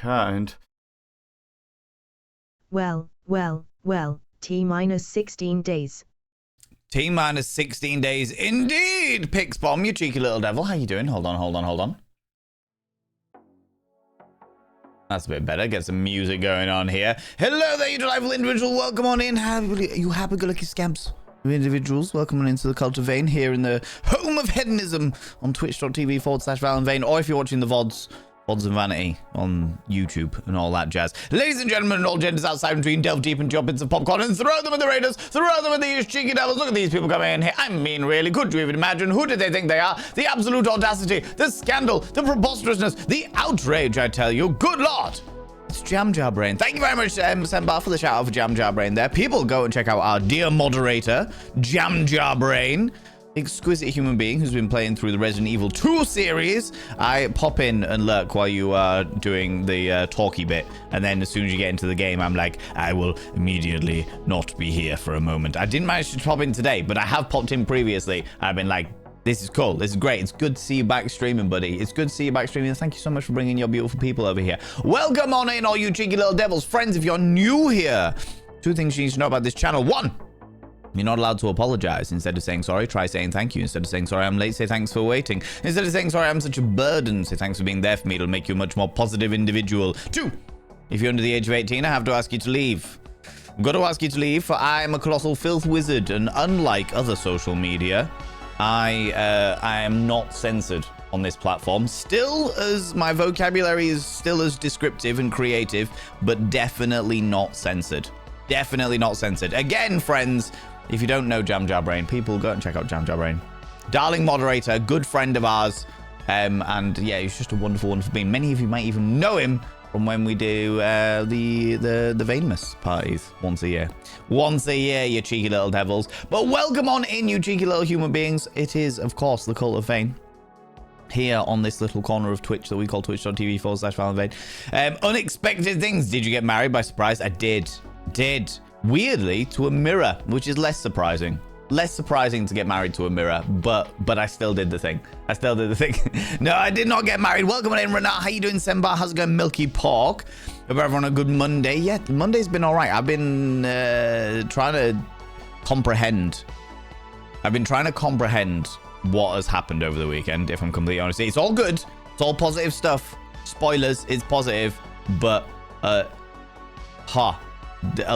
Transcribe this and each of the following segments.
kind. Well, T-minus 16 days. T-minus 16 days indeed, Pixbomb, you cheeky little devil. How you doing? Hold on. That's a bit better. Get some music going on here. Hello there, you delightful individual. Welcome on in. You happy-go-lucky scamps. Individuals, welcome on into the cult of Vane here in the home of hedonism on twitch.tv/ValenVane, or if you're watching the VODs and Vanity on YouTube and all that jazz. Ladies and gentlemen, and all genders outside between, delve deep into your bits of popcorn and throw them at the raiders, throw them at these cheeky devils. Look at these people coming in here. I mean, really, could you even imagine? Who did they think they are? The absolute audacity, the scandal, the preposterousness, the outrage, I tell you. Good Lord. It's Jam Jar Brain. Thank you very much, Sembar, for the shout out for Jam Jar Brain there. People, go and check out our dear moderator, Jam Jar Brain. Exquisite human being who's been playing through the Resident Evil 2 series. I pop in and lurk while you are doing the talky bit, and then as soon as you get into the game, I'm like, I will immediately not be here for a moment. I didn't manage to pop in today, but I have popped in previously. I've been like, this is cool. This is great. It's good to see you back streaming, buddy. It's good to see you back streaming. Thank you so much for bringing your beautiful people over here. Welcome on in, all you cheeky little devils. Friends, if you're new here, 2 things you need to know about this channel. 1, you're not allowed to apologize. Instead of saying sorry, try saying thank you. Instead of saying sorry, I'm late, say thanks for waiting. Instead of saying sorry, I'm such a burden, say thanks for being there for me. It'll make you a much more positive individual. 2, if you're under the age of 18, I have to ask you to leave. I've got to ask you to leave, for I am a colossal filth wizard, and unlike other social media, I am not censored on this platform. Still, as my vocabulary is still as descriptive and creative, but definitely not censored. Definitely not censored. Again, friends, if you don't know Jam Jar Brain, people go and check out Jam Jar Brain. Darling moderator, good friend of ours, and yeah, he's just a wonderful, wonderful being. Many of you might even know him from when we do the Vanemas parties once a year. Once a year, you cheeky little devils. But welcome on in, you cheeky little human beings. It is, of course, the Cult of Vane. Here on this little corner of Twitch that we call twitch.tv/ValenVane. Unexpected things. Did you get married by surprise? I did. Weirdly, to a mirror, which is less surprising. Less surprising to get married to a mirror, but I still did the thing. No, I did not get married. Welcome on in, Renat. How you doing, Sembar? How's it going, Milky Pork? Hope everyone had a good Monday. Yeah, Monday's been all right. I've been trying to comprehend. What has happened over the weekend, if I'm completely honest. It's all good. It's all positive stuff. Spoilers, it's positive, but a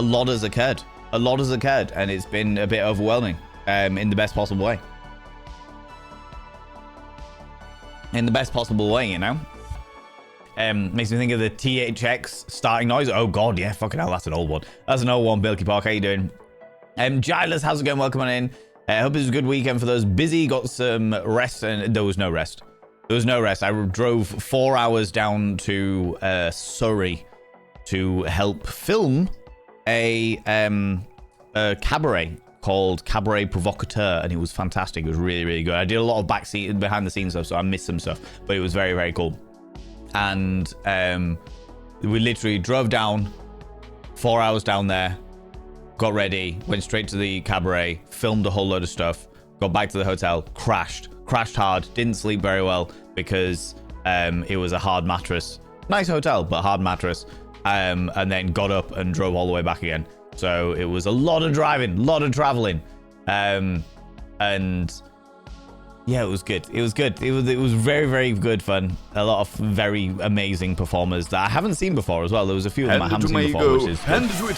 lot has occurred. And it's been a bit overwhelming in the best possible way. You know? Makes me think of the THX starting noise. Oh, God, yeah, fucking hell, that's an old one. That's an old one, Bilky Park. How you doing? Giles, how's it going? Welcome on in. I hope it was a good weekend for those busy. Got some rest, and there was no rest. I drove 4 hours down to Surrey to help film a cabaret called Cabaret Provocateur, and it was fantastic. It was really, really good. I did a lot of behind the scenes stuff, so I missed some stuff, but it was very, very cool. And we literally drove down, 4 hours down there, got ready, went straight to the cabaret, filmed a whole load of stuff, got back to the hotel, crashed hard, didn't sleep very well because it was a hard mattress. Nice hotel, but hard mattress. And then got up and drove all the way back again. So it was a lot of driving, a lot of traveling. And yeah, it was good. It was very, very good fun. A lot of very amazing performers that I haven't seen before as well. There was a few of them I haven't seen before, which is hand to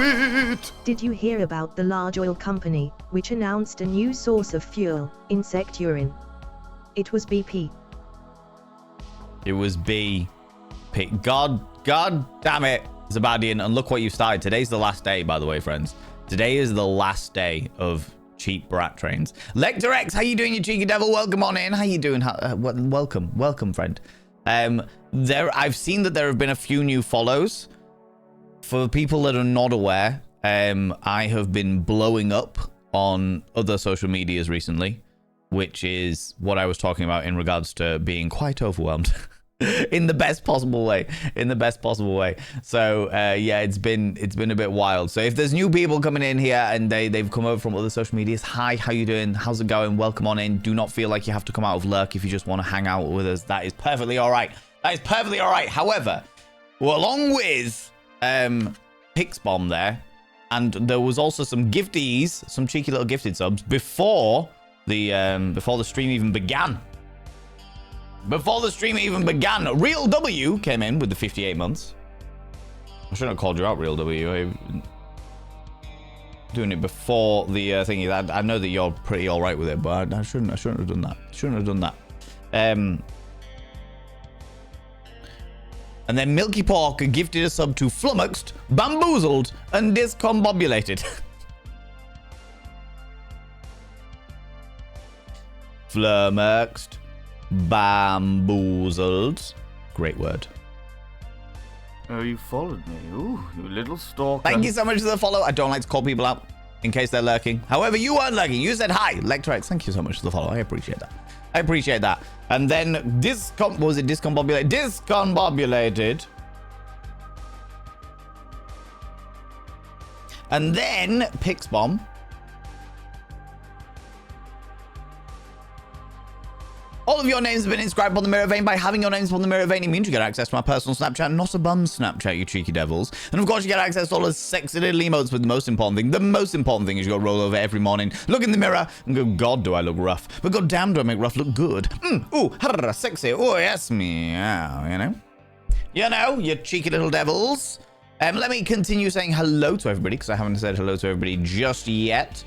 it. Did you hear about the large oil company, which announced a new source of fuel, insect urine? It was BP. It was BP. God damn it, Zabadian, and look what you've started. Today's the last day, by the way, friends. Today is the last day of cheap brat trains. Lecter X, how you doing, you cheeky devil? Welcome on in. How you doing? Welcome, friend. I've seen that there have been a few new follows. For people that are not aware, I have been blowing up on other social medias recently, which is what I was talking about in regards to being quite overwhelmed. in the best possible way. So yeah, it's been a bit wild. So if there's new people coming in here and they've come over from other social medias, hi, how you doing? How's it going? Welcome on in. Do not feel like you have to come out of lurk if you just want to hang out with us. That is perfectly all right. However, Well, along with Pixbomb there, and there was also some gifties, some cheeky little gifted subs before the stream even began. Before the stream even began, Real W came in with the 58 months. I shouldn't have called you out, Real W. Doing it before the thingy. I know that you're pretty all right with it, but I shouldn't have done that. Shouldn't have done that. And then Milky Pork gifted a sub to Flummoxed, Bamboozled, and Discombobulated. Flummoxed, Bamboozled. Great word. Oh, you followed me. Ooh, you little stalker. Thank you so much for the follow. I don't like to call people out in case they're lurking. However, you weren't lurking. You said hi. Lectrex, thank you so much for the follow. I appreciate that. I appreciate that. And then was it Discombobulated? Discombobulated. And then Pixbomb. All of your names have been inscribed on the mirror vein. By having your names on the mirror vein, it means you get access to my personal Snapchat, not a bum Snapchat, you cheeky devils. And of course, you get access to all the sexy little emotes, but the most important thing is you got to roll over every morning, look in the mirror, and go, God, do I look rough? But God damn, do I make rough look good? Ooh, sexy. Oh, yes, meow, you know? You know, you cheeky little devils. Let me continue saying hello to everybody, because I haven't said hello to everybody just yet.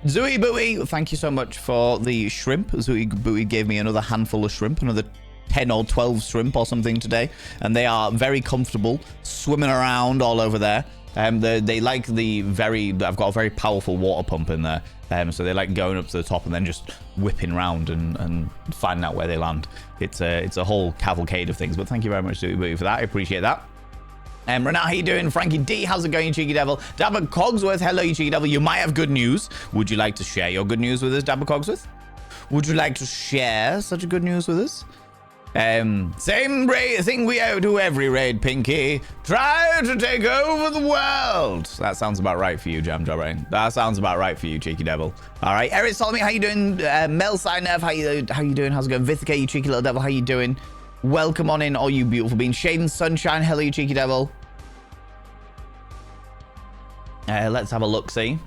Zooey Booey, thank you so much for the shrimp. Zooey Booey gave me another handful of shrimp, another 10 or 12 shrimp or something today, and they are very comfortable swimming around all over there. They like I've got a very powerful water pump in there, so they like going up to the top and then just whipping around and finding out where they land. It's a whole cavalcade of things, but thank you very much, Zooey Booey, for that. I appreciate that. Renat, how you doing? Frankie D, how's it going, you cheeky devil? Dabber Cogsworth, hello, you cheeky devil. You might have good news. Would you like to share your good news with us, Dabber Cogsworth? Would you like to share such a good news with us? Same thing we do every raid, Pinky. Try to take over the world. That sounds about right for you, Jam Jobrain. That sounds about right for you, cheeky devil. All right, Eric Solomon, how you doing? Mel Sinev, how you doing? How's it going? Vithika, you cheeky little devil, how you doing? Welcome on in, all you beautiful beings. Shaden Sunshine, hello, you cheeky devil. Let's have a look-see.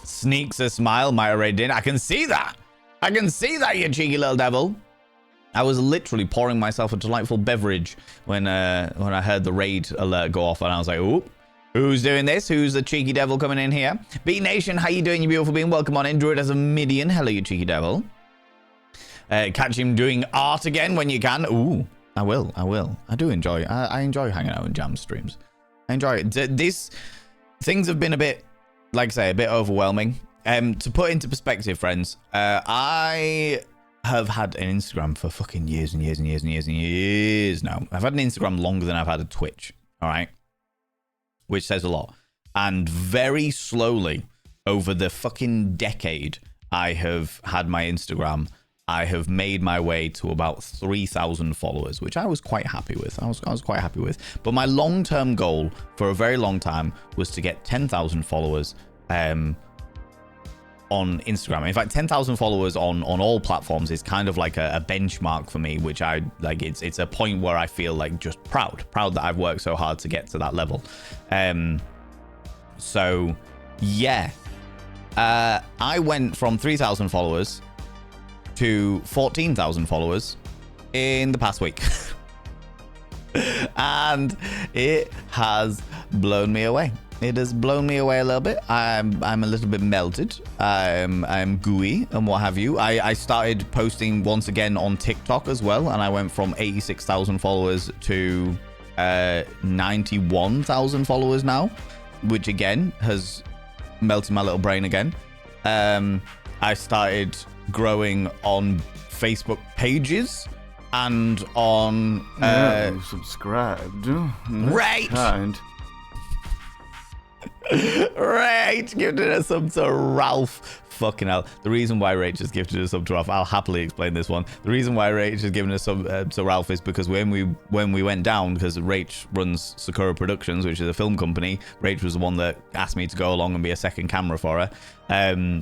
Sneaks a smile, Myra Ray did. I can see that. I can see that, you cheeky little devil. I was literally pouring myself a delightful beverage when I heard the raid alert go off, and I was like, "Ooh, who's doing this? Who's the cheeky devil coming in here?" B Nation, how you doing, you beautiful being? Welcome on in. Druid as a Midian, hello, you cheeky devil. Catch him doing art again when you can. Ooh, I will. I do enjoy. I enjoy hanging out in Jam streams. I enjoy it. These things have been a bit, like I say, a bit overwhelming. To put into perspective, friends, I have had an Instagram for fucking years and years and years and years and years now. I've had an Instagram longer than I've had a Twitch. All right, which says a lot. And very slowly, over the fucking decade, I have had my Instagram. I have made my way to about 3,000 followers, which I was quite happy with. I was quite happy with. But my long-term goal for a very long time was to get 10,000 followers on Instagram. In fact, 10,000 followers on all platforms is kind of like a benchmark for me, which I like. It's a point where I feel like just proud that I've worked so hard to get to that level. So yeah, I went from 3,000 followers to 14,000 followers in the past week. And it has blown me away. It has blown me away a little bit. I'm a little bit melted. I'm gooey and what have you. I started posting once again on TikTok as well, and I went from 86,000 followers to 91,000 followers now, which again has melted my little brain again. I started growing on Facebook pages and on subscribed. Right. Kind. Rach gifted a sub to Ralph. Fucking hell. The reason why Rach has gifted a sub to Ralph, I'll happily explain this one. The reason why Rach has given a sub to Ralph is because when we went down, because Rach runs Sakura Productions, which is a film company, Rach was the one that asked me to go along and be a second camera for her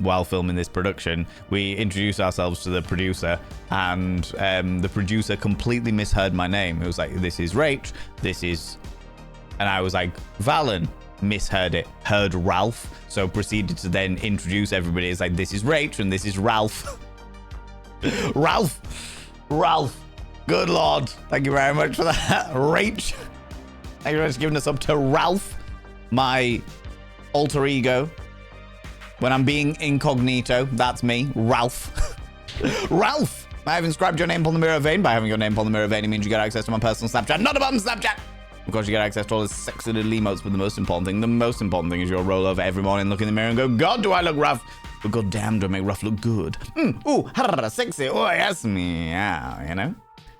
while filming this production. We introduced ourselves to the producer, and the producer completely misheard my name. It was like, this is Rach, this is... And I was like, Valen. Misheard it, heard Ralph, so proceeded to then introduce everybody. It's like, this is Rach and this is Ralph. Ralph, good lord, thank you very much for that. Rach, thank you very much for giving us up to Ralph, my alter ego. When I'm being incognito, that's me, Ralph. Ralph, I have inscribed your name upon the mirror vein. By having your name upon the mirror vein, it means you get access to my personal Snapchat, not a bum Snapchat. Of course, you get access to all the sexy little emotes, but the most important thing is you'll roll over every morning, look in the mirror and go, God, do I look rough? But god damn, do I make rough look good? Ooh, sexy, oh, yes, meow, you know?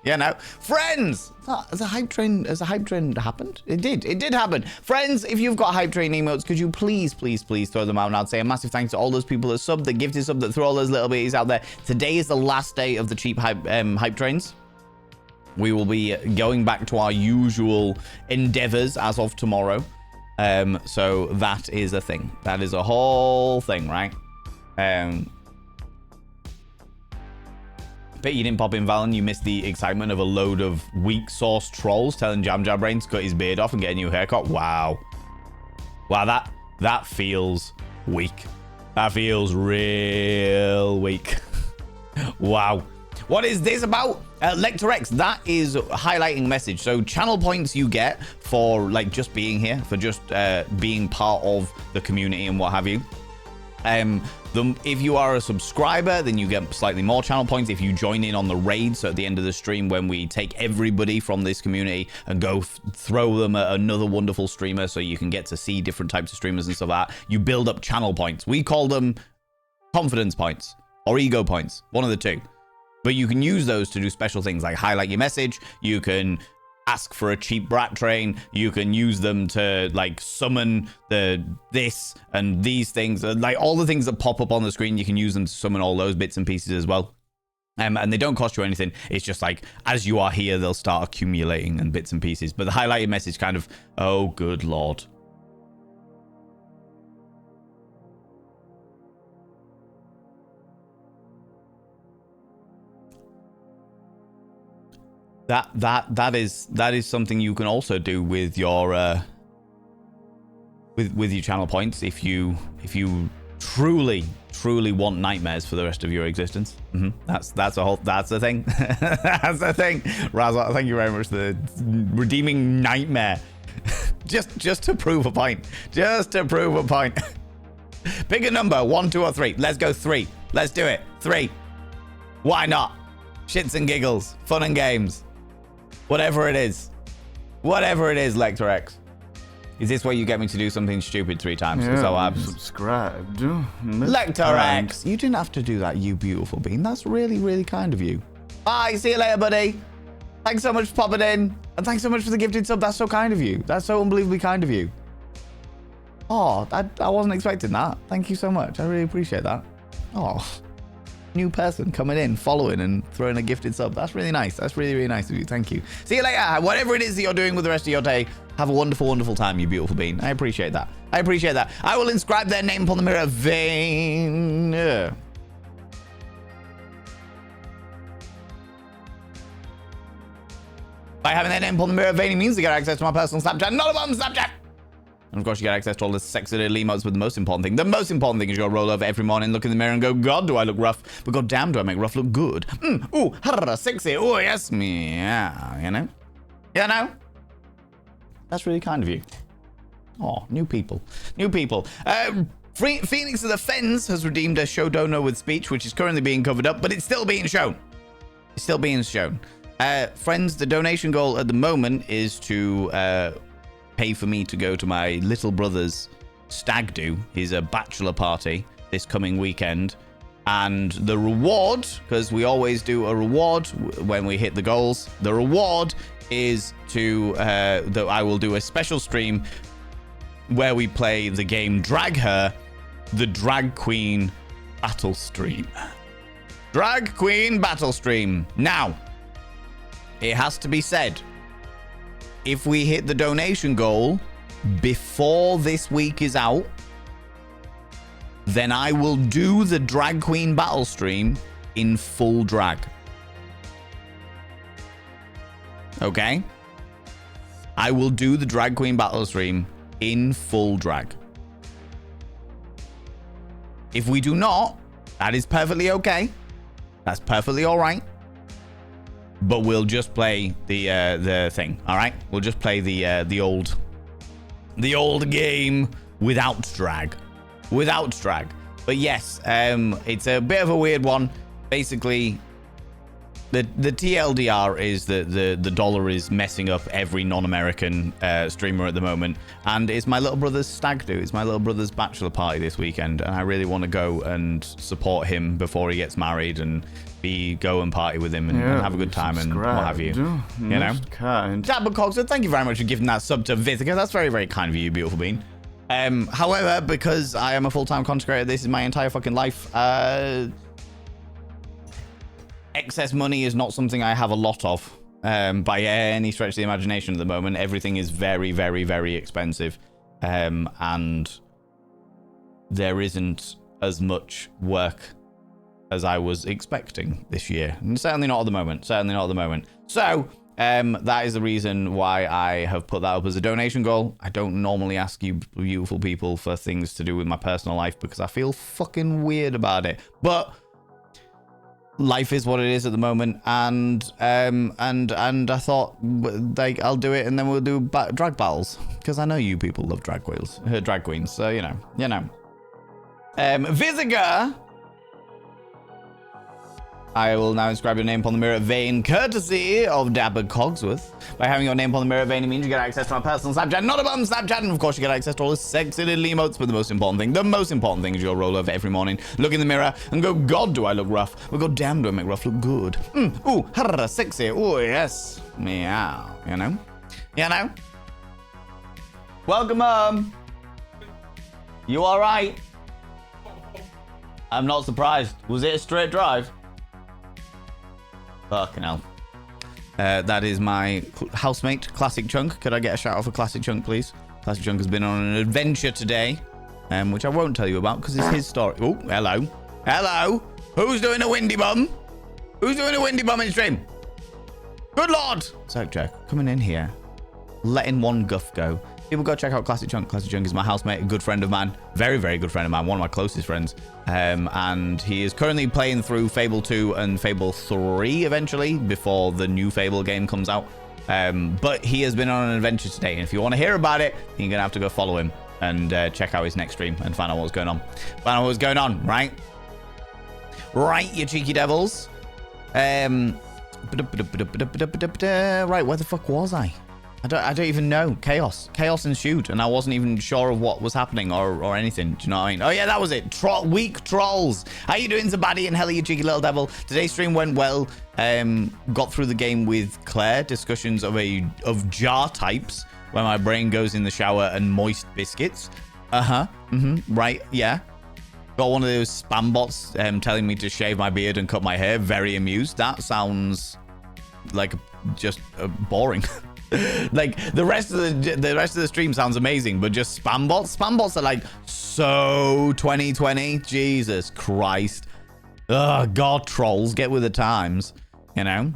Yeah, no. Friends! Has a hype train happened? It did happen. Friends, if you've got hype train emotes, could you please throw them out? And I'd say a massive thanks to all those people that subbed, that gifted sub, that threw all those little bitties out there. Today is the last day of the cheap hype trains. We will be going back to our usual endeavors as of tomorrow. So that is a thing. That is a whole thing, right? Bet you didn't pop in, Valen. You missed the excitement of a load of weak sauce trolls telling Jam Brain to cut his beard off and get a new haircut. Wow. Wow, that feels weak. That feels real weak. Wow. What is this about? Lector X, that is highlighting message. So channel points you get for like just being here, for just being part of the community and what have you. If you are a subscriber, then you get slightly more channel points if you join in on the raid. So at the end of the stream, when we take everybody from this community and go throw them at another wonderful streamer, so you can get to see different types of streamers and stuff like that, you build up channel points. We call them confidence points or ego points, one of the two. But you can use those to do special things like highlight your message. You can ask for a cheap brat train. You can use them to like summon this and these things, like all the things that pop up on the screen. You can use them to summon all those bits and pieces as well. And they don't cost you anything. It's just like as you are here, they'll start accumulating and bits and pieces. But the highlighted message kind of, oh good lord. That is something you can also do with your with your channel points if you truly want nightmares for the rest of your existence. That's the thing. That's the thing. Razor, thank you very much for the redeeming nightmare. just to prove a point. Just to prove a point. Pick a number, 1, 2, or 3. Let's go 3. Let's do it. 3. Why not? Shits and giggles, fun and games. Whatever it is, Lector X. Is this where you get me to do something stupid 3 times? Yeah, So I'm subscribed. Lector X, you didn't have to do that, you beautiful bean. That's really kind of you. Bye, see you later, buddy. Thanks so much for popping in. And thanks so much for the gifted sub. That's so kind of you. That's so unbelievably kind of you. Oh, I wasn't expecting that. Thank you so much. I really appreciate that. Oh, new person coming in, following and throwing a gifted sub. That's really nice. That's really nice of you. Thank you. See you later. Whatever it is that you're doing with the rest of your day, have a wonderful time, you beautiful bean. I appreciate that. I will inscribe their name upon the mirror vein. By having their name upon the mirror vein, it means they get access to my personal Snapchat, not a bum Snapchat. And of course, you get access to all the sexy little emotes, but the most important thing is you'll roll over every morning, look in the mirror and go, God, do I look rough? But god damn, do I make rough look good? Ooh, sexy, oh yes, meow, you know? You know? That's really kind of you. Oh, new people. Phoenix of the Fens has redeemed a show dono with speech, which is currently being covered up, but it's still being shown. Friends, the donation goal at the moment is to pay for me to go to my little brother's stag do, his bachelor party this coming weekend. And the reward, because we always do a reward when we hit the goals, the reward is to that I will do a special stream where we play the game Drag Her, the Drag Queen Battle Stream. Drag Queen Battle Stream. Now, it has to be said, if we hit the donation goal before this week is out, then I will do the Drag Queen Battle Stream in full drag. Okay? I will do the Drag Queen Battle Stream in full drag. If we do not, that is perfectly okay. That's perfectly all right. But we'll just play the thing, all right? We'll just play the old game without drag. Without drag. But yes, it's a bit of a weird one. Basically, the TLDR is that the dollar is messing up every non-American streamer at the moment, and it's my little brother's stag do. It's my little brother's bachelor party this weekend, and I really want to go and support him before he gets married and go and party with him and have a good time and what have you. You know? Kind. Dabba Cogsworth, thank you very much for giving that sub to Vithica. That's very, very kind of you, beautiful bean. However, because I am a full-time content creator, this is my entire fucking life. Excess money is not something I have a lot of by any stretch of the imagination at the moment. Everything is very, very, very expensive. And there isn't as much work as I was expecting this year. And certainly not at the moment. Certainly not at the moment. So, that is the reason why I have put that up as a donation goal. I don't normally ask you beautiful people for things to do with my personal life because I feel fucking weird about it. But life is what it is at the moment, and I thought, like, I'll do it, and then we'll do drag battles because I know you people love drag queens. So you know. Visiga, I will now inscribe your name upon the mirror vein, courtesy of Dabba Cogsworth. By having your name upon the mirror vein, it means you get access to my personal Snapchat, not a bum Snapchat, and of course you get access to all the sexy little emotes. But the most important thing is you'll roll over every morning, look in the mirror, and go, God, do I look rough? Well, God damn, do I make rough look good? Ooh, harra, sexy. Ooh, yes. Meow. You know? Welcome home. You all right? I'm not surprised. Was it a straight drive? Fucking hell. That is my housemate, Classic Chunk. Could I get a shout out for Classic Chunk, please? Classic Chunk has been on an adventure today, which I won't tell you about because it's his story. Oh, hello. Hello. Who's doing a windy bum? Who's doing a windy bum in stream? Good Lord. So, Jack, coming in here, letting one guff go. People go check out Classic Chunk. Classic Chunk is my housemate, a good friend of mine. Very, very good friend of mine. One of my closest friends. And he is currently playing through Fable 2 and Fable 3 eventually, before the new Fable game comes out. But he has been on an adventure today. And if you want to hear about it, you're going to have to go follow him and check out his next stream and find out what's going on. Find out what's going on, right? Right, you cheeky devils. Right, where the fuck was I? I don't even know. Chaos ensued, and I wasn't even sure of what was happening or anything. Do you know what I mean? Oh yeah, that was it. Weak trolls. How you doing, Zabadi and Helly, you cheeky little devil? Today's stream went well. Got through the game with Claire. Discussions of jar types, where my brain goes in the shower, and moist biscuits. Right. Yeah. Got one of those spam bots telling me to shave my beard and cut my hair. Very amused. That sounds like just boring. Like the rest of the stream sounds amazing, but just spam bots are like so 2020. Jesus Christ. Ugh, God, trolls, get with the times, you know.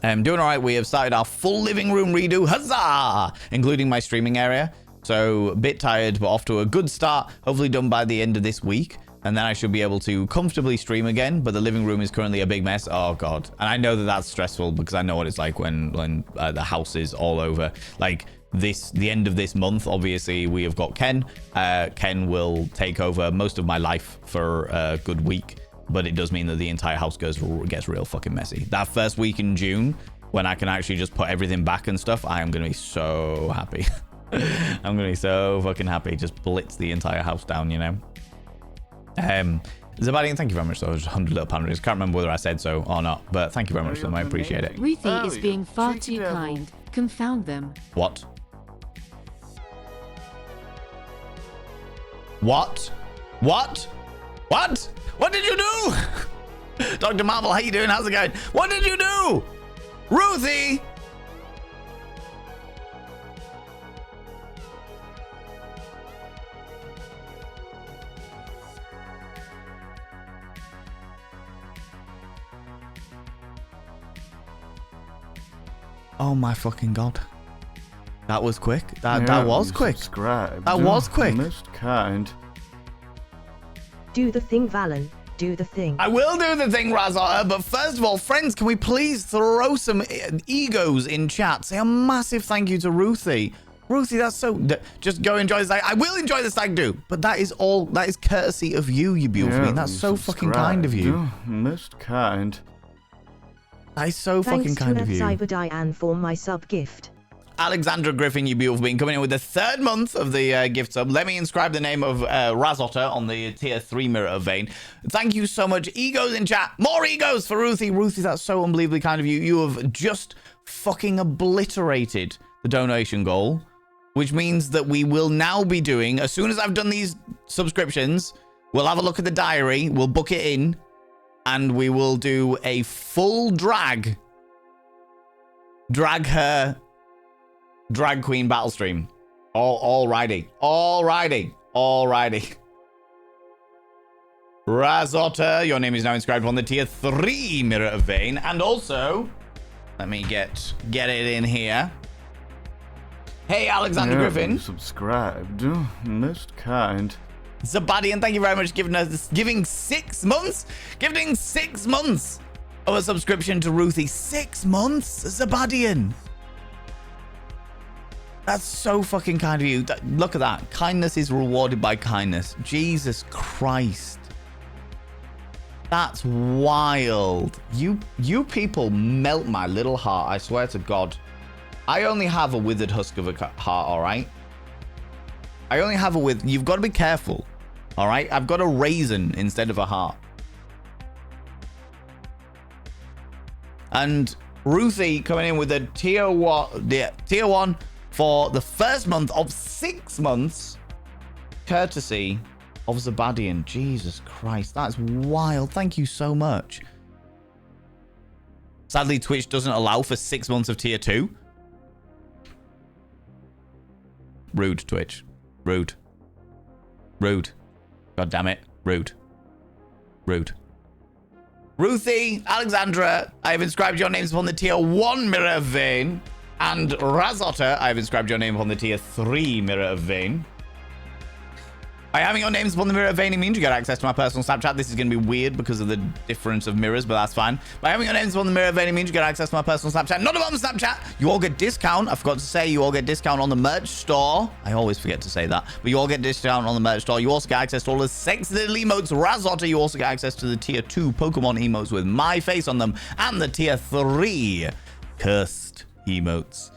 Doing all right. We have started our full living room redo, huzzah, including my streaming area. So a bit tired, but off to a good start. Hopefully done by the end of this week. And then I should be able to comfortably stream again, but the living room is currently a big mess. Oh, God. And I know that that's stressful because I know what it's like when the house is all over. Like, the end of this month, obviously, we have got Ken. Ken will take over most of my life for a good week, but it does mean that the entire house gets real fucking messy. That first week in June, when I can actually just put everything back and stuff, I am going to be so happy. I'm going to be so fucking happy. Just blitz the entire house down, you know? Zabadian, thank you very much for those 100 little pandas. Can't remember whether I said so or not, but thank you very much for them. I appreciate it. Ruthie is being far too kind. Confound them. What? What? What? What? What did you do? Dr. Marvel, how you doing? How's it going? What did you do? Ruthie! Oh my fucking god. That was quick. That was quick. Subscribed. That was quick. Most kind. Do the thing, Valen. Do the thing. I will do the thing, Razotta, but first of all, friends, can we please throw some egos in chat? Say a massive thank you to Ruthie. Ruthie, that's so... Just go enjoy the stag. I will enjoy the stag do, but that is all... That is courtesy of you, you beautiful being. That's so fucking kind of you. Most kind. That is so fucking kind of you. Thanks to Cyber for my sub gift. Alexandra Griffin, you beautiful being, coming in with the third month of the gift sub. Let me inscribe the name of Razotta on the tier 3 mirror of vein. Thank you so much. Egos in chat. More egos for Ruthie. Ruthie, that's so unbelievably kind of you. You have just fucking obliterated the donation goal, which means that we will now be doing, as soon as I've done these subscriptions, we'll have a look at the diary, we'll book it in, and we will do a full drag her drag queen battle stream. Alrighty. Razotta, your name is now inscribed on the tier 3 mirror of vein. And also, let me get it in here. Hey, Alexander Griffin. Subscribed. Most kind. Zabadian, thank you very much for giving 6 months. Giving 6 months of a subscription to Ruthie. 6 months, Zabadian. That's so fucking kind of you. Look at that. Kindness is rewarded by kindness. Jesus Christ. That's wild. You people melt my little heart. I swear to God. I only have a withered husk of a heart, all right? I only have a withered... You've got to be careful, all right? I've got a raisin instead of a heart. And Ruthie coming in with a tier 1 for the first month of 6 months, courtesy of Zabadian. Jesus Christ, that's wild. Thank you so much. Sadly, Twitch doesn't allow for 6 months of tier 2. Rude, Twitch. Rude. God damn it. Rude. Ruthie, Alexandra, I have inscribed your names upon the tier 1 mirror of vein. And Razotta, I have inscribed your name upon the tier 3 mirror of vein. By having your names upon the mirror of vein, it means you get access to my personal Snapchat. This is going to be weird because of the difference of mirrors, but that's fine. By having your names upon the mirror of vein, it means you get access to my personal Snapchat. Not about Snapchat. You all get discount. I forgot to say you all get discount on the merch store. I always forget to say that. But you all get discount on the merch store. You also get access to all the sexy little emotes. Razotta, you also get access to the tier 2 Pokemon emotes with my face on them. And the tier 3 cursed emotes.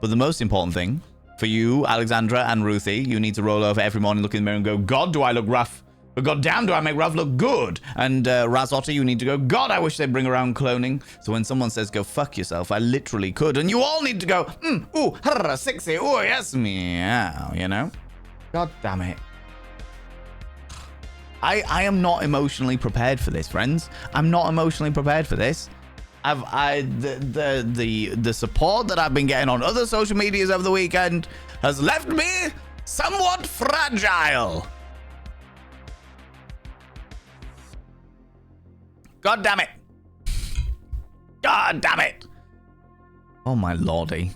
But the most important thing for you, Alexandra and Ruthie, you need to roll over every morning, look in the mirror and go, God, do I look rough? But God damn, do I make rough look good? And Razotta, you need to go, God, I wish they'd bring around cloning. So when someone says, go fuck yourself, I literally could. And you all need to go, ooh, harra, sexy, ooh, yes, meow, you know? God damn it. I am not emotionally prepared for this, friends. I'm not emotionally prepared for this. The support that I've been getting on other social medias over the weekend has left me somewhat fragile. God damn it. God damn it. Oh my lordy.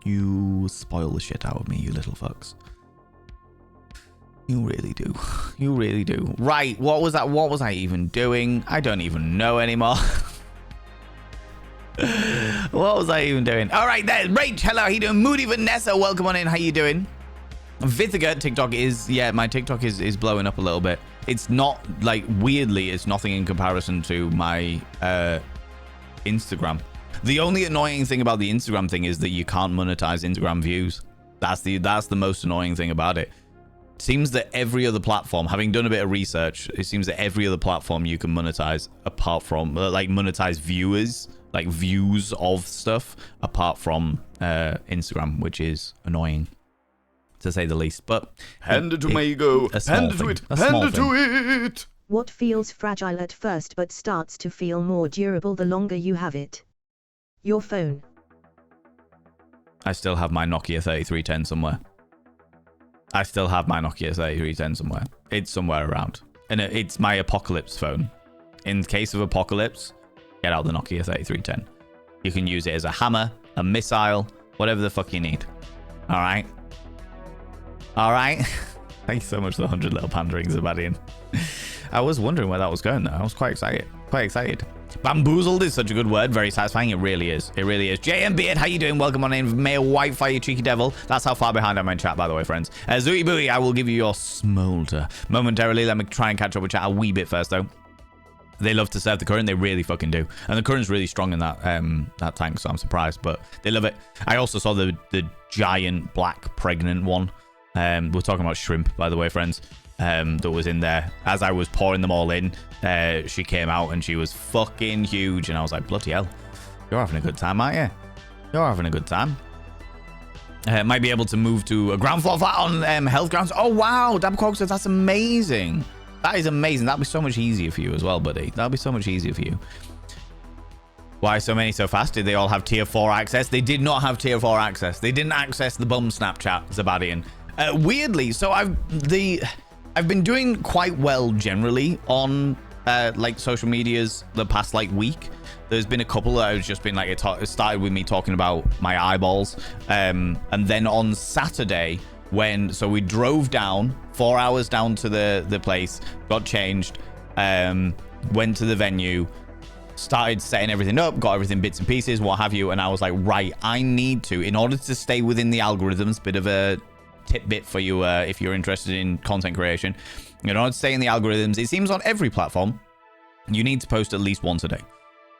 You spoil the shit out of me, you little fucks. You really do. You really do. Right, what was that? What was I even doing? I don't even know anymore. What was I even doing? All right, there's Rach. Hello, how you doing? Moody Vanessa, welcome on in. How you doing? Vithiga, TikTok is, yeah, my TikTok is blowing up a little bit. It's not, like, weirdly, it's nothing in comparison to my Instagram. The only annoying thing about the Instagram thing is that you can't monetize Instagram views. That's the most annoying thing about it. It seems that every other platform, having done a bit of research, it seems that every other platform you can monetize apart from, like, monetize viewers like views of stuff apart from Instagram, which is annoying to say the least. But Hand it to my ego. Hand it to it. Hand it to it. What feels fragile at first but starts to feel more durable the longer you have it? Your phone. I still have my Nokia 3310 somewhere. I still have my Nokia 3310 somewhere. It's somewhere around. And it's my apocalypse phone. In case of apocalypse, get out the Nokia 3310. You can use it as a hammer, a missile, whatever the fuck you need. All right? All right? Thank you so much for the 100 little pandering, Zabadian. I was wondering where that was going, though. I was quite excited. Bamboozled is such a good word. Very satisfying. It really is. It really is. JM Beard, how you doing? Welcome on in. Mayor Whitefire, you cheeky devil. That's how far behind I'm in chat, by the way, friends. Zooey Booey, I will give you your smolder momentarily. Let me try and catch up with chat a wee bit first, though. They love to serve the current. They really fucking do. And the current's really strong in that that tank, so I'm surprised. But they love it. I also saw the giant black pregnant one. We're talking about shrimp, by the way, friends. That was in there. As I was pouring them all in, she came out and she was fucking huge. And I was like, bloody hell. You're having a good time, aren't you? You're having a good time. Might be able to move to a ground floor flat on health grounds. Oh, wow. Dabquog says that's amazing. That is amazing. That'll be so much easier for you as well, buddy. That'll be so much easier for you. Why so many so fast? Did they all have tier 4 access? They did not have tier 4 access. They didn't access the bum Snapchat, Zabadian. Weirdly, so I've been doing quite well generally on like social medias the past like week. There's been a couple that I've just been like, it started with me talking about my eyeballs. And then on Saturday, so we drove down 4 hours down to the place, got changed, went to the venue, started setting everything up, got everything bits and pieces, what have you. And I was like, right, I need to, in order to stay within the algorithms, bit of a tidbit for you if you're interested in content creation, in order to stay in the algorithms, it seems on every platform, you need to post at least once a day.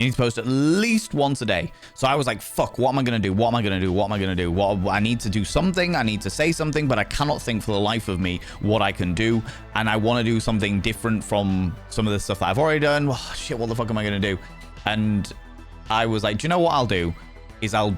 You need to post at least once a day. So I was like, fuck, what am I going to do? What am I going to do? What am I going to do? I need to do something. I need to say something, but I cannot think for the life of me what I can do. And I want to do something different from some of the stuff that I've already done. Oh, shit, what the fuck am I going to do? And I was like, do you know what I'll do? Is I'll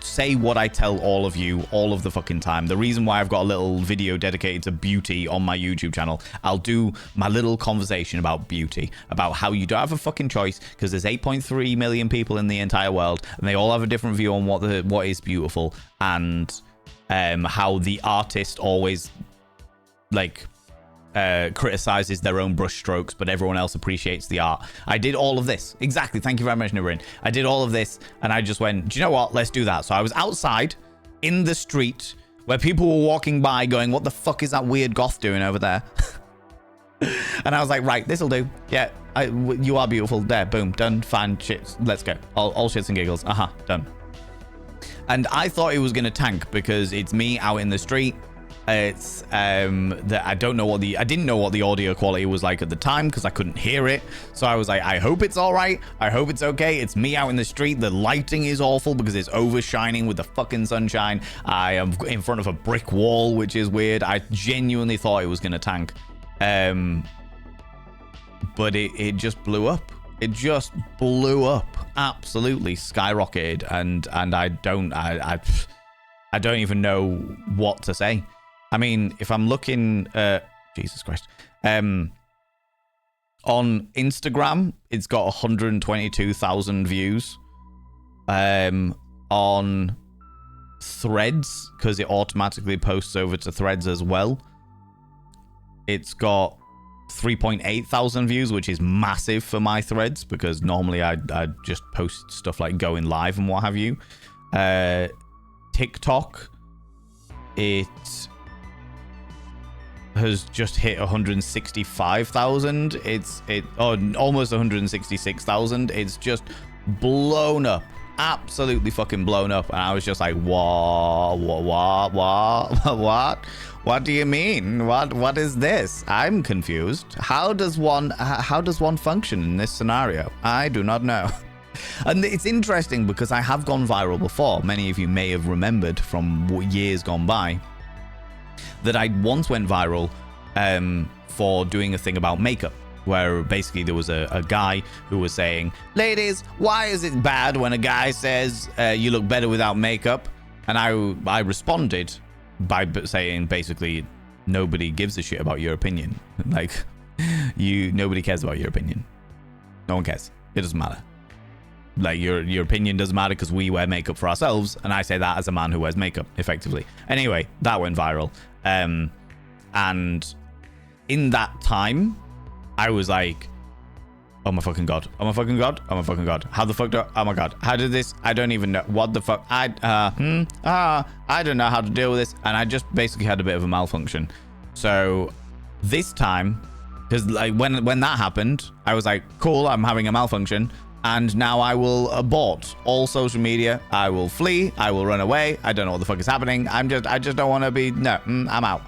say what I tell all of you all of the fucking time. The reason why I've got a little video dedicated to beauty on my YouTube channel, I'll do my little conversation about beauty, about how you don't have a fucking choice because there's 8.3 million people in the entire world and they all have a different view on what is beautiful, and how the artist always like criticizes their own brush strokes, but everyone else appreciates the art. I did all of this. Exactly. Thank you very much, Nirin. I did all of this and I just went, do you know what? Let's do that. So I was outside in the street where people were walking by going, what the fuck is that weird goth doing over there? And I was like, right, this'll do. Yeah, you are beautiful. There, boom, done, fine, shit, let's go. All shits and giggles. Done. And I thought it was going to tank because it's me out in the street. It's that I didn't know what the audio quality was like at the time because I couldn't hear it. So I was like, I hope it's all right. I hope it's okay. It's me out in the street. The lighting is awful because it's overshining with the fucking sunshine. I am in front of a brick wall, which is weird. I genuinely thought it was going to tank. But it just blew up. It just blew up. Absolutely skyrocketed. And I don't even know what to say. I mean, if I'm looking, Jesus Christ, on Instagram, it's got 122,000 views. On Threads, because it automatically posts over to Threads as well, it's got 3.8 thousand views, which is massive for my Threads because normally I just post stuff like going live and what have you. TikTok, it has just hit 165,000. It's almost 166,000. It's just blown up, absolutely fucking blown up. And I was just like, what? What do you mean? What is this? I'm confused. How does one function in this scenario? I do not know. And it's interesting because I have gone viral before. Many of you may have remembered from years gone by that I once went viral for doing a thing about makeup. where basically there was a guy who was saying, ladies, why is it bad when a guy says you look better without makeup? And I responded by saying basically nobody gives a shit about your opinion. Like, nobody cares about your opinion. No one cares. It doesn't matter. Like, your opinion doesn't matter because we wear makeup for ourselves, and I say that as a man who wears makeup, effectively. Anyway, that went viral. And in that time, I was like, oh my fucking god, oh my fucking god, oh my fucking god, how the fuck do oh my god, how did this, I don't even know, what the fuck, I don't know how to deal with this, and I just basically had a bit of a malfunction. So this time, because like when that happened, I was like, cool, I'm having a malfunction, and now I will abort all social media, I will flee, I will run away, I don't know what the fuck is happening, I just don't want to be, no, I'm out.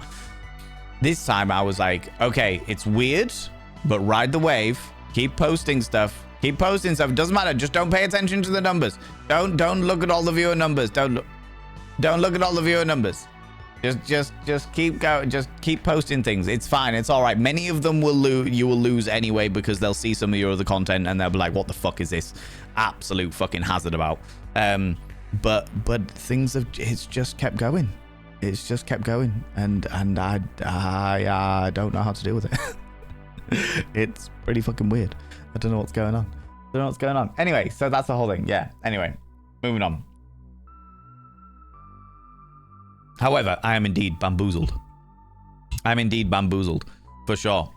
This time I was like, okay, it's weird, but ride the wave. Keep posting stuff. Keep posting stuff. It doesn't matter. Just don't pay attention to the numbers. Don't look at all the viewer numbers. Don't look at all the viewer numbers. Just keep going. Just keep posting things. It's fine. It's all right. Many of them will you will lose anyway because they'll see some of your other content and they'll be like, what the fuck is this absolute fucking hazard about? But things have, it's just kept going. It's just kept going, and I don't know how to deal with it. It's pretty fucking weird. I don't know what's going on. Anyway, so that's the whole thing. Yeah. Anyway, moving on. However, I am indeed bamboozled. For sure.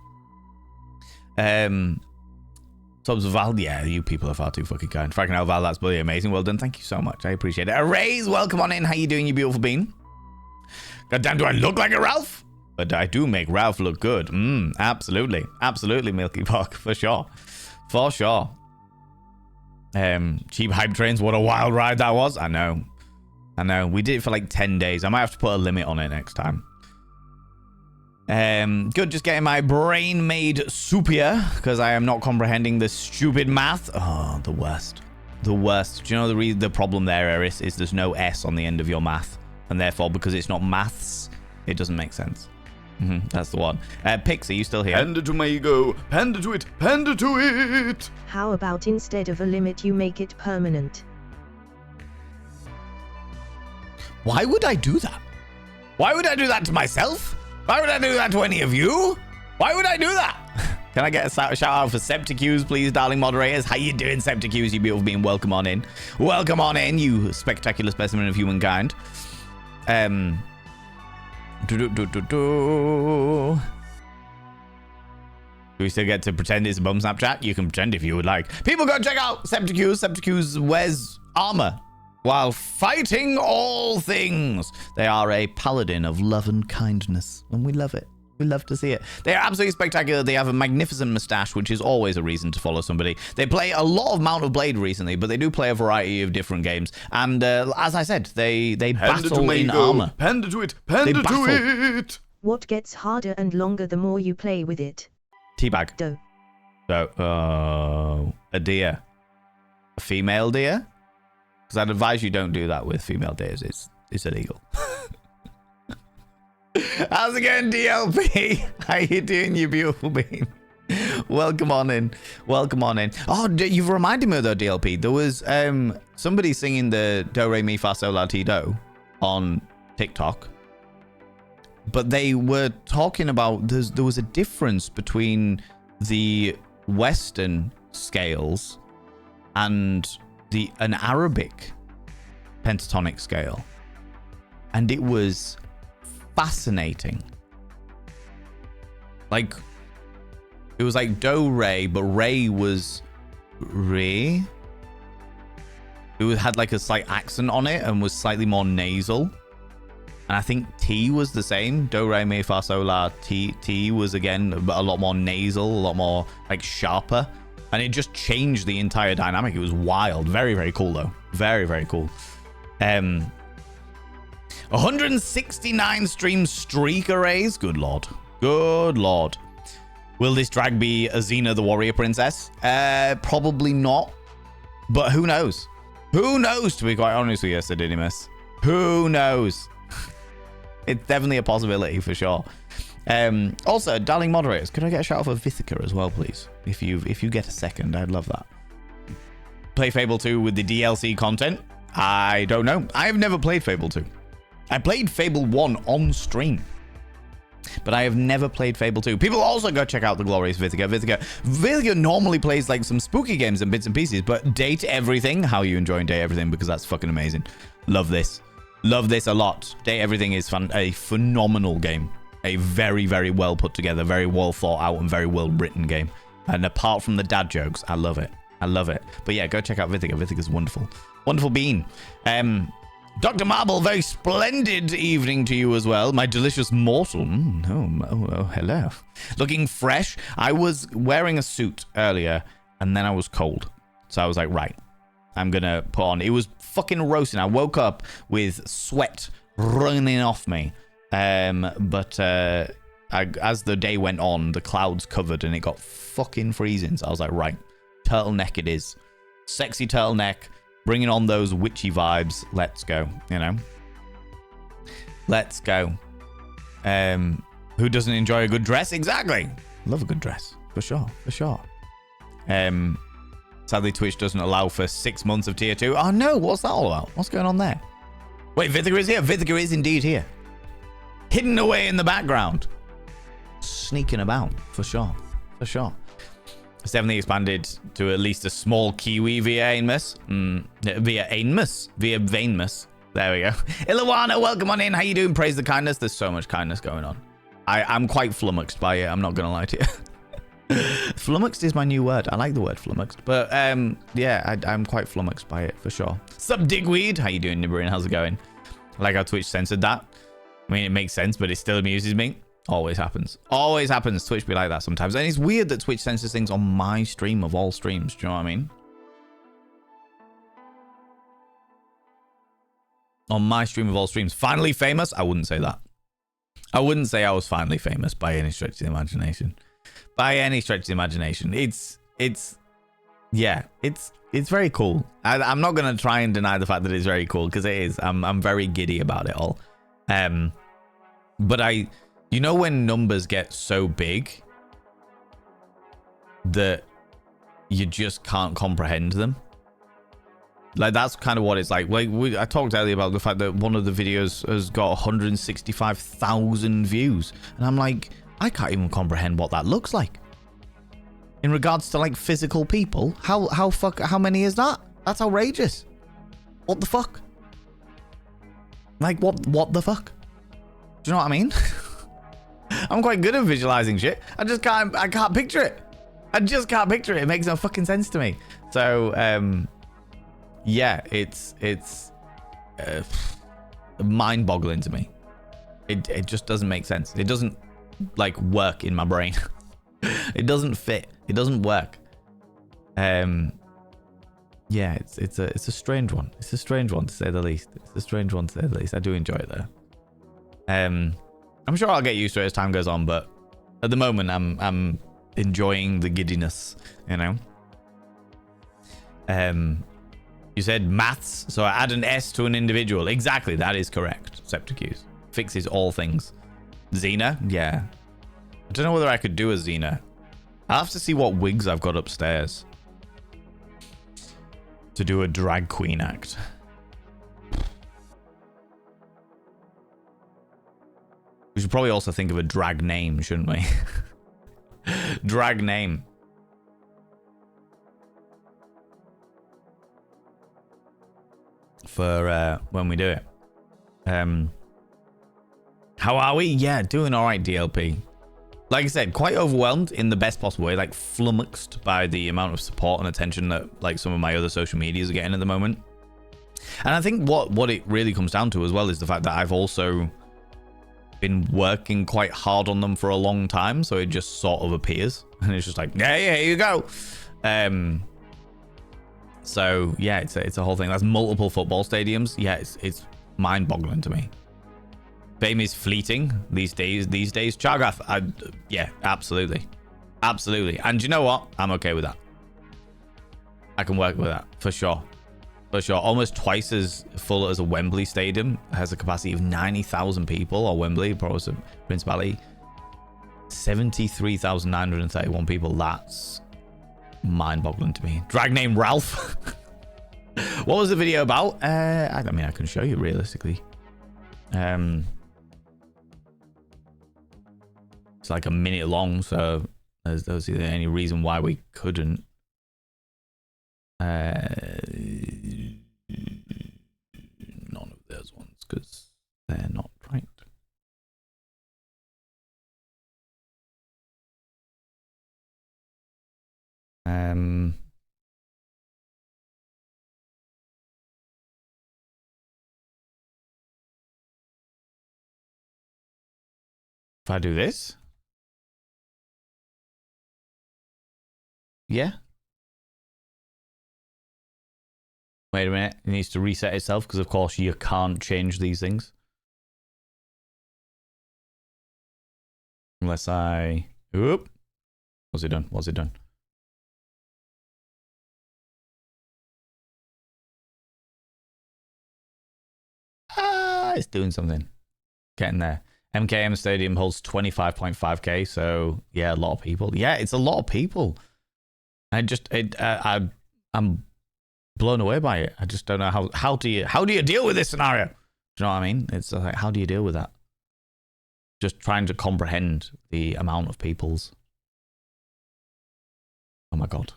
Subs Val, yeah, you people are far too fucking kind. Fucking hell, Val, that's bloody amazing. Well done. Thank you so much. I appreciate it. Arrays, welcome on in. How you doing, you beautiful bean? Goddamn, do I look like a Ralph? But I do make Ralph look good. Absolutely. Absolutely, Milky Puck. For sure. For sure. Cheap hype trains. What a wild ride that was. I know. We did it for like 10 days. I might have to put a limit on it next time. Good. Just getting my brain made soupier because I am not comprehending the stupid math. Oh, the worst. The worst. Do you know the problem there, Eris, is there's no S on the end of your math. And therefore, because it's not maths, it doesn't make sense. That's the one. Pix, are you still here? Panda to my ego. Panda to it. Panda to it. How about instead of a limit you make it permanent? Why would I do that? Why would I do that to myself? Why would I do that to any of you? Why would I do that? Can I get a shout out for Septicus, please, darling moderators? How you doing, Septicus? You beautiful being. Welcome on in. Welcome on in, you spectacular specimen of humankind. Do we still get to pretend it's a bum Snapchat? You can pretend if you would like. People go check out Septicus. Septicus wears armor while fighting all things. They are a paladin of love and kindness, and we love it. We love to see it. They are absolutely spectacular. They have a magnificent mustache, which is always a reason to follow somebody. They play a lot of Mount of Blade recently, but they do play a variety of different games. And as I said, they battle in armor. Panda to it. Panda to it. What gets harder and longer the more you play with it? Teabag. Doe. So, a deer. A female deer? Because I'd advise you don't do that with female deers. It's illegal. How's it going, DLP? How you doing, you beautiful being? Welcome on in. Oh, you've reminded me of though, DLP. There was somebody singing the Do Re Mi Fa Sol La Ti Do on TikTok, but they were talking about there was a difference between the Western scales and an Arabic pentatonic scale, and it was fascinating. Like, it was like do re, but re was re. It had like a slight accent on it and was slightly more nasal. And I think T was the same. Do re mi fa sol la. T was again a lot more nasal, a lot more like sharper, and it just changed the entire dynamic. It was wild. Very, very cool though. Very, very cool. 169 stream streak arrays. Good lord. Good lord. Will this drag be Azina the warrior princess? Probably not. But who knows? Who knows, to be quite honest with you, Sidinimus? Who knows? It's definitely a possibility for sure. Also, darling moderators, could I get a shout out for Vithika as well, please? If you get a second, I'd love that. Play Fable 2 with the DLC content? I don't know. I have never played Fable 2. I played Fable 1 on stream, but I have never played Fable 2. People also go check out the glorious Vithika. Vithika normally plays like some spooky games and bits and pieces, but Date Everything, how are you enjoying Date Everything? Because that's fucking amazing. Love this. Love this a lot. Date Everything is a phenomenal game. A very, very well put together, very well thought out, and very well written game. And apart from the dad jokes, I love it. I love it. But yeah, go check out Vithika. Vithika's wonderful. Wonderful bean. Dr. Marble, very splendid evening to you as well. My delicious mortal. Hello. Looking fresh. I was wearing a suit earlier, and then I was cold. So I was like, right, I'm going to put on. It was fucking roasting. I woke up with sweat running off me. But as the day went on, the clouds covered, and it got fucking freezing. So I was like, right, turtleneck it is. Sexy turtleneck. Bringing on those witchy vibes. Let's go, you know. Let's go. Who doesn't enjoy a good dress? Exactly. Love a good dress. For sure. For sure. Sadly, Twitch doesn't allow for 6 months of tier 2. Oh, no. What's that all about? What's going on there? Wait, Vithika is here. Vithika is indeed here. Hidden away in the background. Sneaking about. For sure. For sure. It's definitely expanded to at least a small Kiwi via Ainmus. Via Vainmus. There we go. Ilawana, welcome on in. How you doing? Praise the kindness. There's so much kindness going on. I'm quite flummoxed by it. I'm not going to lie to you. Flummoxed is my new word. I like the word flummoxed. But yeah, I'm quite flummoxed by it for sure. Sup, Digweed? How you doing, Nibberin? How's it going? I like how Twitch censored that. I mean, it makes sense, but it still amuses me. Always happens. Always happens. Twitch be like that sometimes. And it's weird that Twitch censors things on my stream of all streams. Do you know what I mean? On my stream of all streams. Finally famous? I wouldn't say that. I wouldn't say I was finally famous by any stretch of the imagination. By any stretch of the imagination. It's very cool. I'm not going to try and deny the fact that it's very cool, because it is. I'm very giddy about it all. But you know when numbers get so big that you just can't comprehend them? Like, that's kind of what it's like. I talked earlier about the fact that one of the videos has got 165,000 views. And I'm like, I can't even comprehend what that looks like. In regards to, like, physical people, how many is that? That's outrageous. What the fuck? Like, what the fuck? Do you know what I mean? I'm quite good at visualizing shit. I can't picture it. I just can't picture it. It makes no fucking sense to me. So, yeah, it's mind-boggling to me. It just doesn't make sense. It doesn't, like, work in my brain. It doesn't fit. It doesn't work. Yeah, it's a strange one. It's a strange one, to say the least. I do enjoy it though. I'm sure I'll get used to it as time goes on, but at the moment I'm enjoying the giddiness, you know. You said maths, so I add an S to an individual. Exactly, that is correct. Septicuse fixes all things. Xena, yeah. I don't know whether I could do a Xena. I'll have to see what wigs I've got upstairs to do a drag queen act. We should probably also think of a drag name, shouldn't we? Drag name. For when we do it. How are we? Yeah, doing all right, DLP. Like I said, quite overwhelmed in the best possible way, like flummoxed by the amount of support and attention that like some of my other social medias are getting at the moment. And I think what it really comes down to as well is the fact that I've also been working quite hard on them for a long time, so it just sort of appears and it's just like, yeah, here you go. So yeah, it's a whole thing. That's multiple football stadiums. Yeah, it's mind-boggling to me. Fame is fleeting these days. Chargath, yeah, absolutely. And you know what? I'm okay with that. I can work with that for sure. Almost twice as full as a Wembley stadium. It has a capacity of 90,000 people, or Wembley, Principality. 73,931 people. That's mind-boggling to me. Drag name Ralph. What was the video about? I mean, I can show you realistically. It's like a minute long, so there's any reason why we couldn't. None of those ones, because they're not right. If I do this, yeah. Wait a minute, it needs to reset itself because, of course, you can't change these things unless I. Oop. What's it done? What's it done? It's doing something. Getting there. MKM Stadium holds 25.5k, so yeah, a lot of people. Yeah, it's a lot of people. I'm blown away by it. I just don't know how do you deal with this scenario? Do you know what I mean? It's like, how do you deal with that? Just trying to comprehend the amount of people's. Oh my god,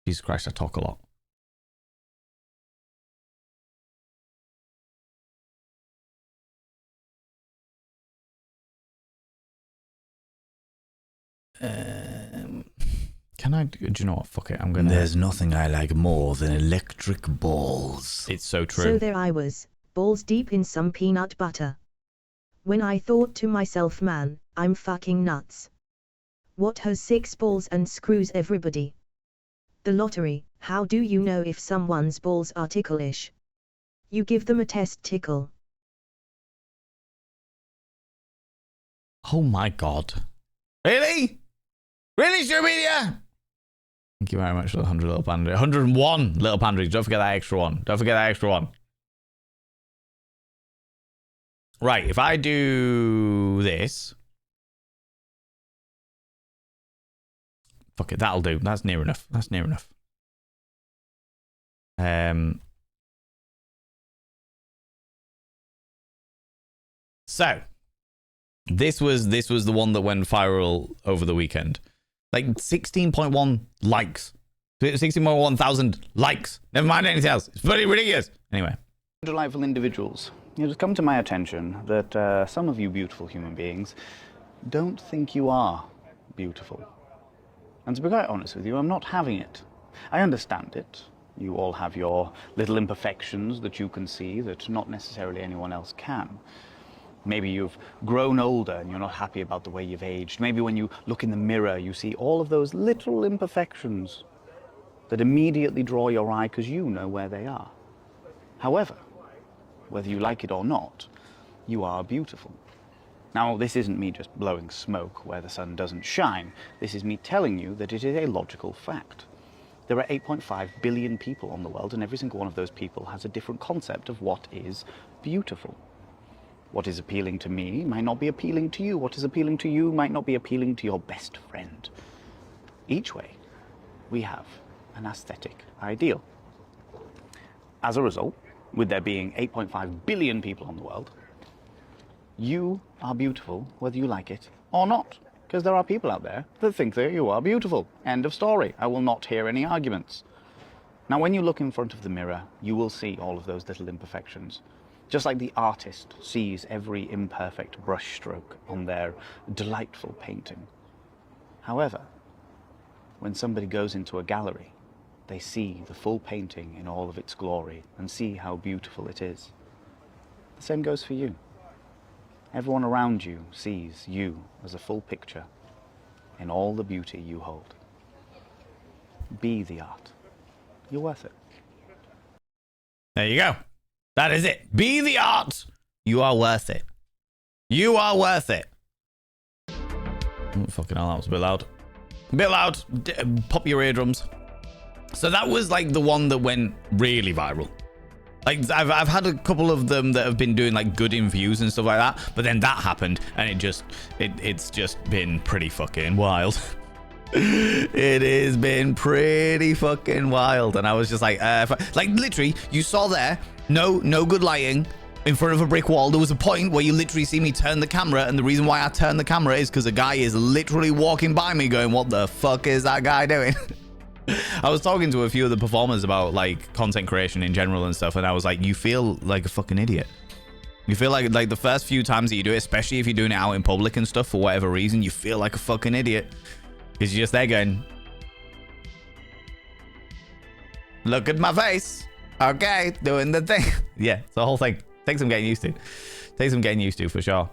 Jesus Christ! I talk a lot. Can I? Do you know what? Fuck it. I'm gonna. There's nothing I like more than electric balls. It's so true. So there I was, balls deep in some peanut butter. When I thought to myself, man, I'm fucking nuts. What has 6 balls and screws everybody? The lottery. How do you know if someone's balls are ticklish? You give them a test tickle. Oh my god. Really? Really, Showmedia? Thank you very much for the 100 little pandry. 101 little pandry. Don't forget that extra one. Don't forget that extra one. Right, if I do this. Fuck it, that'll do. That's near enough. That's near enough. So this was the one that went viral over the weekend. Like 16.1 likes. 16.1 thousand likes. Never mind anything else. It's pretty ridiculous. Anyway. Delightful individuals. It has come to my attention that some of you beautiful human beings don't think you are beautiful. And to be quite honest with you, I'm not having it. I understand it. You all have your little imperfections that you can see that not necessarily anyone else can. Maybe you've grown older and you're not happy about the way you've aged. Maybe when you look in the mirror, you see all of those little imperfections that immediately draw your eye because you know where they are. However, whether you like it or not, you are beautiful. Now, this isn't me just blowing smoke where the sun doesn't shine. This is me telling you that it is a logical fact. There are 8.5 billion people on the world, and every single one of those people has a different concept of what is beautiful. What is appealing to me might not be appealing to you. What is appealing to you might not be appealing to your best friend. Each way, we have an aesthetic ideal. As a result, with there being 8.5 billion people on the world, you are beautiful whether you like it or not. Because there are people out there that think that you are beautiful. End of story. I will not hear any arguments. Now, when you look in front of the mirror, you will see all of those little imperfections. Just like the artist sees every imperfect brushstroke on their delightful painting. However, when somebody goes into a gallery, they see the full painting in all of its glory and see how beautiful it is. The same goes for you. Everyone around you sees you as a full picture in all the beauty you hold. Be the art. You're worth it. There you go. That is it. Be the art. You are worth it. You are worth it. Oh, fucking hell, that was a bit loud. A bit loud. Pop your eardrums. So that was like the one that went really viral. Like, I've had a couple of them that have been doing like good in views and stuff like that, but then that happened and it's just been pretty fucking wild. It has been pretty fucking wild, and I was just like literally, you saw there, no good lighting in front of a brick wall. There was a point where you literally see me turn the camera, and the reason why I turned the camera is because a guy is literally walking by me going, what the fuck is that guy doing? I was talking to a few of the performers about like content creation in general and stuff, and I was like, you feel like a fucking idiot. You feel like the first few times that you do it, especially if you're doing it out in public and stuff for whatever reason, you feel like a fucking idiot. Because you're just there going, look at my face. Okay, doing the thing. Yeah, it's the whole thing. Takes some getting used to. Takes some getting used to for sure.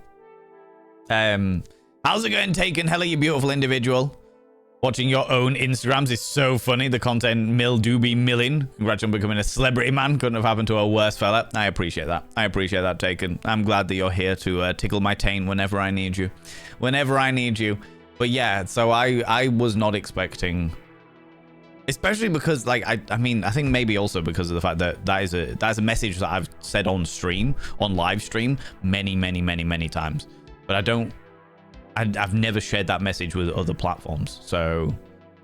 How's it going, Taken? Hello, you beautiful individual. Watching your own Instagrams is so funny. The content mill do be milling. Congrats on becoming a celebrity, man. Couldn't have happened to a worse fella. I appreciate that. I appreciate that, Taken. I'm glad that you're here to tickle my taint whenever I need you. Whenever I need you. But yeah, so I was not expecting, especially because like I mean I think maybe also because of the fact that that is a message that I've said on stream, on live stream many times, but I've never shared that message with other platforms. So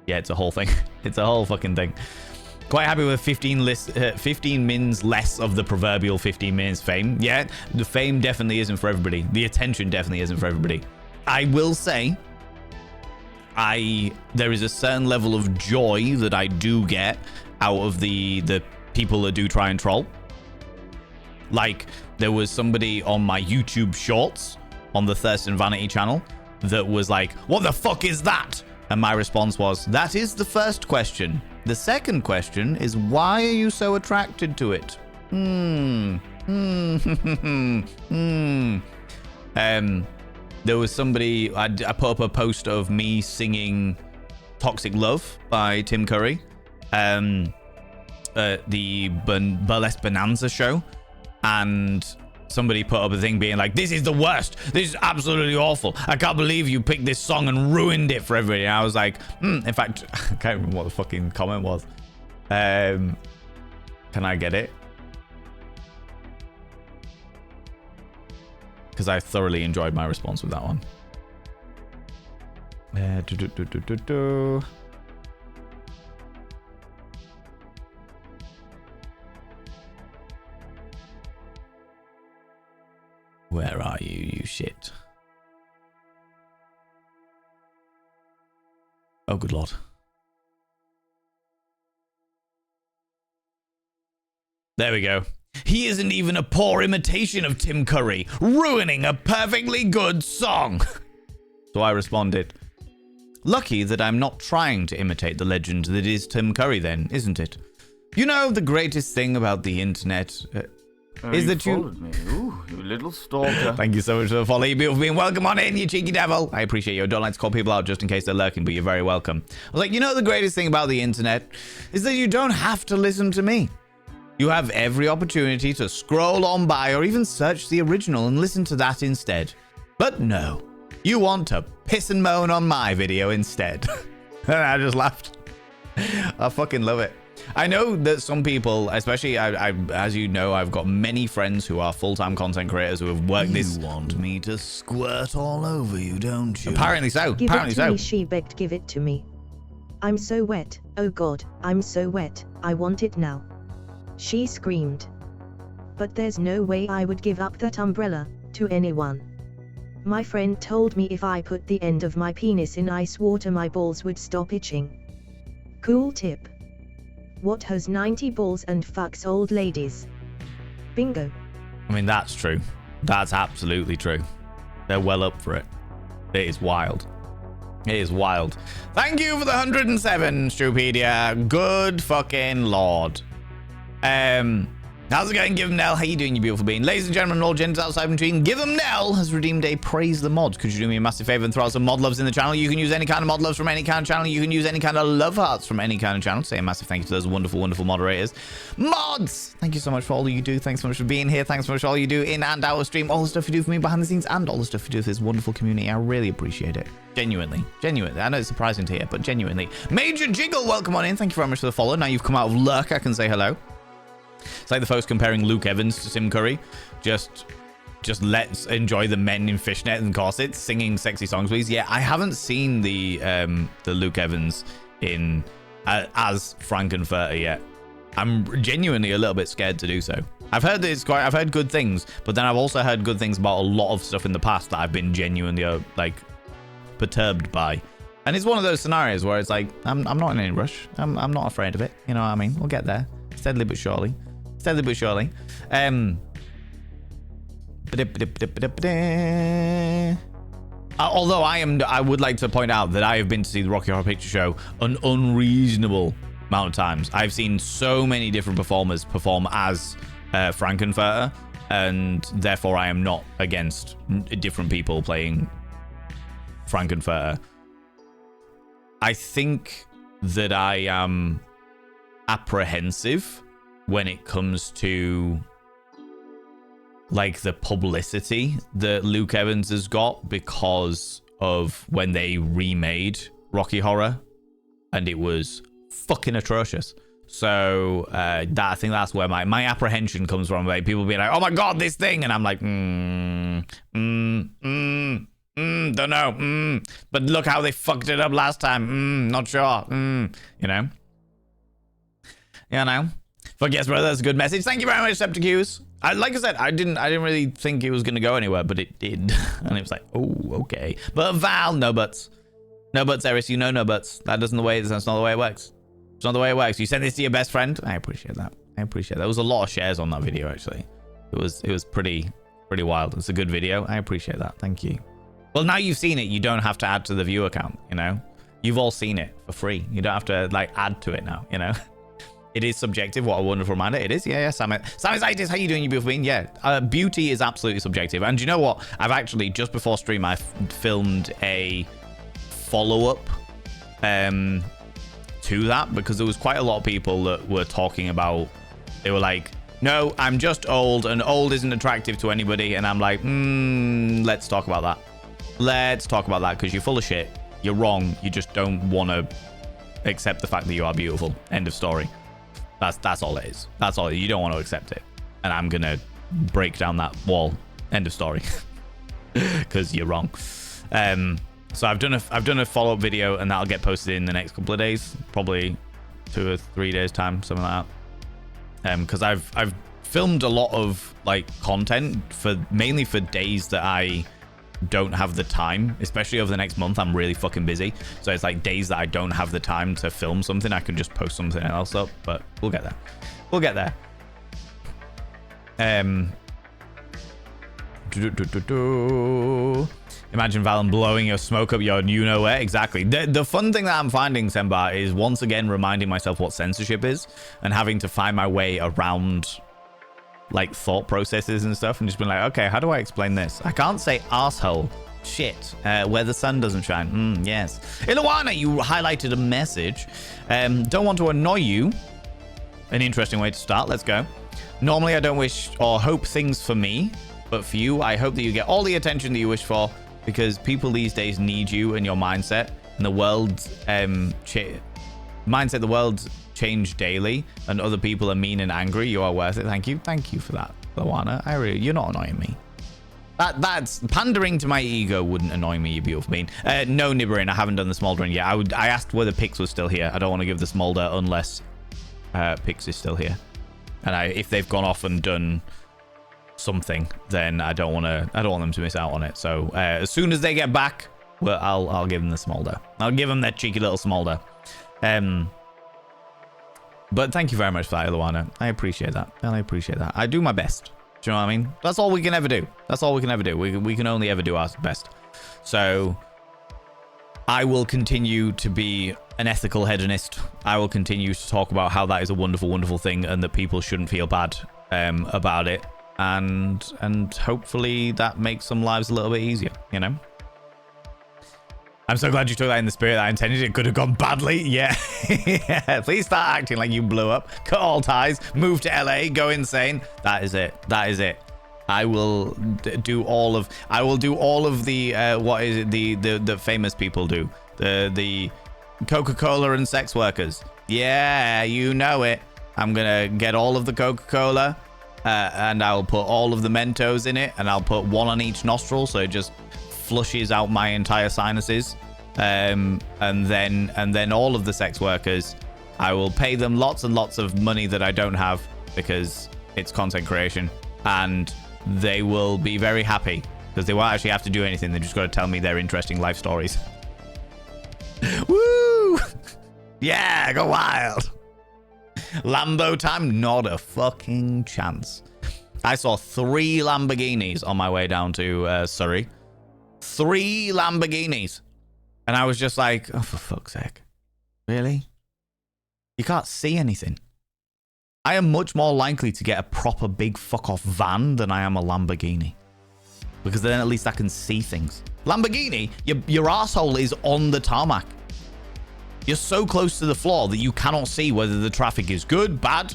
yeah, it's a whole thing. It's a whole fucking thing. Quite happy with 15 mins less of the proverbial 15 mins fame. Yeah, the fame definitely isn't for everybody. The attention definitely isn't for everybody. I will say, there is a certain level of joy that I do get out of the people that do try and troll. Like, there was somebody on my YouTube shorts on the Thurston Vanity channel that was like, what the fuck is that? And my response was, that is the first question. The second question is, why are you so attracted to it? There was somebody, I put up a post of me singing Toxic Love by Tim Curry, the Burlesque Bonanza show, and somebody put up a thing being like, this is the worst, this is absolutely awful, I can't believe you picked this song and ruined it for everybody. And I was like, in fact, I can't remember what the fucking comment was. Can I get it? Because I thoroughly enjoyed my response with that one. Where are you, you shit? Oh, good lord. There we go. He isn't even a poor imitation of Tim Curry, ruining a perfectly good song. So I responded, lucky that I'm not trying to imitate the legend that is Tim Curry then, isn't it? You know, the greatest thing about the internet is that you... followed me. Ooh, you little stalker. Thank you so much for the follow, you beautiful being. Welcome on in, you cheeky devil. I appreciate you. I don't like to call people out just in case they're lurking, but you're very welcome. I was like, you know, the greatest thing about the internet is that you don't have to listen to me. You have every opportunity to scroll on by or even search the original and listen to that instead. But no, you want to piss and moan on my video instead. And I just laughed. I fucking love it. I know that some people, especially I as you know, I've got many friends who are full-time content creators who have worked this. You want me to squirt all over you, don't you? Apparently so. Give Apparently it to so. me, she begged, give it to me. I'm so wet, oh god, I'm so wet, I want it now. She screamed. But there's no way I would give up that umbrella to anyone. My friend told me if I put the end of my penis in ice water my balls would stop itching. Cool tip. What has 90 balls and fucks old ladies? Bingo. I mean, that's true. That's absolutely true. They're well up for it. It is wild. It is wild. Thank you for the 107, Stupedia. Good fucking lord. How's it going, Give 'em Nell? How you doing, you beautiful being? Ladies and gentlemen, all genders outside between, Give 'em Nell has redeemed a Praise the Mods. Could you do me a massive favor and throw out some mod loves in the channel? You can use any kind of mod loves from any kind of channel. You can use any kind of love hearts from any kind of channel. Say a massive thank you to those wonderful, wonderful moderators. Mods! Thank you so much for all you do. Thanks so much for being here. Thanks so much for all you do in and out of stream. All the stuff you do for me behind the scenes and all the stuff you do for this wonderful community. I really appreciate it. Genuinely. Genuinely. I know it's surprising to hear, but genuinely. Major Jiggle, welcome on in. Thank you very much for the follow. Now you've come out of lurk, I can say hello. It's like the folks comparing Luke Evans to Tim Curry. Just let's enjoy the men in fishnet and corsets singing sexy songs, please. Yeah, I haven't seen the Luke Evans in as Frankenfurter yet. I'm genuinely a little bit scared to do so. I've heard good things, but then I've also heard good things about a lot of stuff in the past that I've been genuinely like perturbed by. And it's one of those scenarios where it's like I'm not in any rush. I'm not afraid of it. You know what I mean? We'll get there steadily but surely. Steadily but surely. Although I would like to point out that I have been to see the Rocky Horror Picture Show an unreasonable amount of times. I've seen so many different performers perform as Frankenfurter, and therefore I am not against different people playing Frankenfurter. I think that I am apprehensive when it comes to like the publicity that Luke Evans has got because of when they remade Rocky Horror, and it was fucking atrocious. So I think that's where my apprehension comes from. Like people being like, "Oh my god, this thing," and I'm like, don't know. But look how they fucked it up last time. Not sure. You know. But yes, brother, that's a good message. Thank you very much, Septicus. Like I said, I didn't really think it was going to go anywhere, but it did. And it was like, oh, okay. But Val, no buts. No buts, Eris, you know no buts. That's not the way it works. It's not the way it works. You sent this to your best friend? I appreciate that. There was a lot of shares on that video, actually. It was pretty wild. It's a good video. I appreciate that. Thank you. Well, now you've seen it, you don't have to add to the view account, you know? You've all seen it for free. You don't have to, like, add to it now, you know? It is subjective. What a wonderful reminder. It is. Yeah. Samizaitis, how you doing, you beautiful being? Yeah. Beauty is absolutely subjective. And do you know what? I've actually, just before stream, I filmed a follow-up to that, because there was quite a lot of people that were talking about, they were like, no, I'm just old, and old isn't attractive to anybody. And I'm like, let's talk about that. Let's talk about that, because you're full of shit. You're wrong. You just don't want to accept the fact that you are beautiful. End of story. That's all it is. That's all. You don't want to accept it. And I'm going to break down that wall. End of story. Because you're wrong. So I've done a follow-up video, and that'll get posted in the next couple of days. Probably 2 or 3 days time, something like that. Because I've filmed a lot of like content mainly for days that I don't have the time, especially over the next month. I'm really fucking busy, so it's like days that I don't have the time to film something. I can just post something else up, but we'll get there. Imagine Valen blowing your smoke up your you know where. Exactly. The fun thing that I'm finding, Semba, is once again reminding myself what censorship is, and having to find my way around like thought processes and stuff, and just being like, okay, how do I explain this? I can't say arsehole. Shit. Where the sun doesn't shine. Yes. Iluana, you highlighted a message. Don't want to annoy you. An interesting way to start. Let's go. Normally, I don't wish or hope things for me, but for you, I hope that you get all the attention that you wish for, because people these days need you and your mindset, and the world's the world's change daily, and other people are mean and angry. You are worth it. Thank you for that, Luana. You're not annoying me. That's pandering to my ego wouldn't annoy me, you beautiful being. No, Nibirin, I haven't done the smoldering yet. I asked whether Pix was still here. I don't want to give the smolder unless Pix is still here, and if they've gone off and done something, then I don't want them to miss out on it. So as soon as they get back, well, I'll give them the smolder. I'll give them that cheeky little smolder. But thank you very much for that, Luana. I appreciate that. I do my best. Do you know what I mean? That's all we can ever do. We can only ever do our best. So I will continue to be an ethical hedonist. I will continue to talk about how that is a wonderful, wonderful thing, and that people shouldn't feel bad about it. And hopefully that makes some lives a little bit easier, you know? I'm so glad you took that in the spirit that I intended. It could have gone badly. Yeah. Yeah. Please start acting like you blew up. Cut all ties. Move to LA. Go insane. That is it. I will do all of the what is it the famous people do, the Coca-Cola and sex workers. Yeah, you know it. I'm gonna get all of the Coca-Cola, and I'll put all of the Mentos in it, and I'll put one on each nostril, so it just flushes out my entire sinuses. And then all of the sex workers, I will pay them lots and lots of money that I don't have because it's content creation, and they will be very happy because they won't actually have to do anything. They just got to tell me their interesting life stories. Woo! Yeah, go wild. Lambo time? Not a fucking chance. I saw 3 Lamborghinis on my way down to Surrey. 3 Lamborghinis. And I was just like, oh, for fuck's sake. Really? You can't see anything. I am much more likely to get a proper big fuck-off van than I am a Lamborghini. Because then at least I can see things. Lamborghini, your asshole is on the tarmac. You're so close to the floor that you cannot see whether the traffic is good, bad.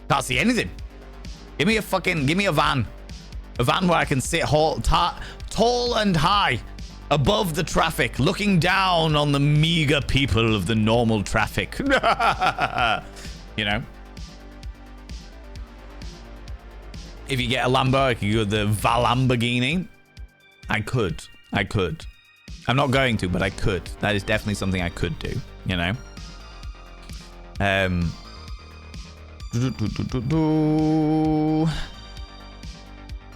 Can't see anything. Give me a van. A van where I can sit tall and high above the traffic, looking down on the meager people of the normal traffic. You know? If you get a Lambo, I could go the Lamborghini. I could. I'm not going to, but I could. That is definitely something I could do, you know?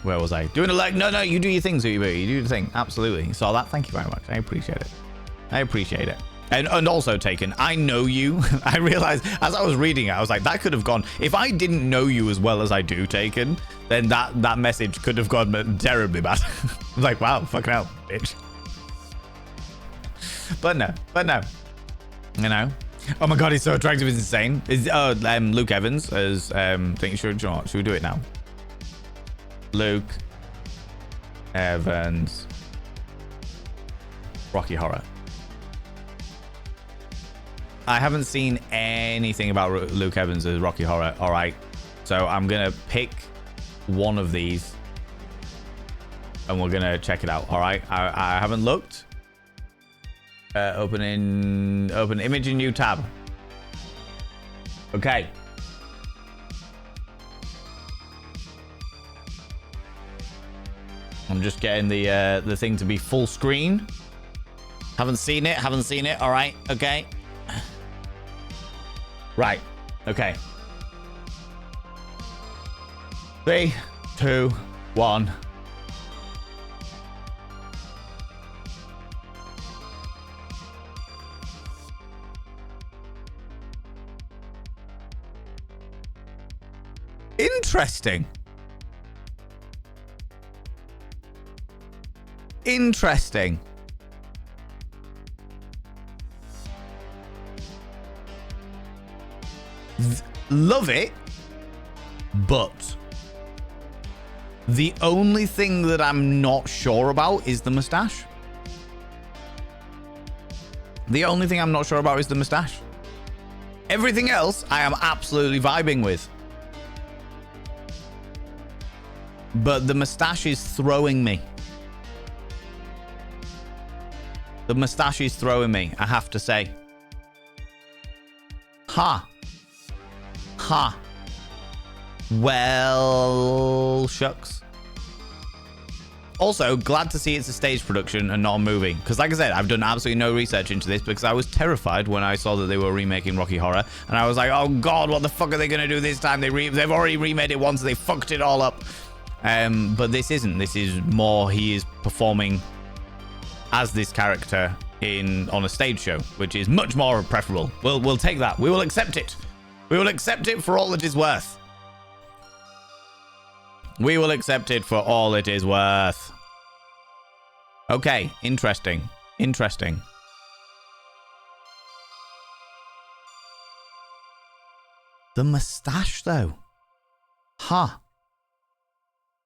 Where was I? Doing a leg? No, you do your thing, Zuby. You do your thing. Absolutely. You saw that? Thank you very much. I appreciate it. And also, Taken, I know you. I realized as I was reading it, I was like, that could have gone. If I didn't know you as well as I do, Taken, then that message could have gone terribly bad. I was like, wow, fucking hell, bitch. But no. You know? Oh my god, he's so attractive, it's insane. Luke Evans as should we do it now? Luke Evans Rocky Horror. I haven't seen anything about Luke Evans as Rocky Horror. All right, so I'm gonna pick one of these and we're gonna check it out. All right, I haven't looked. Open image in new tab. Okay. I'm just getting the thing to be full screen. Haven't seen it. All right. Okay. Right. Okay. 3, 2, 1. Interesting. Love it, but the only thing that I'm not sure about is the mustache. Everything else I am absolutely vibing with. But the mustache is throwing me. I have to say. Ha. Well, shucks. Also, glad to see it's a stage production and not a movie. Because like I said, I've done absolutely no research into this because I was terrified when I saw that they were remaking Rocky Horror. And I was like, oh god, what the fuck are they going to do this time? They've already remade it once and they fucked it all up. But this isn't. This is more he is performing as this character on a stage show, which is much more preferable. We'll take that. We will accept it. We will accept it for all it is worth. Okay, interesting. The mustache, though. Huh.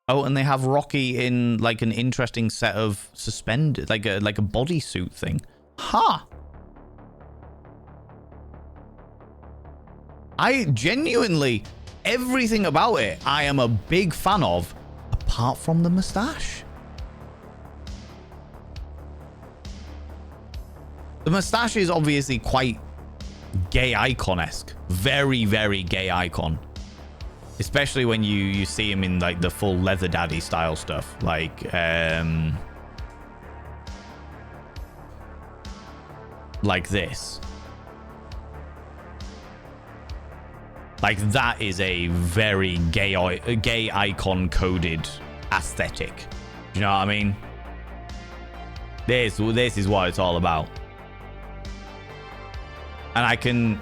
Oh, and they have Rocky in like an interesting set of suspended, like a bodysuit thing. Huh. I genuinely, everything about it, I am a big fan of, apart from the mustache. The mustache is obviously quite gay icon-esque. Very, very gay icon. Especially when you see him in like the full leather daddy style stuff. Like this. Like that is a very gay icon coded aesthetic. Do you know what I mean? This is what it's all about. And I can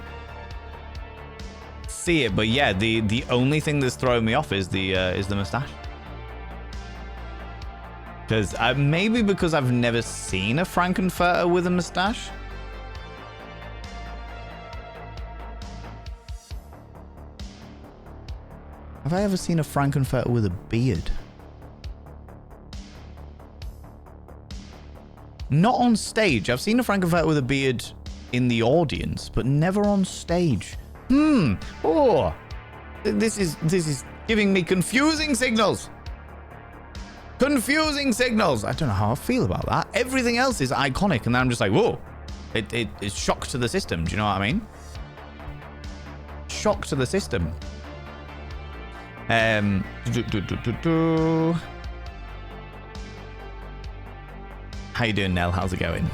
see it, but yeah, the only thing that's throwing me off is the mustache. Because maybe because I've never seen a Frankenfurter with a mustache. Have I ever seen a Frankenfurter with a beard? Not on stage. I've seen a Frankenfurter with a beard in the audience, but never on stage. Oh, this is giving me confusing signals. Confusing signals. I don't know how I feel about that. Everything else is iconic, and then I'm just like, whoa. It's shock to the system. Do you know what I mean? Shock to the system. How you doing, Nell? How's it going?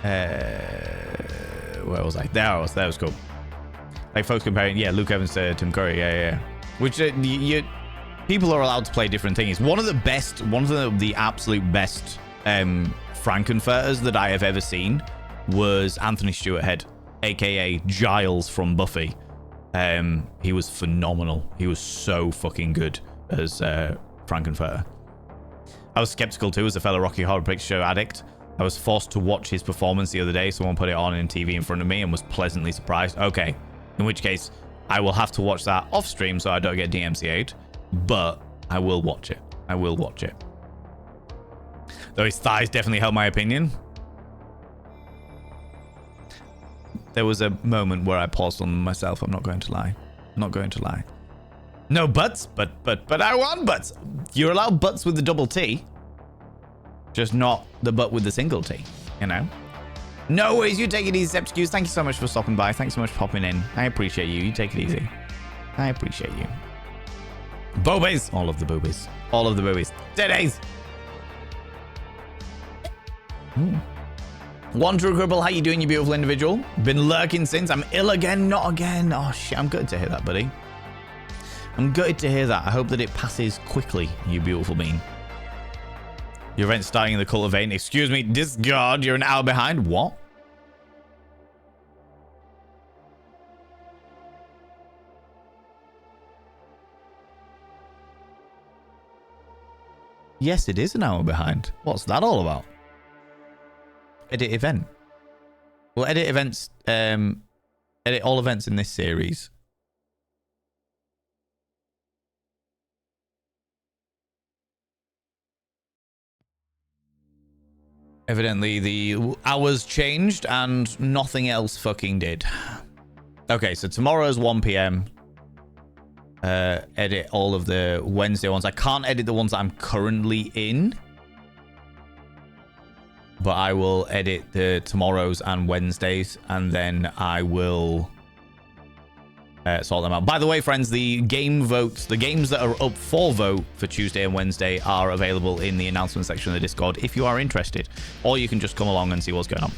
Where was I? There I was. That was cool. Like folks comparing, yeah, Luke Evans to Tim Curry, yeah. Which people are allowed to play different things. One of the absolute best Frankenfurters that I have ever seen was Anthony Stewart Head, aka Giles from Buffy. He was phenomenal. He was so fucking good as Frankenfurter. I was skeptical too as a fellow Rocky Horror Picture Show addict. I was forced to watch his performance the other day. Someone put it on TV in front of me and was pleasantly surprised. Okay, in which case I will have to watch that off stream so I don't get DMCA'd, but I will watch it. I will watch it. Though his thighs definitely held my opinion. There was a moment where I paused on myself. I'm not going to lie. I'm not going to lie. No butts, but I want butts. You're allowed butts with the double T. Just not the butt with the single T, you know? No worries, you take it easy, Septicus. Thank you so much for stopping by. Thanks so much for popping in. I appreciate you. You take it easy. I appreciate you. Boobies. All of the boobies. All of the boobies. Today's. One True Cripple, how you doing, you beautiful individual? Been lurking since. I'm ill again, not again. Oh, shit. I'm gutted to hear that, buddy. I'm gutted to hear that. I hope that it passes quickly, you beautiful being. Your event's starting in the Cult of Vein. Excuse me, discard. You're an hour behind. What? Yes, it is an hour behind. What's that all about? Edit event. Well, edit events. Edit all events in this series. Evidently, the hours changed and nothing else fucking did. Okay, so tomorrow's 1 p.m. Edit all of the Wednesday ones. I can't edit the ones that I'm currently in. But I will edit the tomorrows and Wednesdays, and then I will sort them out. By the way, friends, the game votes, the games that are up for vote for Tuesday and Wednesday are available in the announcement section of the Discord if you are interested, or you can just come along and see what's going on.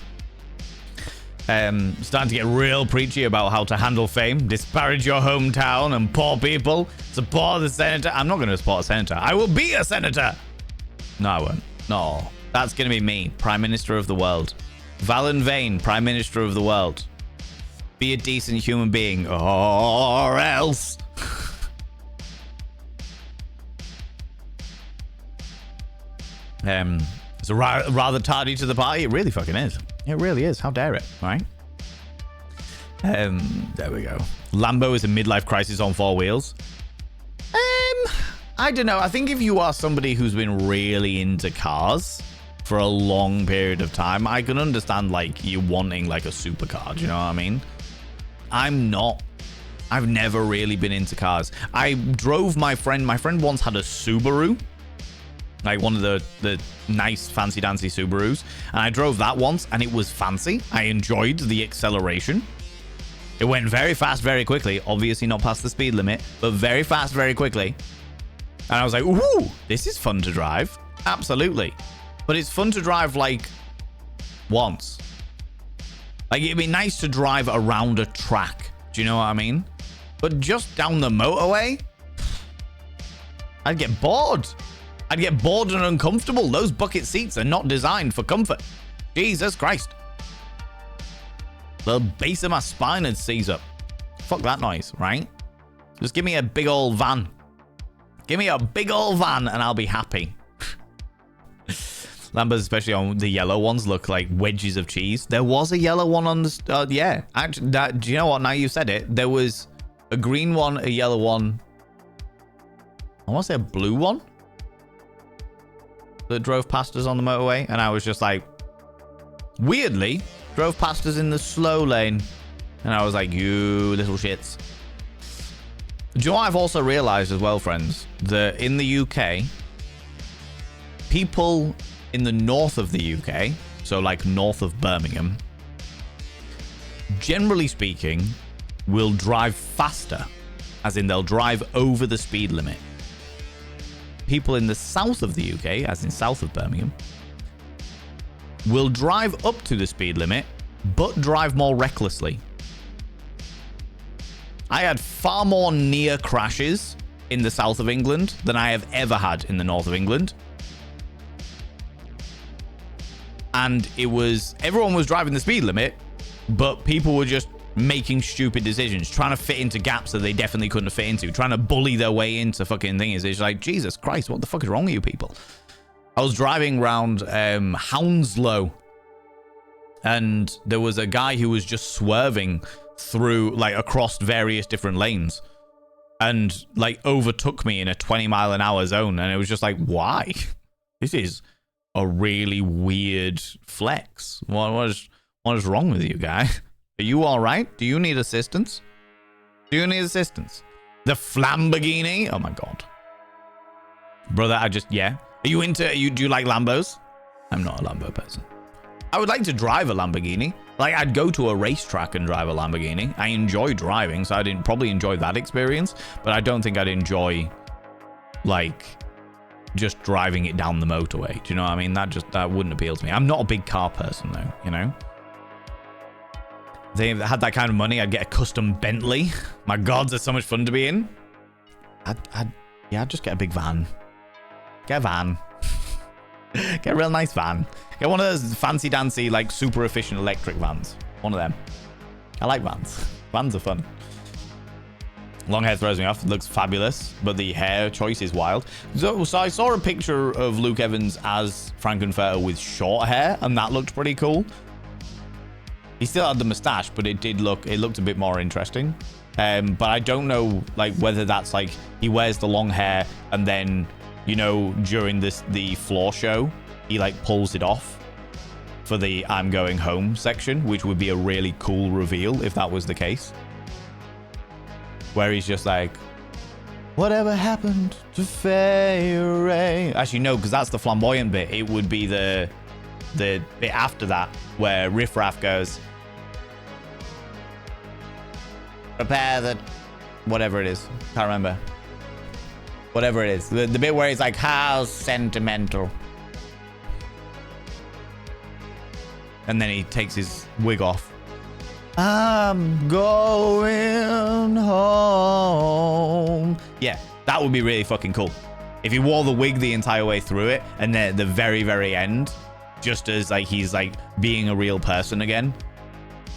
Starting to get real preachy about how to handle fame, disparage your hometown and poor people, support the senator. I'm not going to support a senator. I will be a senator. No, I won't. No, that's going to be me, Prime Minister of the world. Valen Vane, Prime Minister of the world. Be a decent human being, or else. It's a rather tardy to the party. It really fucking is. It really is. How dare it, right? There we go. Lambo is a midlife crisis on 4 wheels. I don't know. I think if you are somebody who's been really into cars for a long period of time, I can understand like you wanting like a supercar. Do you know what I mean? I'm not. I've never really been into cars. I drove my friend. My friend once had a Subaru. Like one of the nice fancy dancy Subarus. And I drove that once and it was fancy. I enjoyed the acceleration. It went very fast, very quickly. Obviously not past the speed limit, but very fast, very quickly. And I was like, ooh, this is fun to drive. Absolutely. But it's fun to drive, like, once. Like, it'd be nice to drive around a track. Do you know what I mean? But just down the motorway, I'd get bored. I'd get bored and uncomfortable. Those bucket seats are not designed for comfort. Jesus Christ. The base of my spine would seize up. Fuck that noise, right? Just give me a big old van. Give me a big old van and I'll be happy. Lambas, especially on the yellow ones, look like wedges of cheese. There was a yellow one on the... yeah. Actually, do you know what? Now you said it. There was a green one, a yellow one. I want to say a blue one that drove past us on the motorway. And I was just like... Weirdly, drove past us in the slow lane. And I was like, you little shits. Do you know what I've also realized as well, friends? That in the UK, people in the north of the UK, so like north of Birmingham, generally speaking, will drive faster, as in they'll drive over the speed limit. People in the south of the UK, as in south of Birmingham, will drive up to the speed limit, but drive more recklessly. I had far more near crashes in the south of England than I have ever had in the north of England. And it was, everyone was driving the speed limit, but people were just making stupid decisions, trying to fit into gaps that they definitely couldn't fit into, trying to bully their way into fucking things. It's like, Jesus Christ, what the fuck is wrong with you people? I was driving around Hounslow, and there was a guy who was just swerving through, like, across various different lanes, and like overtook me in a 20-mile-an-hour zone. And it was just like, why? This is a really weird flex. What is wrong with you, guy? Are you all right? Do you need assistance? Do you need assistance? The Flamborghini? Oh my god, brother! Yeah. Are you into? Do you like Lambos? I'm not a Lambo person. I would like to drive a Lamborghini. Like, I'd go to a racetrack and drive a Lamborghini. I enjoy driving, so I'd probably enjoy that experience. But I don't think I'd enjoy, like, just driving it down the motorway. Do you know what I mean? That wouldn't appeal to me. I'm not a big car person, though, you know? If they had that kind of money, I'd get a custom Bentley. My god, there's so much fun to be in. I'd just get a big van. Get a van. Get a real nice van. Get one of those fancy dancy, like, super efficient electric vans. One of them. I like vans. Vans are fun. Long hair throws me off. It looks fabulous, but the hair choice is wild. So I saw a picture of Luke Evans as Frankenfurter with short hair, and that looked pretty cool. He still had the mustache, but it looked a bit more interesting. But I don't know, like, whether that's like he wears the long hair and then, you know, during the floor show, he like pulls it off for the I'm going home section, which would be a really cool reveal if that was the case. Where he's just like, whatever happened to Fairy? Actually, no, because that's the flamboyant bit. It would be the bit after that where Riff Raff goes, prepare the... whatever it is. Can't remember. Whatever it is. The bit where he's like, how sentimental. And then he takes his wig off. I'm going home. Yeah, that would be really fucking cool. If he wore the wig the entire way through it, and then at the very, very end, just as like he's like being a real person again,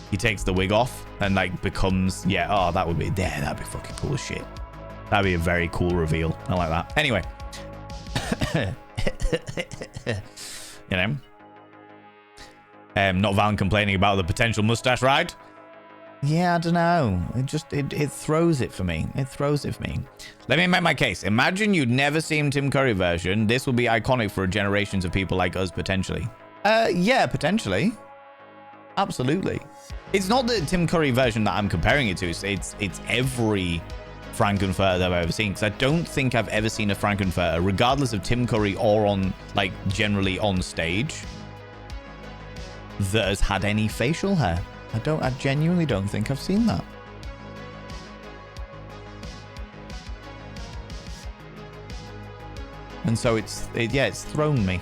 he takes the wig off and like becomes, yeah, oh, that would be, yeah, that'd be fucking cool as shit. That'd be a very cool reveal. I like that. Anyway. You know. Not Van complaining about the potential mustache ride. Yeah, I don't know. It throws it for me. It throws it for me. Let me make my case. Imagine you'd never seen Tim Curry version. This will be iconic for generations of people like us, potentially. Yeah, potentially. Absolutely. It's not the Tim Curry version that I'm comparing it to. It's every Frankenfurter that I've ever seen. Because I don't think I've ever seen a Frankenfurter, regardless of Tim Curry or on, like, generally on stage, that has had any facial hair. I genuinely don't think I've seen that. And so it's thrown me.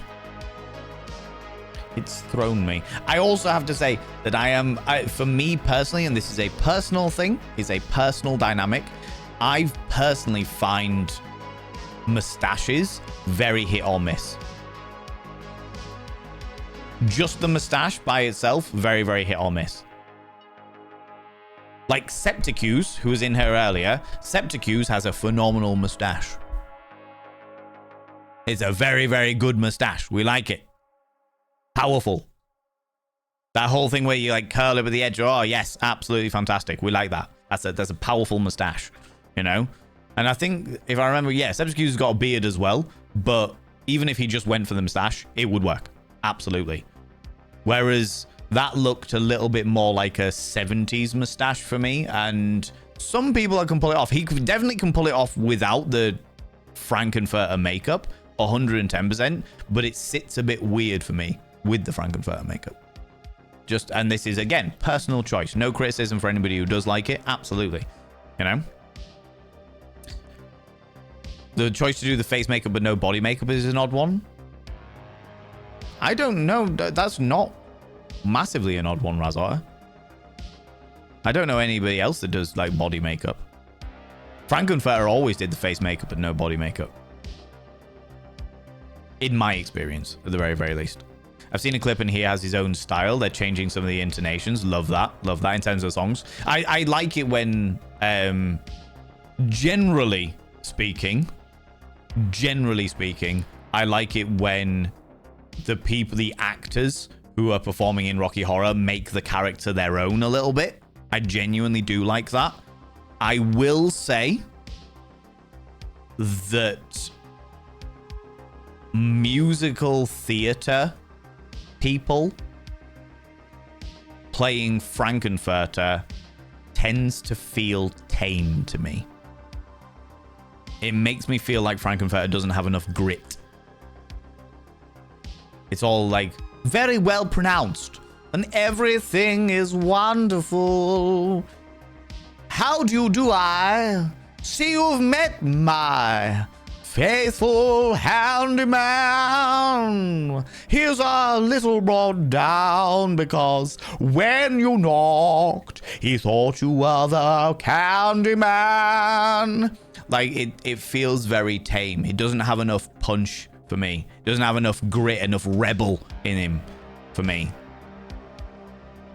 It's thrown me. I also have to say that for me personally, and this is a personal thing, is a personal dynamic, I personally find mustaches very hit or miss. Just the mustache by itself, very, very hit or miss. Like Septicuse, who was in here earlier, Septicuse has a phenomenal mustache. It's a very, very good mustache. We like it. Powerful. That whole thing where you like curl it with the edge. Oh, yes, absolutely fantastic. We like that. That's a powerful mustache, you know? And I think, if I remember, yeah, Septicuse has got a beard as well. But even if he just went for the mustache, it would work. Absolutely. Whereas that looked a little bit more like a 70s mustache for me. And some people can pull it off. He definitely can pull it off without the Frankenfurter makeup. 110%. But it sits a bit weird for me with the Frankenfurter makeup. And this is, again, personal choice. No criticism for anybody who does like it. Absolutely. You know? The choice to do the face makeup but no body makeup is an odd one. I don't know. That's not massively an odd one, Razor. I don't know anybody else that does like body makeup. Frankenfurter always did the face makeup but no body makeup. In my experience, at the very, very least. I've seen a clip and he has his own style. They're changing some of the intonations. Love that. Love that in terms of songs. I like it when, generally speaking, I like it when the actors who are performing in Rocky Horror make the character their own a little bit. I genuinely do like that. I will say that musical theater people playing Frankenfurter tends to feel tame to me. It makes me feel like Frankenfurter doesn't have enough grit. It's all like very well pronounced and everything is wonderful. How do I see you've met my faithful handyman? Here's a little brought down because when you knocked, he thought you were the Candyman. Like, it feels very tame. It doesn't have enough punch for me. It doesn't have enough grit, enough rebel in him for me.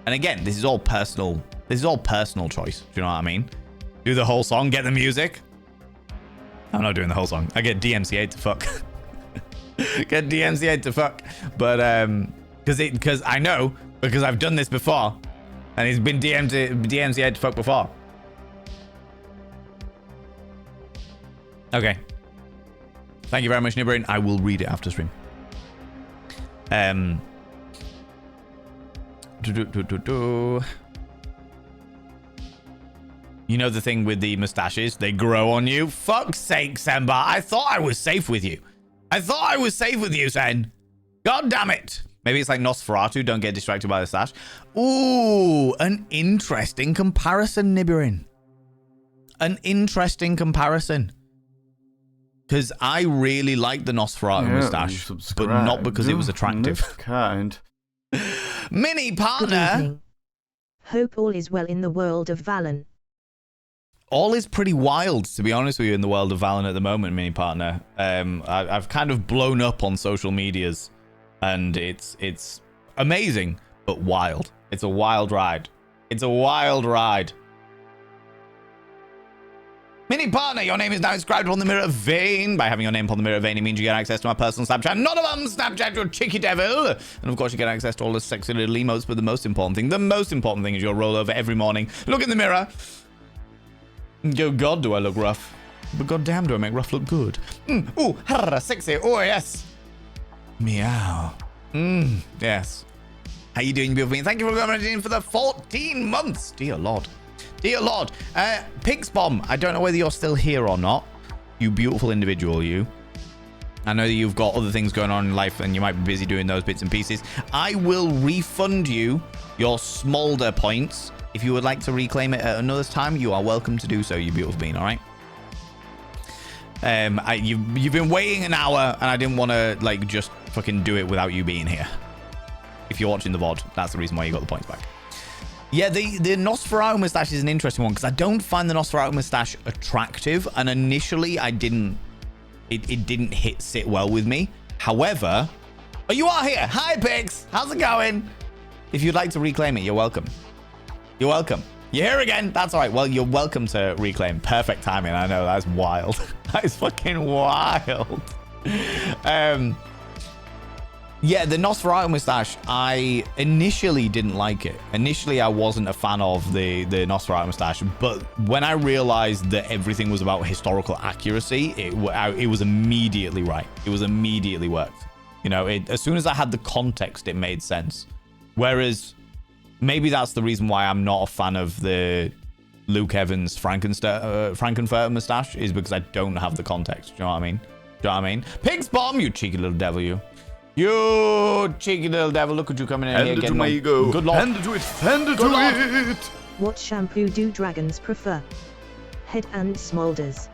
And again, this is all personal. This is all personal choice. Do you know what I mean? Do the whole song, get the music. I'm not doing the whole song. I get DMCA'd to fuck. Get DMCA'd to fuck. But, because I know, because I've done this before. And he's been DMCA'd to fuck before. Okay. Thank you very much, Nibberin. I will read it after stream. You know the thing with the mustaches? They grow on you. Fuck's sake, Semba. I thought I was safe with you. Sen. God damn it. Maybe it's like Nosferatu. Don't get distracted by the stash. Ooh, an interesting comparison, Nibberin. An interesting comparation. Because I really like the Nosferatu mustache, but not because it was attractive. Kind. Mini Good partner. evening. Hope all is well in the world of Valen. All is pretty wild, to be honest with you, in the world of Valen at the moment, mini partner. I've kind of blown up on social medias, and it's amazing, but wild. It's a wild ride. Mini partner, your name is now inscribed on the mirror vein. By having your name upon the mirror vein, it means you get access to my personal Snapchat. Not of Snapchat, you cheeky devil. And of course, you get access to all the sexy little emotes. But the most important thing is your roll over every morning. Look in the mirror. Oh God, do I look rough? But goddamn, do I make rough look good? Ooh, sexy. Oh yes. Meow. Yes. How you doing, beautiful? Thank you for coming in for the 14 months. Dear Lord. Pixbomb, I don't know whether you're still here or not. You beautiful individual, you. I know that you've got other things going on in life and you might be busy doing those bits and pieces. I will refund you your smolder points. If you would like to reclaim it at another time, you are welcome to do so, you beautiful bean, all right? You've been waiting an hour and I didn't want to like just fucking do it without you being here. If you're watching the VOD, that's the reason why you got the points back. Yeah, the Nosferatu mustache is an interesting one because I don't find the Nosferatu mustache attractive, and initially I didn't. It didn't sit well with me. However, oh, you are here. Hi, Pix. How's it going? If you'd like to reclaim it, you're welcome. You're welcome. You're here again. That's all right. Well, you're welcome to reclaim. Perfect timing. I know that's wild. That is fucking wild. Yeah, the Nosferatu mustache, I initially didn't like it. Initially, I wasn't a fan of the Nosferatu mustache, but when I realized that everything was about historical accuracy, it was immediately right. It was immediately worked. You know, as soon as I had the context, it made sense. Whereas, maybe that's the reason why I'm not a fan of the Luke Evans Frankenfurter mustache, is because I don't have the context. Do you know what I mean? Do you know what I mean? Pig's bomb, you cheeky little devil, you. You cheeky little devil, look at you coming in here getting on. Good lord. Hand it to it. Hand it to it. What shampoo do dragons prefer? Head and smolders.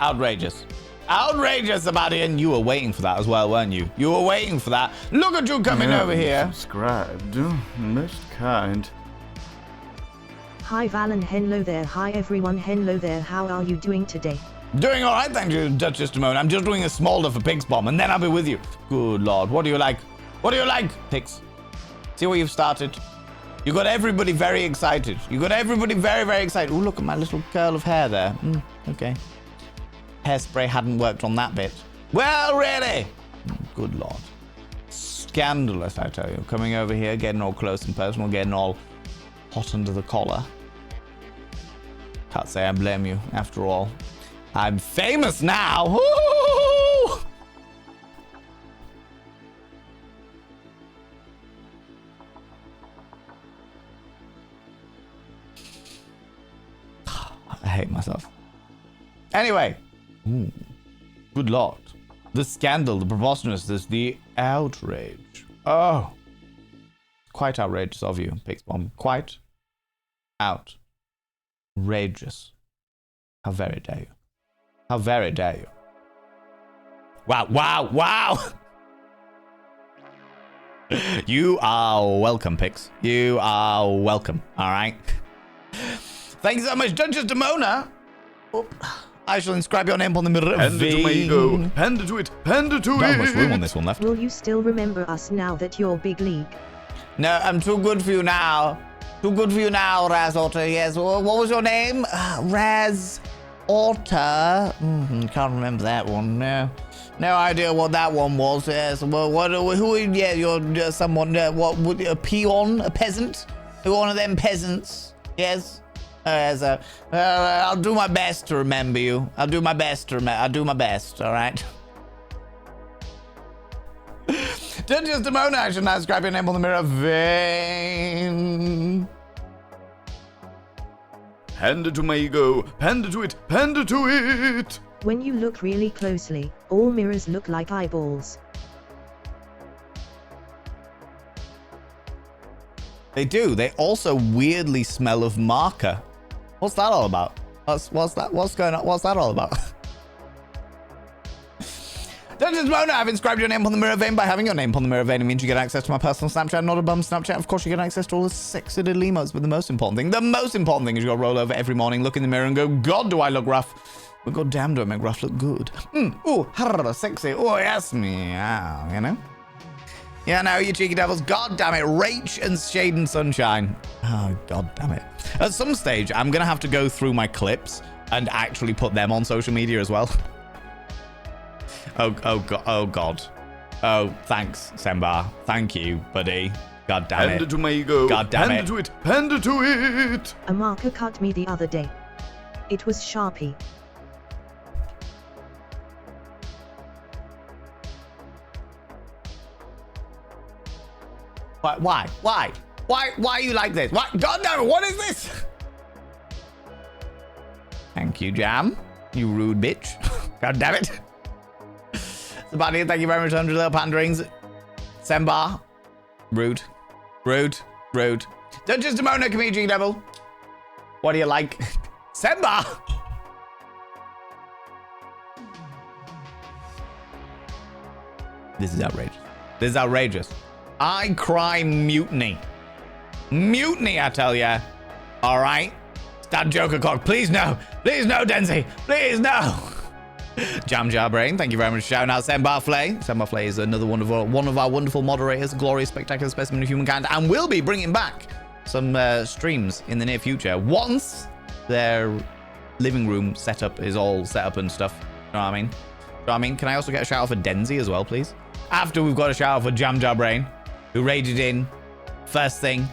Outrageous. Outrageous about it. And you were waiting for that as well, weren't you? You were waiting for that. Look at you coming over here. Subscribed. Most kind. Hi Valen, hello there. Hi everyone, hello there. How are you doing today? Doing all right, thank you, Duchess Damone. I'm just doing a smolder for Pig's Bomb, and then I'll be with you. Good lord. What do you like? What do you like, Pigs? See what you've started? You got everybody very excited. You got everybody very, very excited. Oh, look at my little curl of hair there. Okay. Hairspray hadn't worked on that bit. Well, really? Good lord. Scandalous, I tell you. Coming over here, getting all close and personal, getting all hot under the collar. Can't say I blame you, after all. I'm famous now! Woo! I hate myself. Anyway. Ooh. Good lord. The scandal, the preposterousness, the outrage. Oh. Quite outrageous of you, Pixbomb. Quite outrageous. How very dare you. How very dare you. Wow, wow, wow! You are welcome, Pix. You are welcome, alright? Thank you so much, Duchess Demona. Oop. I shall inscribe your name on the mirror. Hand it to my ego. Hand it to it. Hand it to it. Not much room on this one left. Will you still remember us now that you're big league? No, I'm too good for you now. Too good for you now, Raz Otter. Yes. What was your name? Raz Otter. Can't remember that one. No idea what that one was. Yes. Well, who? Yeah, you're someone. What? A peon? A peasant? You're one of them peasants. Yes. I'll do my best to remember you. I'll do my best. I'll do my best. All right. Duchess Demona, I should now scrap your name on the mirror vein. Hand it to my ego. Hand it to it. Hand it to it. When you look really closely, all mirrors look like eyeballs. They do. They also weirdly smell of marker. What's that all about? What's going on? What's that all about? Duchess Mona, I've inscribed your name on the mirror vein. By having your name on the mirror vein, it means you get access to my personal Snapchat, not a bum Snapchat. Of course, you get access to all the sexy little emotes, but the most important thing is you got to roll over every morning, look in the mirror and go, God, do I look rough? But God damn, do I make rough look good? Ooh, sexy. Oh, yes, meow, you know? Yeah, no, you cheeky devils. God damn it. Rach and Shade and Sunshine. Oh, God damn it. At some stage, I'm going to have to go through my clips and actually put them on social media as well. Oh, God. Oh, thanks, Sembar. Thank you, buddy. God damn it. Hand it to my ego. God damn Hand it to it. Hand it to it. A marker cut me the other day. It was Sharpie. Why? Why are you like this? What? God damn it, what is this? Thank you, Jam. You rude bitch. God damn it. Sabani, thank you very much, 100 little panderings. Sembar. Rude. Rude. Rude. Duchess Demona, come here, G-Devil. What do you like? Sembar! This is outrageous. This is outrageous. I cry mutiny. Mutiny, I tell ya. All right? Stop Joker Cock. Please no. Please no, Denzi. Please no. Jam Jar Brain, thank you very much for shouting out Sembar Flay. Sembar Flay is another one of our wonderful moderators, glorious, spectacular specimen of humankind, and will be bringing back some streams in the near future once their living room setup is all set up and stuff. You know what I mean? Can I also get a shout out for Denzi as well, please? After we've got a shout out for Jam Jar Brain, who raided in first thing.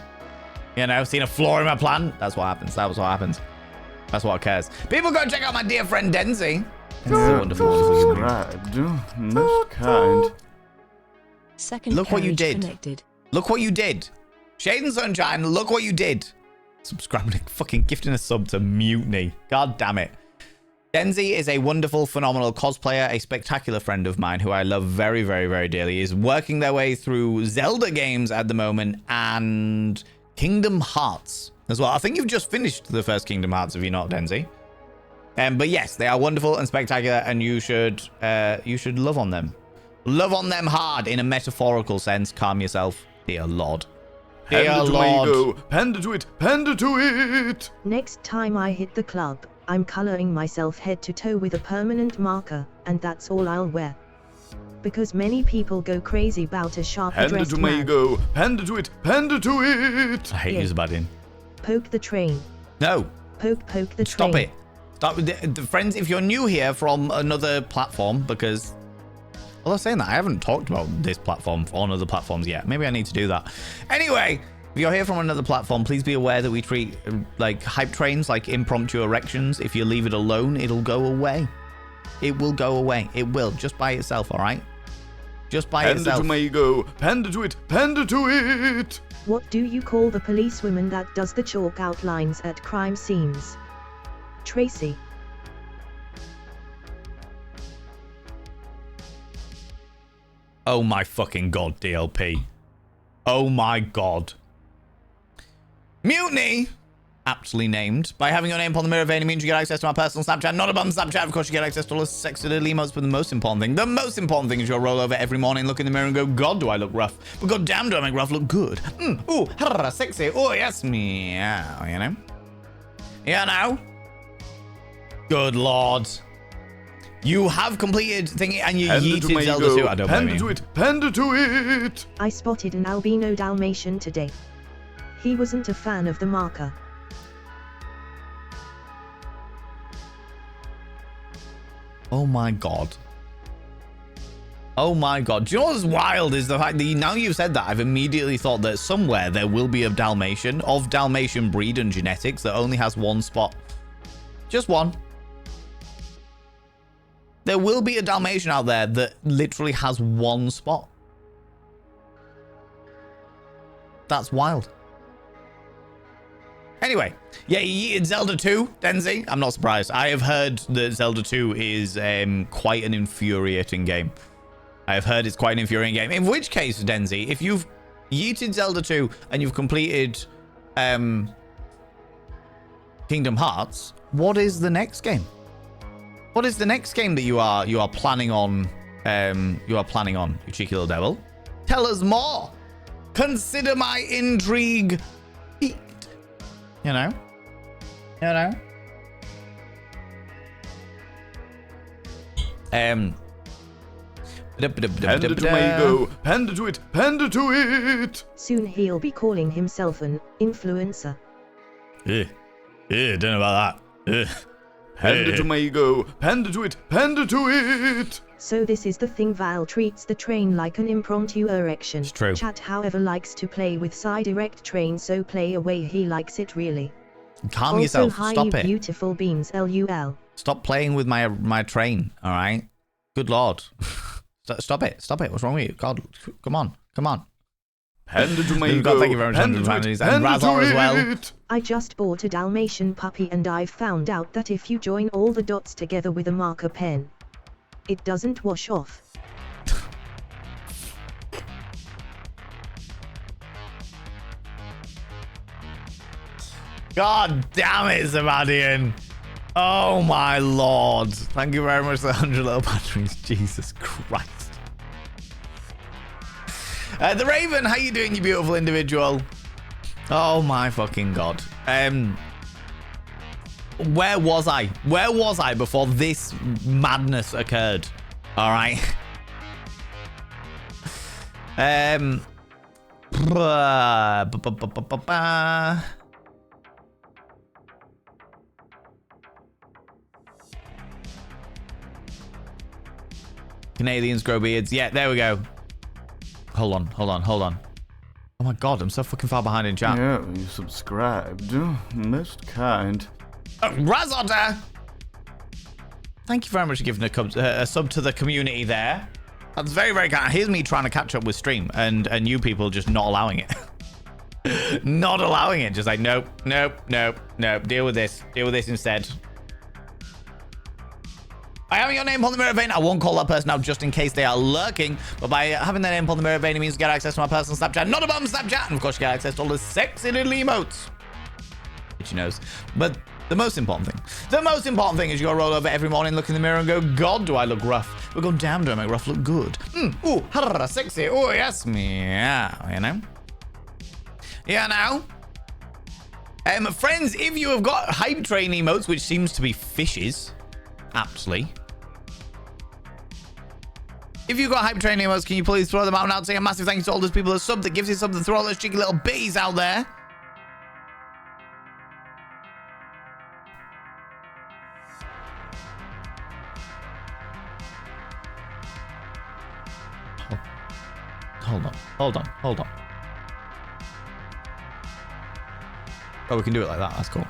You know, seen a flaw in my plan. That's what happens. That was what happens. That's what occurs. People go check out my dear friend Denzi. Wonderful, wonderful human being. Subscribed. Most kind. Second Look what you carriage did. connected. Look what you did. Shade and Sunshine, look what you did. Subscribing, fucking gifting a sub to Mutiny. God damn it. Denzi is a wonderful, phenomenal cosplayer, a spectacular friend of mine who I love very, very, very dearly. Is working their way through Zelda games at the moment and Kingdom Hearts as well. I think you've just finished the first Kingdom Hearts, have you not, Denzi? But yes, they are wonderful and spectacular, and you should love on them. Love on them hard in a metaphorical sense. Calm yourself, dear Lord. Dear Panda to Lord. Mago. Panda to it. Panda to it. Next time I hit the club, I'm coloring myself head to toe with a permanent marker, and that's all I'll wear. Because many people go crazy about a sharp Panda dressed to man. Mago. Panda to it. Panda to it. I hate Yeah. you, Zabadin. Poke the train. No, Poke the train. stop it. Stop the friends. If you're new here from another platform, because well, I'm saying that I haven't talked about this platform on other platforms yet. Maybe I need to do that. Anyway, if you're here from another platform, please be aware that we treat like hype trains like impromptu erections. If you leave it alone, it'll go away. It will go away. It will, just by itself. All right, just by Panda itself. to Mago. Panda to it. Panda to it. What do you call the policewoman that does the chalk outlines at crime scenes? Tracy. Oh my fucking god, DLP. Oh my god. Mutiny, aptly named. By having your name upon the mirror vein, it means you get access to my personal Snapchat. Not a bum Snapchat, of course you get access to all the sexy little emotes, but the most important thing is you'll roll over every morning, look in the mirror and go, God, do I look rough? But god damn, do I make rough look good? Ooh, sexy. Oh, yes, meow, you know? You know? Good lord. You have completed thingy and you Panda to yeeted Zelda 2. Mago. I don't blame Panda you. to it. Panda to it. I spotted an albino Dalmatian today. He wasn't a fan of the marker. Oh my god. Oh my god. Do you know what's wild is the fact that now you've said that, I've immediately thought that somewhere there will be a Dalmatian of Dalmatian breed and genetics that only has one spot. Just one. There will be a Dalmatian out there that literally has one spot. That's wild. Anyway, yeah, you yeeted Zelda 2, Denzi. I'm not surprised. I have heard that Zelda 2 is quite an infuriating game. I have heard it's quite an infuriating game. In which case, Denzi, if you've yeeted Zelda 2 and you've completed Kingdom Hearts, what is the next game? What is the next game that you are planning on? You cheeky little devil. Tell us more. Consider my intrigue piqued. You know. Panda to Mago. Panda to it. Panda to it. Soon he'll be calling himself an influencer. Don't know about that. Panda to Mago. Panda to it. Panda to it. So this is the thing, Val treats the train like an impromptu erection. It's true. Chat however likes to play with side erect train, so play away he likes it really. Calm Also, yourself. hi Stop you it. beautiful beans LUL. Stop playing with my train. All right. Good lord. Stop it. Stop it. What's wrong with you? God, come on. Hand it to me, Thank you very much, hand it to Andrew it, and hand it Razor to as well. it. I just bought a Dalmatian puppy and I found out that if you join all the dots together with a marker pen, it doesn't wash off. God damn it, Sebastian. Oh my lord. Thank you very much for the 100 little batteries. Jesus Christ. The Raven, how you doing, you beautiful individual? Oh my fucking god. Where was I? Where was I before this madness occurred? All right. Canadians grow beards. Yeah, there we go. Hold on. Oh my god, I'm so fucking far behind in chat. Yeah, you subscribed. Most kind. Razotter! Thank you very much for giving a sub to the community there. That's very, very kind. Here's me trying to catch up with stream and you people just not allowing it. Not allowing it. Just like, nope. Deal with this instead. By having your name on the mirror vein, I won't call that person out just in case they are lurking. But by having their name on the mirror vein, it means you get access to my personal Snapchat, not a bum Snapchat. And of course, you get access to all the sexy little emotes. Which you knows. But the most important thing is you gotta roll over every morning, look in the mirror and go, God, do I look rough? We're going down, do I make rough look good? Ooh, harra, sexy. Oh, yes, meow, you know? Yeah, now. Friends, if you have got hype train emotes, which seems to be fishes, aptly. If you've got hype train emotes, can you please throw them out now? Say a massive thank you to all those people who subbed that gives you something to throw all those cheeky little bees out there. Hold on. Oh, we can do it like that. That's cool.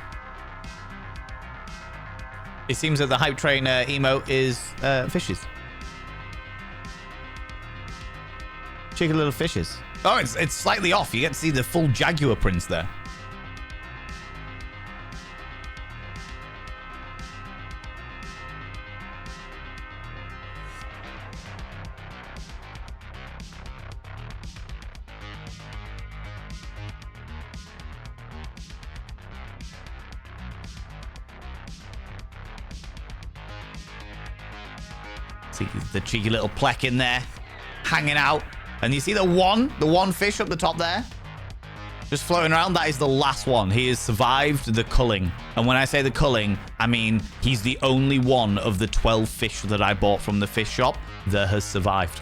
It seems that the hype train emote is fishes. Cheeky little fishes. Oh, it's slightly off. You get to see the full jaguar prints there. See the cheeky little plek in there, hanging out. And you see the one fish up the top there? Just floating around, that is the last one. He has survived the culling. And when I say the culling, I mean he's the only one of the 12 fish that I bought from the fish shop that has survived.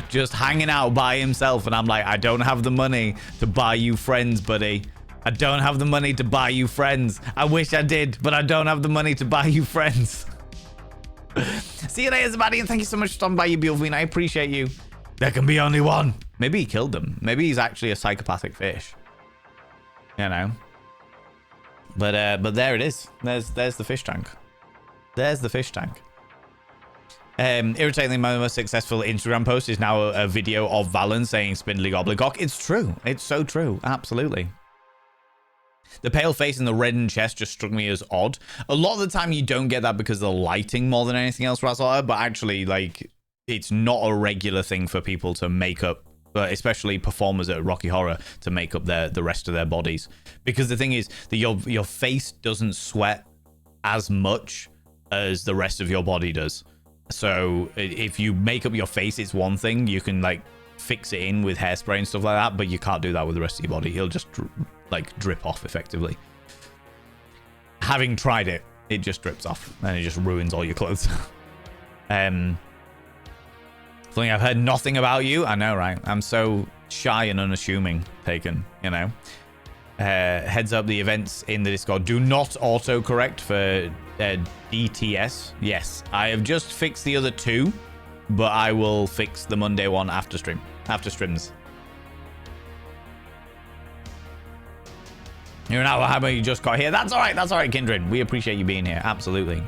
Just hanging out by himself. And I'm like, I don't have the money to buy you friends, buddy. I don't have the money to buy you friends. I wish I did, but I don't have the money to buy you friends. See you later, everybody, and thank you so much for stopping by, you beautiful being. I appreciate you. There can be only one. Maybe he killed them. Maybe he's actually a psychopathic fish. You know. But there it is. There's the fish tank. There's the fish tank. Irritatingly, my most successful Instagram post is now a video of Valen saying spindly gobbledygook. It's true. It's so true. Absolutely. The pale face and the reddened chest just struck me as odd. A lot of the time you don't get that because of the lighting more than anything else, Razor, but actually, like, it's not a regular thing for people to make up, especially performers at Rocky Horror, to make up the rest of their bodies. Because the thing is that your face doesn't sweat as much as the rest of your body does. So if you make up your face, it's one thing. You can, like, fix it in with hairspray and stuff like that, but you can't do that with the rest of your body. He'll just like drip off effectively. Having tried it, it just drips off and it just ruins all your clothes. Something I've heard nothing about you. I know, right? I'm so shy and unassuming, Taken, you know. Heads up, the events in the Discord do not autocorrect for DTS. Yes, I have just fixed the other two, but I will fix the Monday one after streams. You're now, how about you just got here? That's all right, Kindred. We appreciate you being here, absolutely.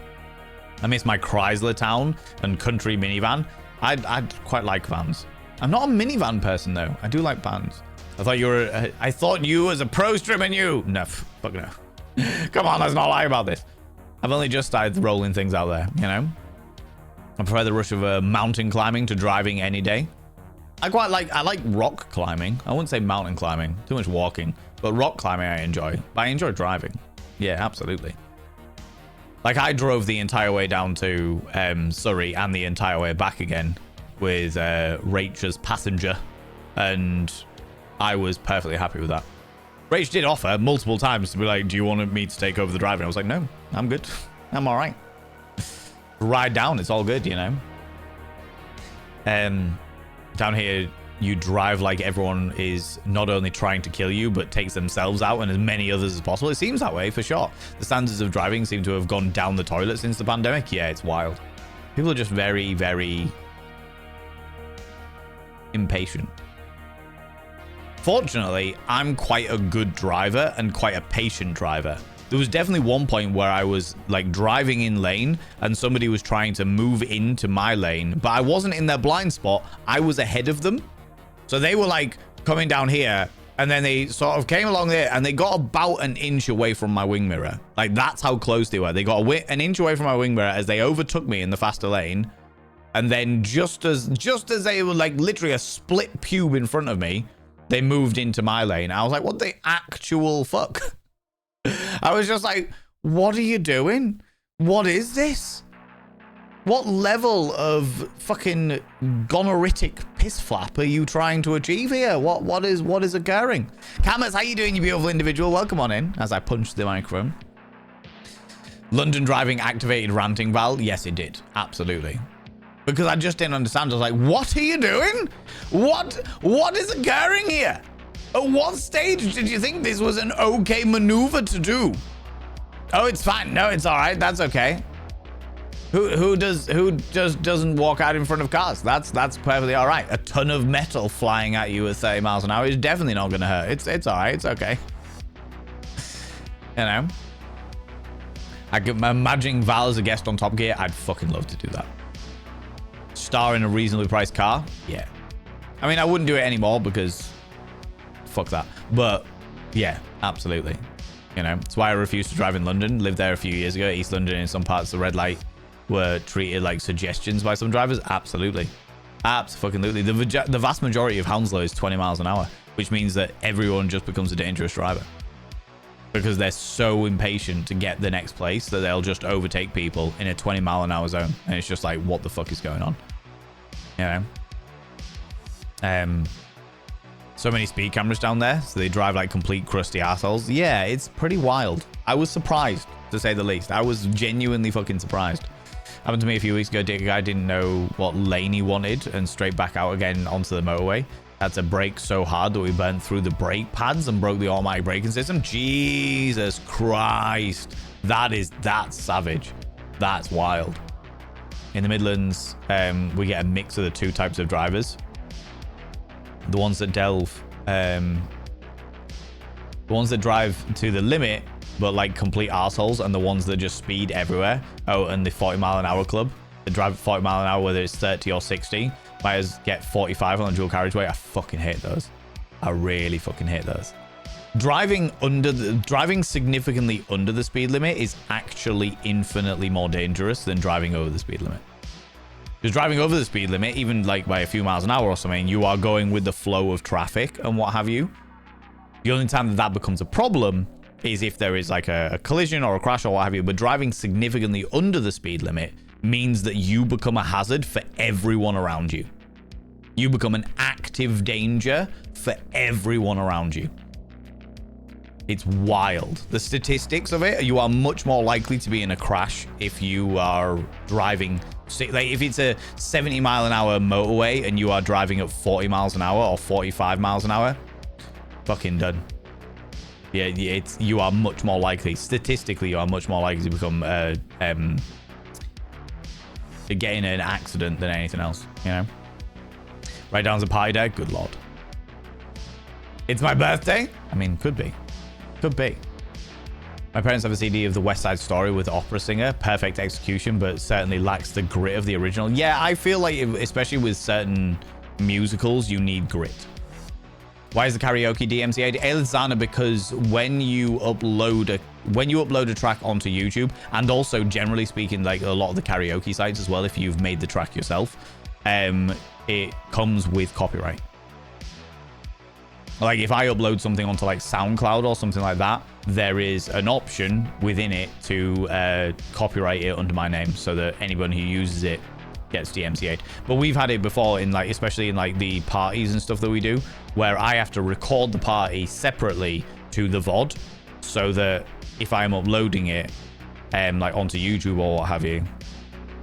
I miss my Chrysler Town and country minivan. I'd quite like vans. I'm not a minivan person though. I do like vans. I thought you was a pro streamer knew. No, fuck no. Come on, let's not lie about this. I've only just started rolling things out there, you know? I prefer the rush of mountain climbing to driving any day. I like rock climbing. I wouldn't say mountain climbing. Too much walking. But rock climbing I enjoy. But I enjoy driving. Yeah, absolutely. Like I drove the entire way down to Surrey and the entire way back again with Rach as passenger. And I was perfectly happy with that. Rach did offer multiple times to be like, do you want me to take over the driving? I was like, no, I'm good. I'm all right. Ride down, it's all good, you know. Down here, you drive like everyone is not only trying to kill you, but takes themselves out and as many others as possible. It seems that way, for sure. The standards of driving seem to have gone down the toilet since the pandemic. Yeah, it's wild. People are just very, very impatient. Fortunately, I'm quite a good driver and quite a patient driver. There was definitely one point where I was like driving in lane and somebody was trying to move into my lane, but I wasn't in their blind spot. I was ahead of them. So they were like coming down here and then they sort of came along there and they got about an inch away from my wing mirror. Like that's how close they were. They got an inch away from my wing mirror as they overtook me in the faster lane. And then just as they were like literally a split pube in front of me, they moved into my lane. I was like, what the actual fuck? I was just like, what are you doing? What is this? What level of fucking gonorrheic piss flap are you trying to achieve here? What is occurring? Camus, how you doing, you beautiful individual? Welcome on in as I punch the microphone. London driving activated ranting Val. Yes, it did. Absolutely. Because I just didn't understand. I was like, what are you doing? What is occurring here? At what stage did you think this was an okay maneuver to do? Oh, it's fine. No, it's all right. That's okay. Who just doesn't walk out in front of cars? That's perfectly all right. A ton of metal flying at you at 30 miles an hour is definitely not going to hurt. It's all right. It's okay. You know, I could imagine Val as a guest on Top Gear. I'd fucking love to do that. Star in a reasonably priced car. Yeah. I mean, I wouldn't do it anymore because fuck that. But yeah, absolutely. You know, it's why I refused to drive in London. Lived there a few years ago. East London, in some parts, the red light were treated like suggestions by some drivers. Absolutely. Absolutely. The vast majority of Hounslow is 20 miles an hour, which means that everyone just becomes a dangerous driver because they're so impatient to get the next place that they'll just overtake people in a 20 mile an hour zone. And it's just like, what the fuck is going on? You know? So many speed cameras down there, so they drive like complete crusty assholes. Yeah, it's pretty wild. I was surprised, to say the least. I was genuinely fucking surprised. Happened to me a few weeks ago. A guy didn't know what lane he wanted and straight back out again onto the motorway. Had to brake so hard that we burnt through the brake pads and broke the automatic braking system. Jesus Christ. That's savage. That's wild. In the Midlands, we get a mix of the two types of drivers. The ones that delve, the ones that drive to the limit, but like complete arseholes, and the ones that just speed everywhere. Oh, and the 40 mile an hour club. They drive at 40 mile an hour, whether it's 30 or 60. Might as get 45 on a dual carriageway. I fucking hate those. I really fucking hate those. Driving significantly under the speed limit is actually infinitely more dangerous than driving over the speed limit. Because driving over the speed limit, even like by a few miles an hour or something, you are going with the flow of traffic and what have you. The only time that becomes a problem is if there is like a collision or a crash or what have you. But driving significantly under the speed limit means that you become a hazard for everyone around you. You become an active danger for everyone around you. It's wild. The statistics of it, you are much more likely to be in a crash if you are driving. Like if it's a 70 mile an hour motorway and you are driving at 40 miles an hour or 45 miles an hour, fucking done. Yeah, you are much more likely, statistically, you are much more likely to become to get in an accident than anything else, you know? Right down to party day, good lord. It's my birthday? I mean, could be. Could be. My parents have a CD of the West Side Story with opera singer. Perfect execution, but certainly lacks the grit of the original. Yeah, I feel like, especially with certain musicals, you need grit. Why is the karaoke DMCA'd? Elizana, because when you upload a track onto YouTube, and also generally speaking, like a lot of the karaoke sites as well, if you've made the track yourself, it comes with copyright. Like if I upload something onto like SoundCloud or something like that, there is an option within it to copyright it under my name so that anyone who uses it gets DMCA'd. But we've had it before in like, especially in like the parties and stuff that we do, where I have to record the party separately to the VOD so that if I'm uploading it like onto YouTube or what have you,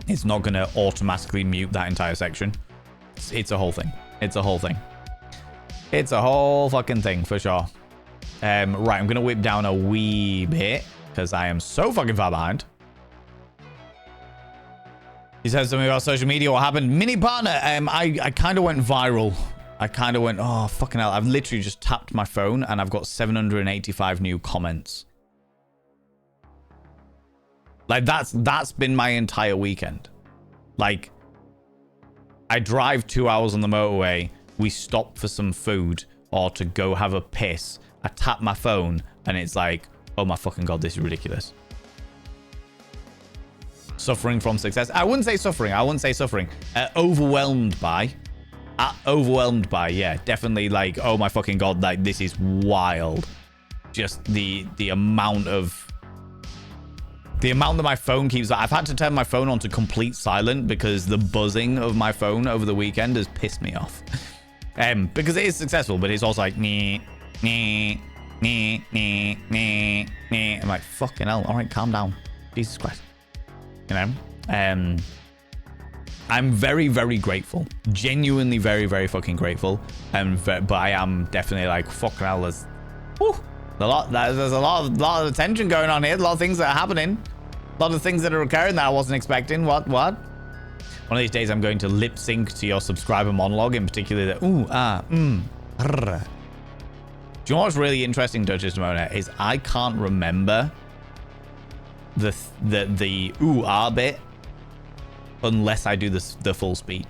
it's not going to automatically mute that entire section. It's a whole thing. It's a whole thing. It's a whole fucking thing for sure. Right, I'm going to whip down a wee bit because I am so fucking far behind. He said something about social media. What happened? Mini partner. I kind of went viral. I kind of went, oh, fucking hell. I've literally just tapped my phone and I've got 785 new comments. Like that's been my entire weekend. Like I drive 2 hours on the motorway. We stop for some food or to go have a piss. I tap my phone and it's like, oh my fucking God, this is ridiculous. Suffering from success. I wouldn't say suffering. Overwhelmed by. Yeah, definitely like, oh my fucking God, like this is wild. Just the amount that my phone keeps. I've had to turn my phone on to complete silent because the buzzing of my phone over the weekend has pissed me off. Because it is successful, but it's also like, I'm like, fucking hell. All right, calm down. Jesus Christ. You know, I'm very, very grateful. Genuinely very, very fucking grateful. But I am definitely like, fucking hell, there's a lot of attention going on here. A lot of things that are happening. A lot of things that are occurring that I wasn't expecting. What? One of these days I'm going to lip sync to your subscriber monologue, in particular the rrr. Do you know what's really interesting, Duchess Mona, is I can't remember the ooh ah bit unless I do the full speech.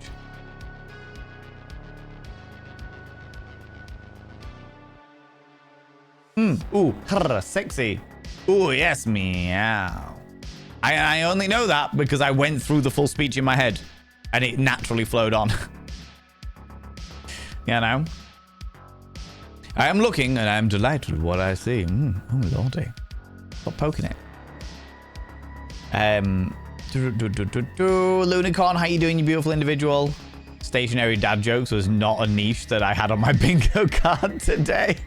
Ooh, sexy. Ooh, yes, meow. I only know that because I went through the full speech in my head and it naturally flowed on. You know? I am looking and I am delighted with what I see. Oh, lordy. Stop poking it. Lunicorn, how you doing, you beautiful individual? Stationary dad jokes was not a niche that I had on my bingo card today.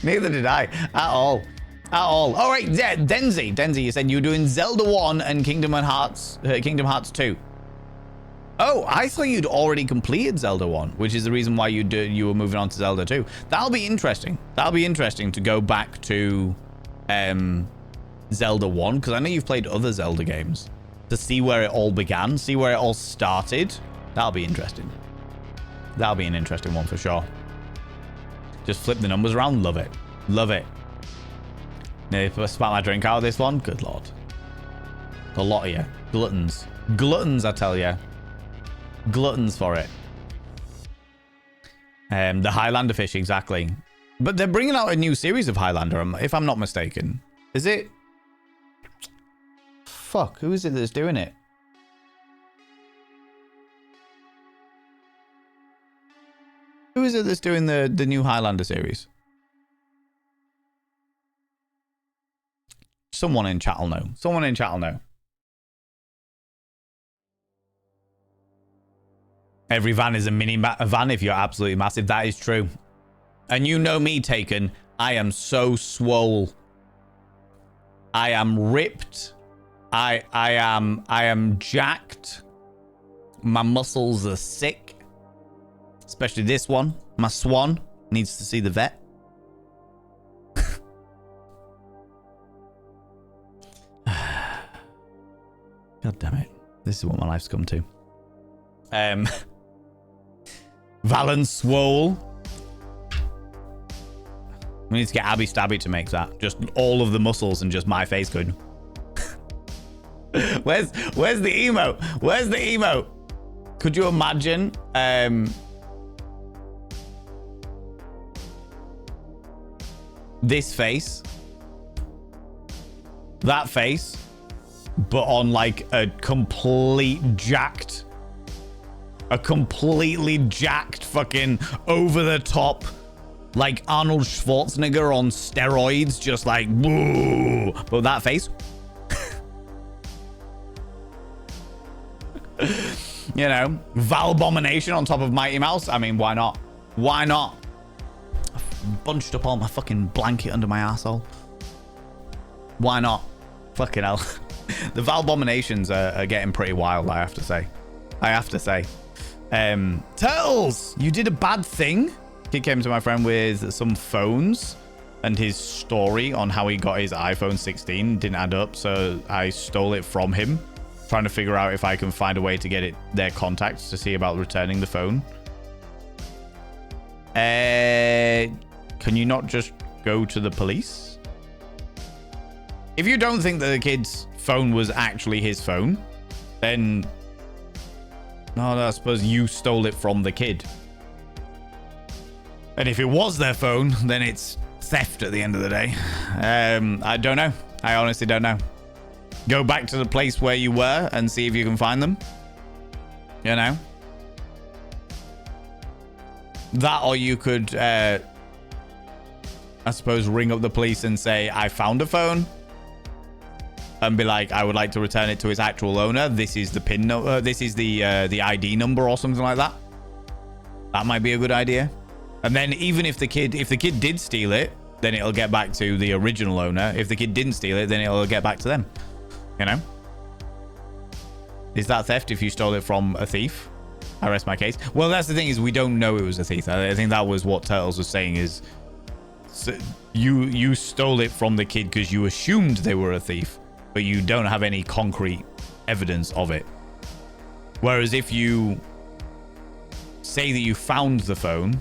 Neither did I. At all. All right, yeah, Denzi, you said you were doing Zelda 1 and Kingdom Hearts 2. Oh, I thought you'd already completed Zelda 1, which is the reason why you were moving on to Zelda 2. That'll be interesting. That'll be interesting to go back to Zelda 1, because I know you've played other Zelda games, to see where it all began, see where it all started. That'll be interesting. That'll be an interesting one for sure. Just flip the numbers around. Love it. Love it. If I spat my drink out of this one, good lord. A lot of you. Gluttons. Gluttons, I tell you. Gluttons for it. The Highlander fish, exactly. But they're bringing out a new series of Highlander, if I'm not mistaken. Is it? Fuck, who is it that's doing it? Who is it that's doing the new Highlander series? Someone in chat will know. Someone in chat will know. Every van is a mini van if you're absolutely massive. That is true. And you know me, Taken. I am so swole. I am ripped. I am jacked. My muscles are sick. Especially this one. My swan needs to see the vet. God damn it. This is what my life's come to. Valen Swole. We need to get Abby Stabby to make that. Just all of the muscles and just my face going. Where's the emote? Where's the emote? Could you imagine this face, that face, but on like a completely jacked fucking over the top, like Arnold Schwarzenegger on steroids, just like woo. But that face, you know, Valbomination on top of Mighty Mouse. I mean, why not? Why not? I've bunched up all my fucking blanket under my arsehole. Why not? Fucking hell. The Valbominations are getting pretty wild, I have to say. Turtles, you did a bad thing. He came to my friend with some phones, and his story on how he got his iPhone 16 didn't add up, so I stole it from him, trying to figure out if I can find a way to get their contacts to see about returning the phone. Can you not just go to the police? If you don't think that the kid's phone was actually his phone, then no, I suppose you stole it from the kid. And if it was their phone, then it's theft at the end of the day. I don't know. I honestly don't know. Go back to the place where you were and see if you can find them. You know? That, or you could, I suppose, ring up the police and say, I found a phone. And be like, I would like to return it to its actual owner. This is the PIN number. This is the ID number or something like that. That might be a good idea. And then even if the kid did steal it, then it'll get back to the original owner. If the kid didn't steal it, then it'll get back to them. You know? Is that theft if you stole it from a thief? I rest my case. Well, that's the thing, is we don't know it was a thief. I think that was what Turtles was saying, is so you stole it from the kid because you assumed they were a thief, but you don't have any concrete evidence of it. Whereas if you say that you found the phone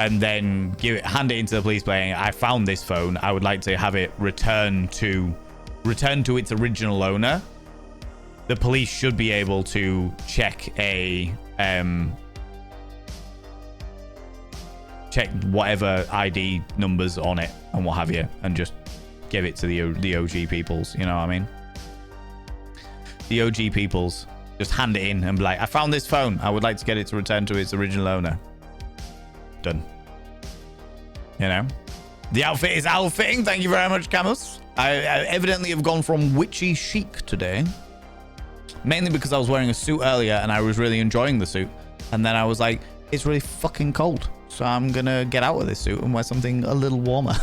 and then hand it into the police saying, I found this phone, I would like to have it returned to its original owner, the police should be able to check check whatever ID numbers on it and what have you, and just give it to the OG peoples, you know what I mean? The OG peoples, just hand it in and be like, I found this phone, I would like to get it to return to its original owner. Done. You know? The outfit is outfitting. Thank you very much, Camus. I evidently have gone from witchy chic today. Mainly because I was wearing a suit earlier and I was really enjoying the suit. And then I was like, it's really fucking cold. So I'm going to get out of this suit and wear something a little warmer.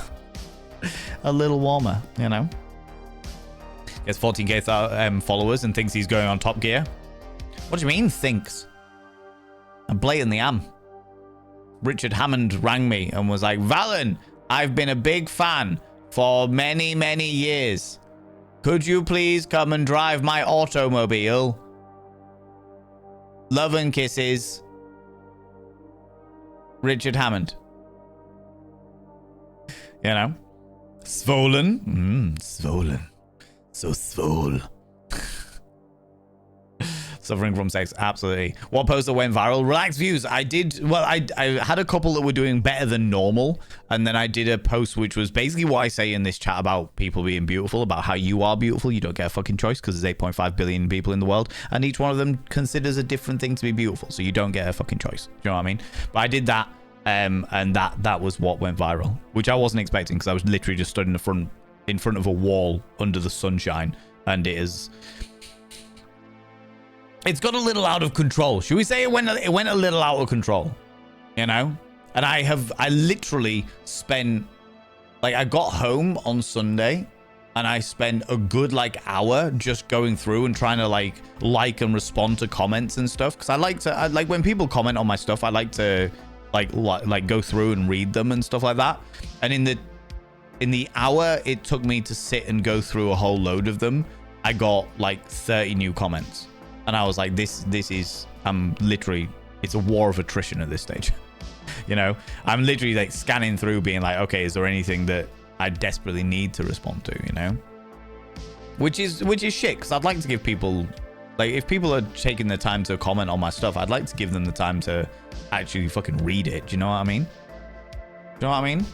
A little warmer, you know? Gets 14k followers and thinks he's going on Top Gear. What do you mean, thinks? I blatantly am. Richard Hammond rang me and was like, Valen, I've been a big fan for many, many years. Could you please come and drive my automobile? Love and kisses. Richard Hammond. You know? Swollen. Swollen. So swole. Suffering from sex, absolutely. What poster went viral? Relaxed views. I did, well, I had a couple that were doing better than normal, and then I did a post which was basically what I say in this chat about people being beautiful, about how you are beautiful. You don't get a fucking choice because there's 8.5 billion people in the world, and each one of them considers a different thing to be beautiful, so you don't get a fucking choice. Do you know what I mean? But I did that, and that was what went viral, which I wasn't expecting because I was literally just stood in front of a wall under the sunshine, and it's got a little out of control. Should we say it went a little out of control? You know? And I literally spent, like, I got home on Sunday and I spent a good hour just going through and trying to like and respond to comments and stuff, because I like when people comment on my stuff, I like to like go through and read them and stuff like that. And in the hour it took me to sit and go through a whole load of them, I got 30 new comments. And I was like, this is, I'm literally, it's a war of attrition at this stage. You know, I'm literally scanning through being like, okay, is there anything that I desperately need to respond to, you know? Which is shit, because I'd like to give people, if people are taking the time to comment on my stuff, I'd like to give them the time to actually fucking read it. Do you know what I mean? You know what I mean?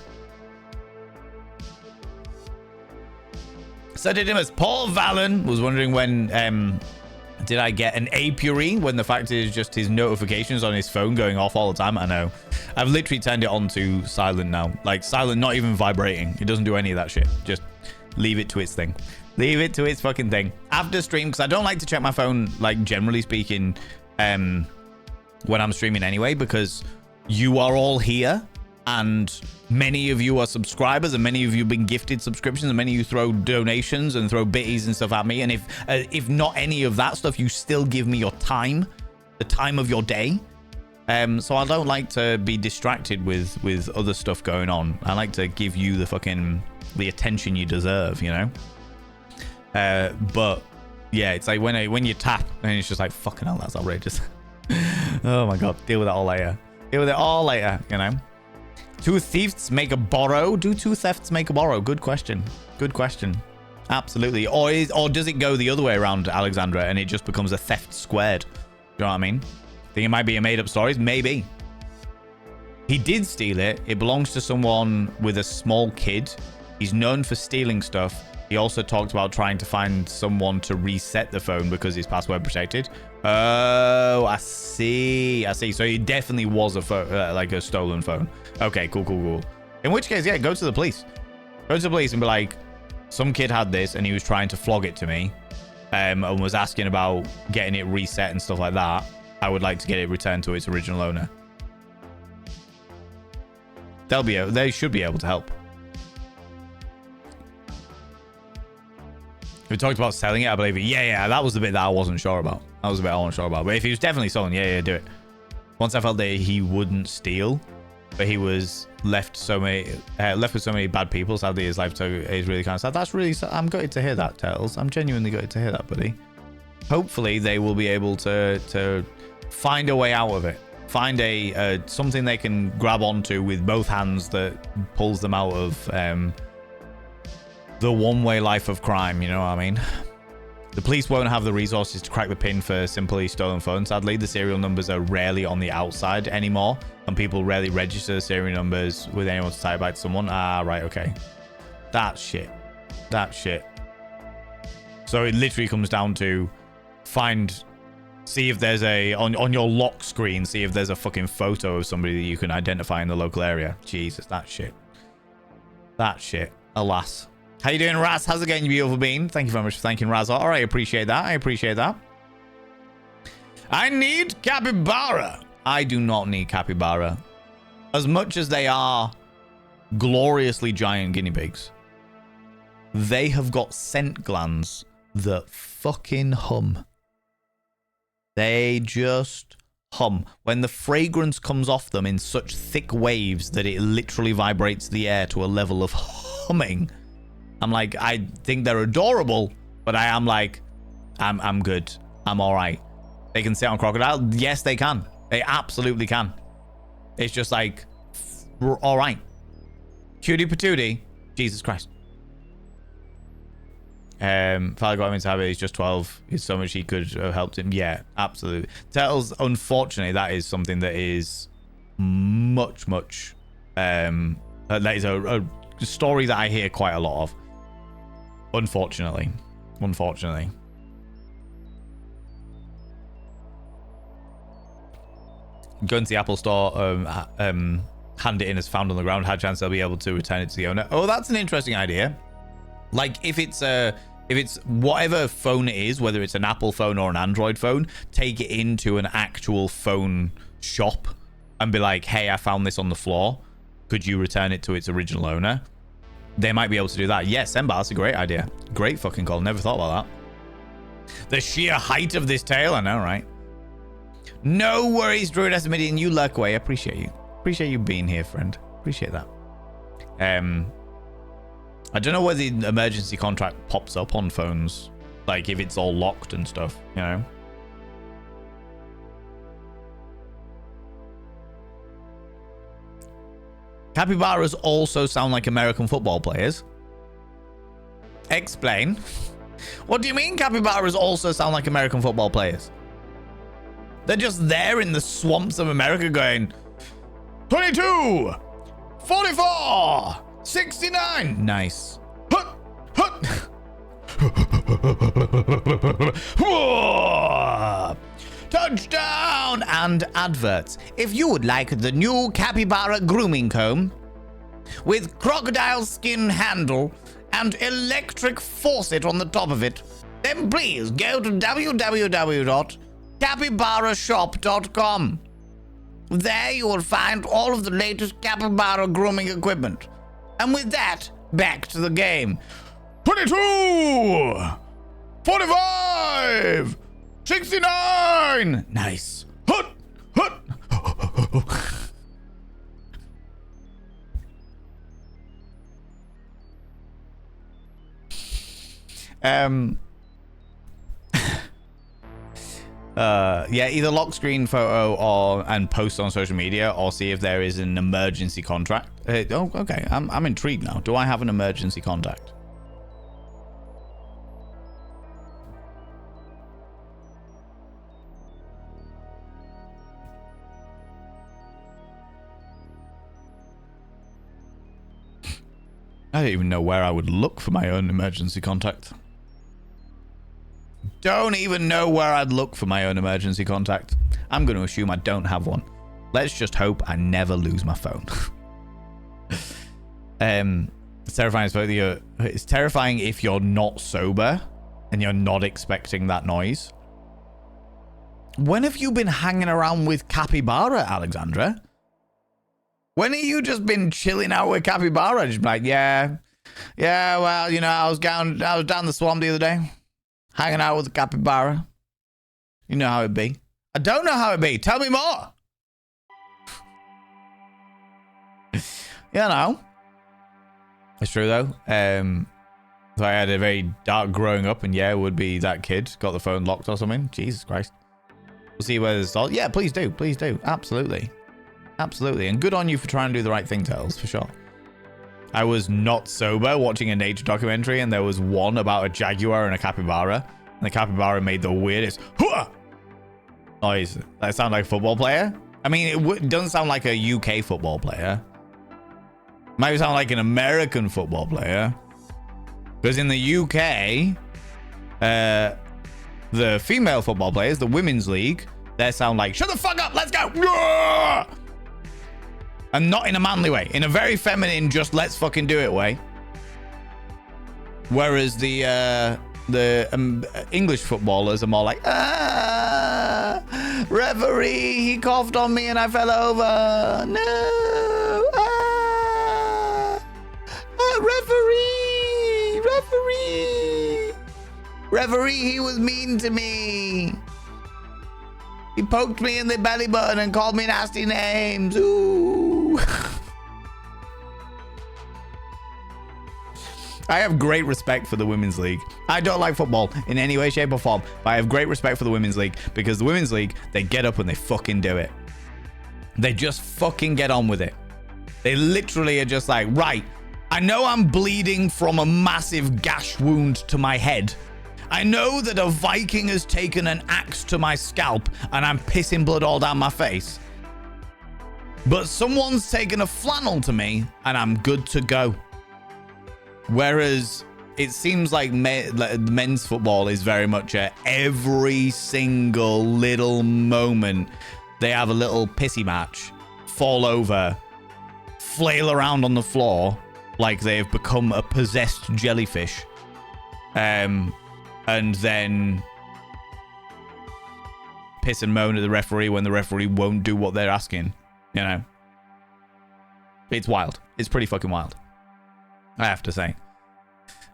Seditimus Paul Valen was wondering when did I get an apiary, when the fact is just his notifications on his phone going off all the time. I know. I've literally turned it on to silent now. Like silent, not even vibrating. It doesn't do any of that shit. Just leave it to its thing. Leave it to its fucking thing. After stream, because I don't like to check my phone, like generally speaking, when I'm streaming anyway, because you are all here and many of you are subscribers and many of you have been gifted subscriptions and many of you throw donations and throw bitties and stuff at me. And if not any of that stuff, you still give me your time, the time of your day. So I don't like to be distracted with other stuff going on. I like to give you the attention you deserve, you know? But yeah, it's like when you tap and it's just like, fucking hell, that's outrageous. Oh my God, deal with it all later. Deal with it all later, you know? Two thefts make a borrow. Do two thefts make a borrow? Good question. Good question. Absolutely. Or does it go the other way around, Alexandra, and it just becomes a theft squared? Do you know what I mean? Think it might be a made-up story? Maybe. He did steal it. It belongs to someone with a small kid. He's known for stealing stuff. He also talked about trying to find someone to reset the phone because it's password protected. Oh, I see. I see. So it definitely was like a stolen phone. Okay, cool. In which case, yeah, go to the police. Go to the police and be like, some kid had this and he was trying to flog it to me and was asking about getting it reset and stuff like that. I would like to get it returned to its original owner. They should be able to help. We talked about selling it, I believe. Yeah, that was the bit that I wasn't sure about. That was the bit I wasn't sure about. But if he was definitely stolen, yeah, do it. Once I felt that he wouldn't steal, but he was left with so many bad people. Sadly, his life is really kind of sad. That's really sad. I'm gutted to hear that, Turtles. I'm genuinely gutted to hear that, buddy. Hopefully, they will be able to find a way out of it. Find something they can grab onto with both hands that pulls them out of the one-way life of crime, you know what I mean? The police won't have the resources to crack the pin for simply stolen phones. Sadly, the serial numbers are rarely on the outside anymore, and people rarely register the serial numbers with anyone to tie it back to someone. Ah, right, okay. That shit. So it literally comes down to see if there's on your lock screen, see if there's a fucking photo of somebody that you can identify in the local area. Jesus, that shit. Alas. How you doing, Raz? How's it going, you beautiful bean? Thank you very much for thanking Razor. I appreciate that. I need capybara. I do not need capybara. As much as they are gloriously giant guinea pigs, they have got scent glands that fucking hum. They just hum. When the fragrance comes off them in such thick waves that it literally vibrates the air to a level of humming. I'm like, I think they're adorable, but I am like, I'm good. I'm all right. They can sit on crocodile. Yes, they can. They absolutely can. It's just like, all right. Cutie patootie. Jesus Christ. Father got him into habit. He's just 12. It's so much he could have helped him. Yeah, absolutely. Turtles, unfortunately, that is something that is much, that is a story that I hear quite a lot of. Unfortunately. Go into the Apple store, hand it in as found on the ground. High chance they'll be able to return it to the owner. Oh, that's an interesting idea. Like if it's whatever phone it is, whether it's an Apple phone or an Android phone, take it into an actual phone shop and be like, hey, I found this on the floor. Could you return it to its original owner? They might be able to do that. Yes, Ember, that's a great idea. Great fucking call. Never thought about that. The sheer height of this tail, I know, right? No worries, Druid Estimating. You luck away. Appreciate you. Appreciate you being here, friend. Appreciate that. I don't know where the emergency contract pops up on phones. Like if it's all locked and stuff, you know? Capybaras also sound like American football players. Explain. What do you mean capybaras also sound like American football players? They're just there in the swamps of America going, 22, 44, 69. Nice. Hut, hut. Touchdown and adverts. If you would like the new Capybara grooming comb with crocodile skin handle and electric faucet on the top of it, then please go to www.capybarashop.com. There you will find all of the latest capybara grooming equipment. And with that, back to the game. 22! 45! 69! Nice. Hut! Hut! Yeah, either lock screen photo and post on social media, or see if there is an emergency contact. Oh, okay. I'm intrigued now. Do I have an emergency contact? I don't even know where I would look for my own emergency contact. Don't even know where I'd look for my own emergency contact. I'm going to assume I don't have one. Let's just hope I never lose my phone. It's terrifying. It's terrifying if you're not sober and you're not expecting that noise. When have you been hanging around with Capybara, Alexandra? When have you just been chilling out with Capybara? Just like, yeah, well, you know, I was down the swamp the other day, hanging out with the Capybara. You know how it be. I don't know how it be. Tell me more. You know. It's true, though. So I had a very dark growing up, and yeah, it would be that kid got the phone locked or something. Jesus Christ. We'll see where this all... Yeah, please do. Please do. Absolutely. Absolutely. And good on you for trying to do the right thing, Tails, for sure. I was not sober watching a nature documentary, and there was one about a jaguar and a capybara. And the capybara made the weirdest noise. That sound like a football player? I mean, it doesn't sound like a UK football player. Might sound like an American football player. Because in the UK, the female football players, the women's league, they sound like, shut the fuck up, let's go! And not in a manly way, in a very feminine, just let's fucking do it way. Whereas the English footballers are more like, referee, he coughed on me and I fell over. No, referee, he was mean to me. He poked me in the belly button and called me nasty names. Ooh. I have great respect for the women's league. I don't like football in any way, shape, or form, but I have great respect for the women's league because the women's league, they get up and they fucking do it. They just fucking get on with it. They literally are just like, right, I know I'm bleeding from a massive gash wound to my head. I know that a Viking has taken an axe to my scalp and I'm pissing blood all down my face. But someone's taken a flannel to me and I'm good to go. Whereas it seems like men's football is very much every single little moment they have a little pissy match, fall over, flail around on the floor like they have become a possessed jellyfish. And then piss and moan at the referee when the referee won't do what they're asking. You know? It's wild. It's pretty fucking wild, I have to say.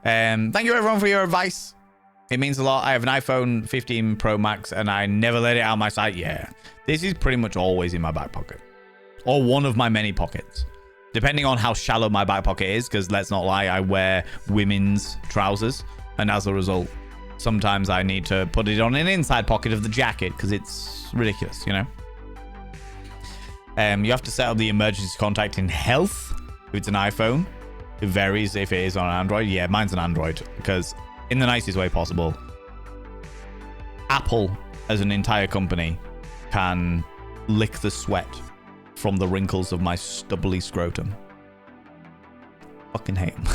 Thank you everyone for your advice. It means a lot. I have an iPhone 15 Pro Max and I never let it out of my sight. Yeah. This is pretty much always in my back pocket. Or one of my many pockets. Depending on how shallow my back pocket is, because let's not lie, I wear women's trousers. And as a result, sometimes I need to put it on an inside pocket of the jacket because it's ridiculous, you know? You have to set up the emergency contact in health if it's an iPhone. It varies if it is on Android. Yeah, mine's an Android because in the nicest way possible, Apple as an entire company can lick the sweat from the wrinkles of my stubbly scrotum. fucking hate them.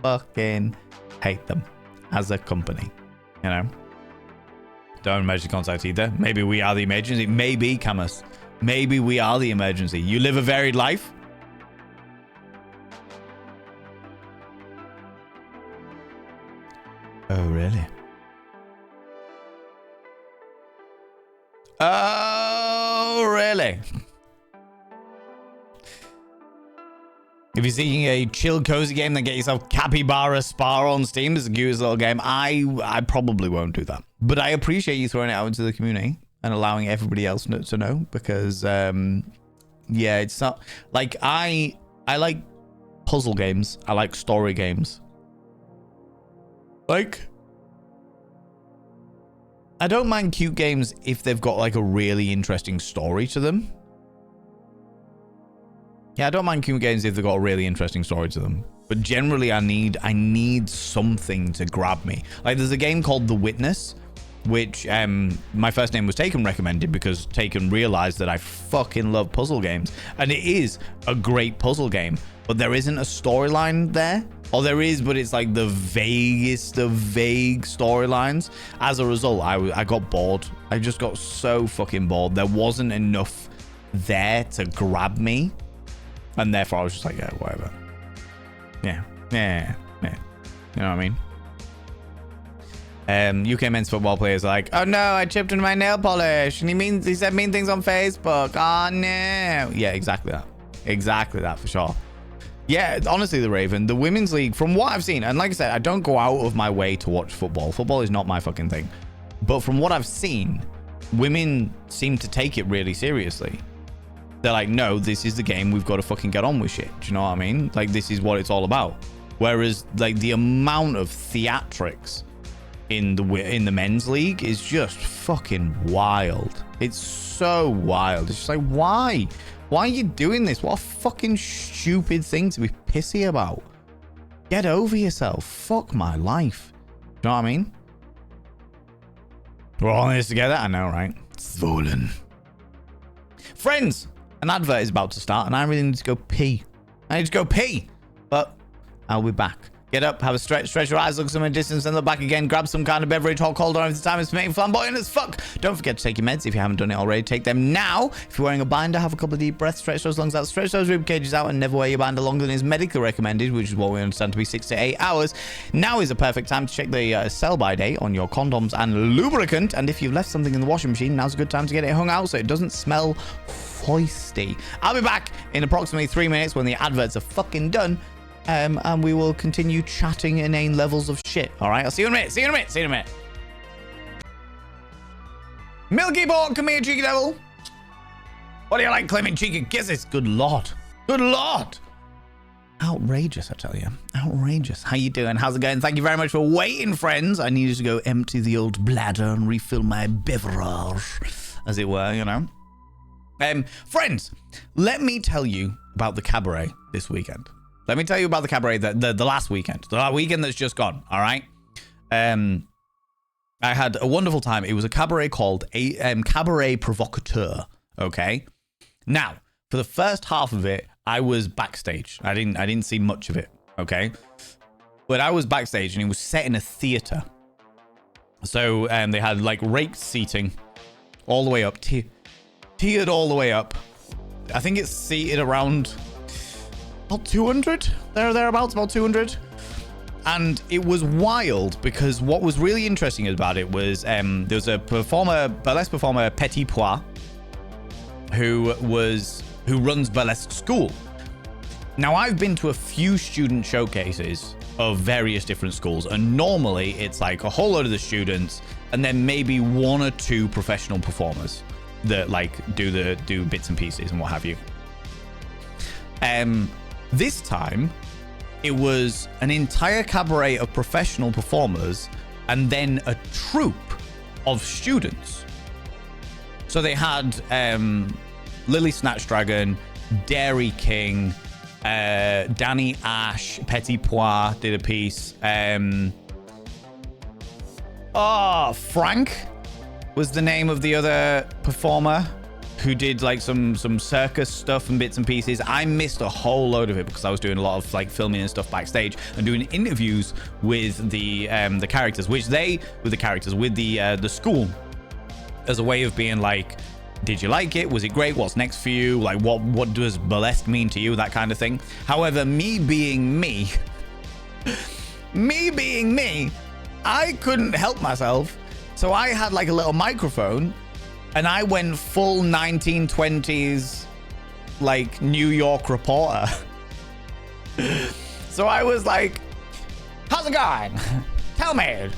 Fucking hate them as a company, you know. Don't emergency contact either. Maybe we are the emergency. Maybe, Camus. Maybe we are the emergency. You live a varied life. Oh, really? Oh, really? If you're seeking a chill, cozy game, then get yourself Capybara Spa on Steam. It's a cute little game. I probably won't do that. But I appreciate you throwing it out into the community and allowing everybody else to know. Because, yeah, it's not... Like, I like puzzle games. I like story games. Like... I don't mind cute games if they've got, like, a really interesting story to them. Yeah, I don't mind cute games if they've got a really interesting story to them. But generally, I need something to grab me. Like, there's a game called The Witness, which my first name was Taken recommended because Taken realized that I fucking love puzzle games. And it is a great puzzle game, but there isn't a storyline there. Or there is, but it's like the vaguest of vague storylines. As a result, I got bored. I just got so fucking bored. There wasn't enough there to grab me. And therefore, I was just like, yeah, whatever. Yeah. You know what I mean? UK men's football players are like, oh no, I chipped into my nail polish. And he said mean things on Facebook. Oh no. Yeah, exactly that. Exactly that for sure. Yeah, honestly, the Raven, the women's league, from what I've seen, and like I said, I don't go out of my way to watch football. Football is not my fucking thing. But from what I've seen, women seem to take it really seriously. They're like, no, this is the game. We've got to fucking get on with shit. Do you know what I mean? Like, this is what it's all about. Whereas, like, the amount of theatrics in the men's league is just fucking wild. It's so wild. It's just like, why? Why are you doing this? What a fucking stupid thing to be pissy about. Get over yourself. Fuck my life. You know what I mean? We're all in this together. I know, right? Swollen. Friends, an advert is about to start and I really need to go pee. I need to go pee. But I'll be back. Get up, have a stretch your eyes, look some distance, then look back again, grab some kind of beverage, hot, cold, or if the time is permitting, flamboyant as fuck. Don't forget to take your meds if you haven't done it already. Take them now. If you're wearing a binder, have a couple of deep breaths, stretch those lungs out, stretch those rib cages out, and never wear your binder longer than is medically recommended, which is what we understand to be 6 to 8 hours. Now is a perfect time to check the sell-by date on your condoms and lubricant, and if you've left something in the washing machine, now's a good time to get it hung out so it doesn't smell foisty. I'll be back in approximately 3 minutes when the adverts are fucking done. And we will continue chatting inane levels of shit. All right, I'll see you in a minute. See you in a minute. Milky Bork, come here, cheeky devil. What do you like claiming cheeky kisses? Good lord. Outrageous, I tell you. Outrageous. How you doing? How's it going? Thank you very much for waiting, friends. I needed to go empty the old bladder and refill my beverage, as it were, you know. Friends, let me tell you about the cabaret this weekend. Let me tell you about the cabaret the last weekend. The weekend that's just gone, all right? I had a wonderful time. It was a cabaret called Cabaret Provocateur, okay? Now, for the first half of it, I was backstage. I didn't see much of it, okay? But I was backstage, and it was set in a theater. So they had, like, raked seating all the way up, tiered all the way up. I think it's seated around... about 200 thereabouts, about 200. And it was wild because what was really interesting about it was there was a burlesque performer, Petit Pois, who runs burlesque school. Now, I've been to a few student showcases of various different schools, and normally it's like a whole load of the students and then maybe 1 or 2 professional performers that like do bits and pieces and what have you. This time, it was an entire cabaret of professional performers and then a troupe of students. So they had Lily Snatchdragon, Dairy King, Danny Ash, Petit Pois did a piece. Frank was the name of the other performer who did like some circus stuff and bits and pieces. I missed a whole load of it because I was doing a lot of like filming and stuff backstage and doing interviews with the characters, with the school, as a way of being like, did you like it? Was it great? What's next for you? Like, what does burlesque mean to you? That kind of thing. However, me being me, I couldn't help myself. So I had like a little microphone and I went full 1920s, like New York reporter. So I was like, how's it going? Tell me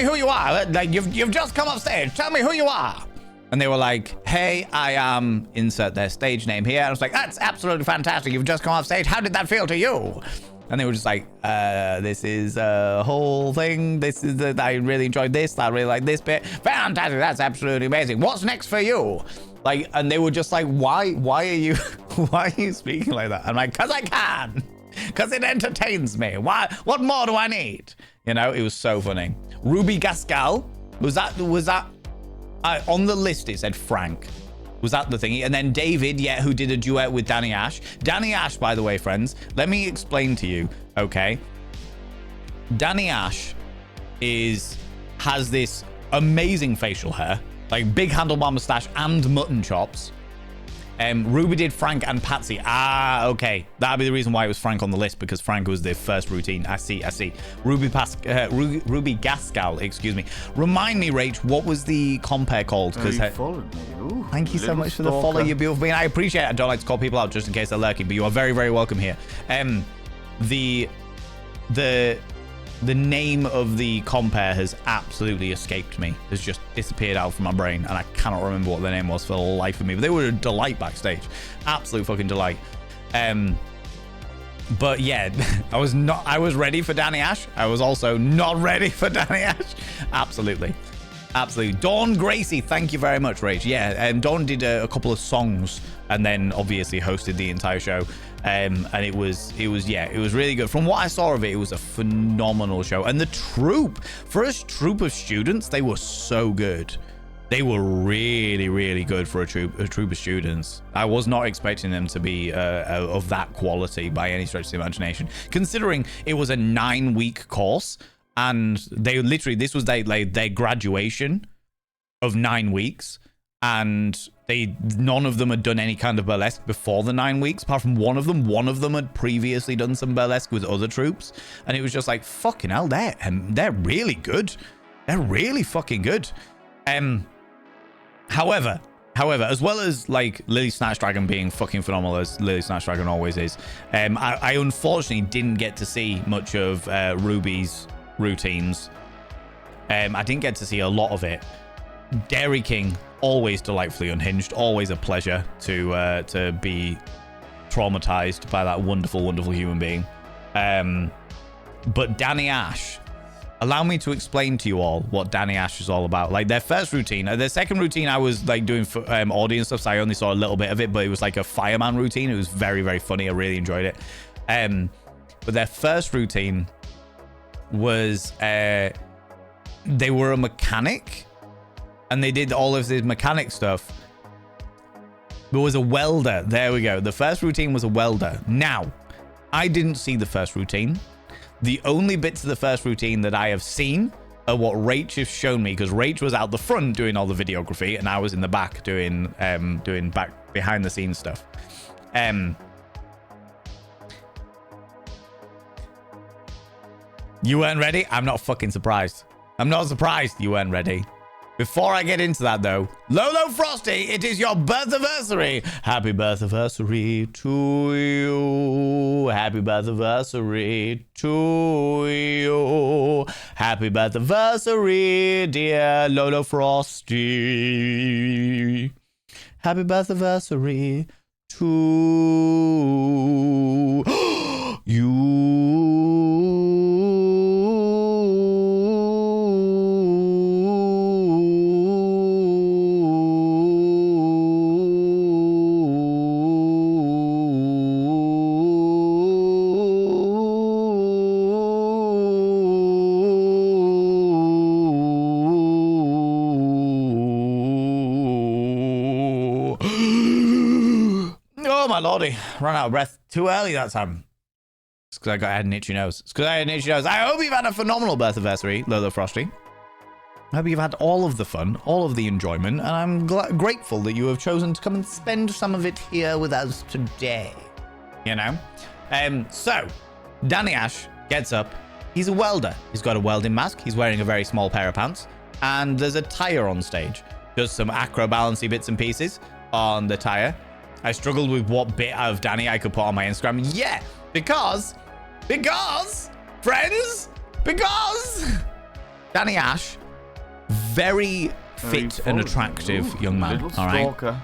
who you are. Like, you've just come off stage. Tell me who you are. And they were like, hey, I am, insert their stage name here. And I was like, that's absolutely fantastic. You've just come off stage. How did that feel to you? And they were just like, this is a whole thing. I really enjoyed this. I really like this bit. Fantastic. That's absolutely amazing. What's next for you? Like, and they were just like, why are you speaking like that? I'm like, cause I can. Cause it entertains me. Why? What more do I need? You know, it was so funny. Ruby Gascal. Was that on the list? It said Frank. Was that the thingy? And then David, yeah, who did a duet with Danny Ash. Danny Ash, by the way, friends, let me explain to you, okay? Danny Ash has this amazing facial hair, like big handlebar mustache and mutton chops. Ruby did Frank and Patsy. Ah, okay. That'd be the reason why it was Frank on the list, because Frank was the first routine. I see. Ruby Gascal, excuse me. Remind me, Rach, what was the compare called? You followed me. Ooh, thank you so much for the follow, you beautiful being. I appreciate it. I don't like to call people out just in case they're lurking, but you are very, very welcome here. The name of the compare has absolutely escaped me. It's just disappeared out from my brain, and I cannot remember what the name was for the life of me. But they were a delight backstage. Absolute fucking delight. But yeah, I was ready for Danny Ash. I was also not ready for Danny Ash. Absolutely. Dawn Gracie, thank you very much, Rach. Yeah, Dawn did a couple of songs and then obviously hosted the entire show. And it was really good. From what I saw of it, it was a phenomenal show. And the troupe, for a troupe of students, they were so good. They were really, really good for a troupe of students. I was not expecting them to be of that quality by any stretch of the imagination, considering it was a 9-week course. And they literally, this was their graduation of 9 weeks. And none of them had done any kind of burlesque before the 9 weeks, apart from one of them. One of them had previously done some burlesque with other troops. And it was just like, fucking hell, they're really good. They're really fucking good. However, as well as like Lily Snatch Dragon being fucking phenomenal, as Lily Snatch Dragon always is, I unfortunately didn't get to see much of Ruby's routines. I didn't get to see a lot of it. Dairy King, always delightfully unhinged, always a pleasure to be traumatized by that wonderful, wonderful human being. But Danny Ash, allow me to explain to you all what Danny Ash is all about. Like their first routine, their second routine, I was like doing for audience stuff, so I only saw a little bit of it, but it was like a fireman routine. It was very, very funny. I really enjoyed it. But their first routine was they were a mechanic. And they did all of this mechanic stuff. There was a welder. There we go. The first routine was a welder. Now, I didn't see the first routine. The only bits of the first routine that I have seen are what Rach has shown me, because Rach was out the front doing all the videography, and I was in the back doing back behind the scenes stuff. You weren't ready? I'm not fucking surprised. I'm not surprised you weren't ready. Before I get into that, though, Lolo Frosty, it is your birth-anniversary. Happy birth-anniversary to you. Happy birth-anniversary to you. Happy birth-anniversary, dear Lolo Frosty. Happy birth-anniversary to you. lordy. Ran out of breath too early that time. It's because I had an itchy nose. I hope you've had a phenomenal birth anniversary, Lolo Frosty. I hope you've had all of the fun, all of the enjoyment, and I'm grateful that you have chosen to come and spend some of it here with us today. You know? So, Danny Ash gets up. He's a welder. He's got a welding mask. He's wearing a very small pair of pants. And there's a tire on stage. Does some acro-balancy bits and pieces on the tire. I struggled with what bit of Danny I could put on my Instagram. Yeah, because Danny Ash, very fit and attractive young man. All right.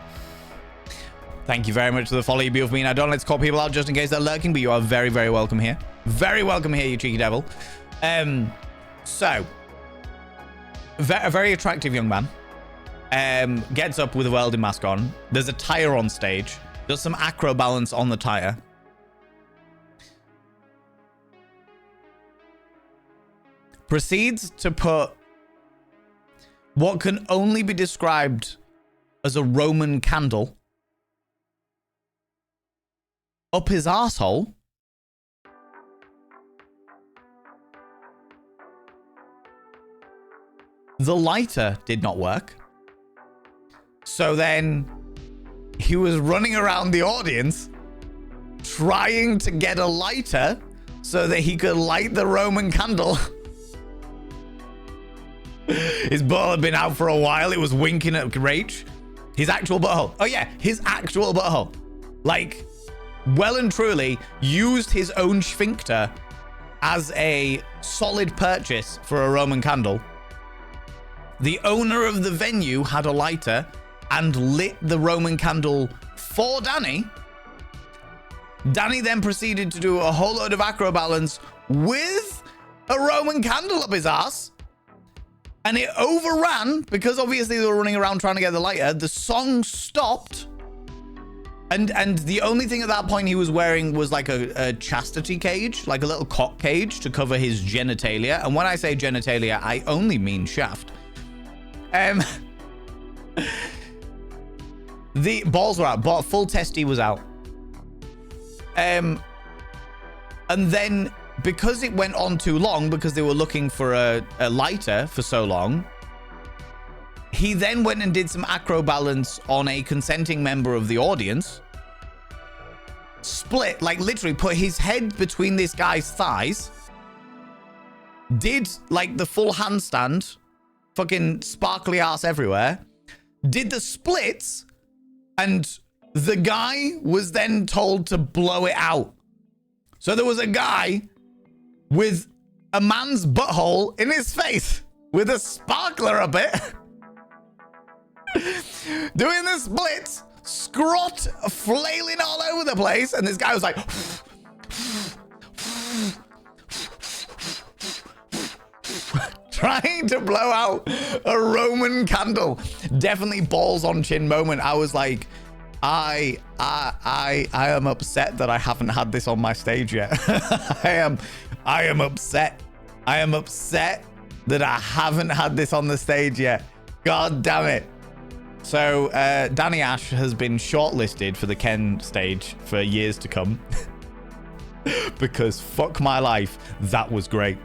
Thank you very much for the follow, you beautiful being. I don't let's call people out just in case they're lurking, but you are very, very welcome here. Very welcome here, you cheeky devil. So, a very attractive young man. Gets up with a welding mask on. There's a tire on stage. Does some acro balance on the tire. Proceeds to put what can only be described as a Roman candle up his arsehole. The lighter did not work. So then he was running around the audience trying to get a lighter so that he could light the Roman candle. His butthole had been out for a while. It was winking at Rach. His actual butthole. Oh yeah, his actual butthole. Like, well and truly used his own sphincter as a solid purchase for a Roman candle. The owner of the venue had a lighter and lit the Roman candle for Danny. Danny then proceeded to do a whole load of acro balance with a Roman candle up his ass. And it overran because obviously they were running around trying to get the lighter. The song stopped. And the only thing at that point he was wearing was like a chastity cage, like a little cock cage to cover his genitalia. And when I say genitalia, I only mean shaft. The balls were out, but full testy was out. And then because it went on too long, because they were looking for a lighter for so long, he then went and did some acro balance on a consenting member of the audience. Split, like literally put his head between this guy's thighs. Did like the full handstand, fucking sparkly ass everywhere. Did the splits, and the guy was then told to blow it out. So there was a guy with a man's butthole in his face with a sparkler up it. Doing the splits, scrot flailing all over the place, and this guy was like trying to blow out a Roman candle. Definitely balls on chin moment. I was like, I am upset that I haven't had this on my stage yet. I am upset. I am upset that I haven't had this on the stage yet. God damn it. So Danny Ash has been shortlisted for the Ken stage for years to come. Because fuck my life, that was great.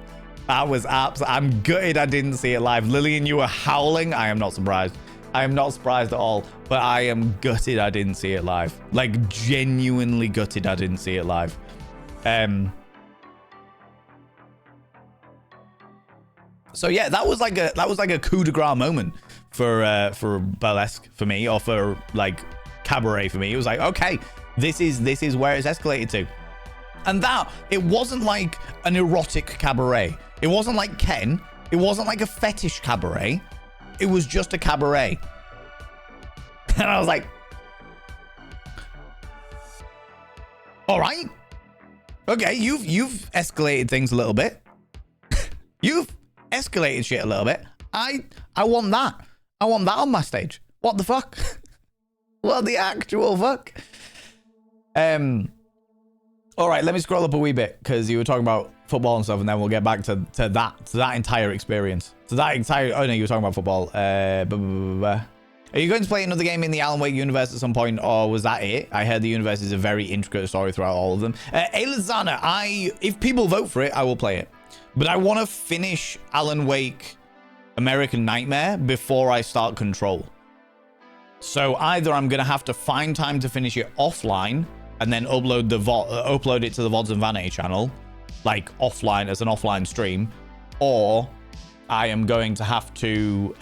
That was I'm gutted I didn't see it live. Lillian, you were howling. I am not surprised. I am not surprised at all, but I am gutted I didn't see it live. Like, genuinely gutted I didn't see it live. So yeah, that was like a coup de grace moment for burlesque for me, or for like cabaret for me. It was like, okay, this is where it's escalated to. And that, it wasn't like an erotic cabaret. It wasn't like Ken. It wasn't like a fetish cabaret. It was just a cabaret. And I was like, all right. Okay, you've escalated things a little bit. You've escalated shit a little bit. I want that. I want that on my stage. What the fuck? What the actual fuck? All right, let me scroll up a wee bit, because you were talking about football and stuff, and then we'll get back to that entire experience. Oh no, you were talking about football. Are you going to play another game in the Alan Wake universe at some point, or was that it? I heard the universe is a very intricate story throughout all of them. Elizana, if people vote for it, I will play it. But I want to finish Alan Wake American Nightmare before I start Control. So either I'm going to have to find time to finish it offline and then upload it to the VODs and Vanity channel, like offline as an offline stream, or I am going to have to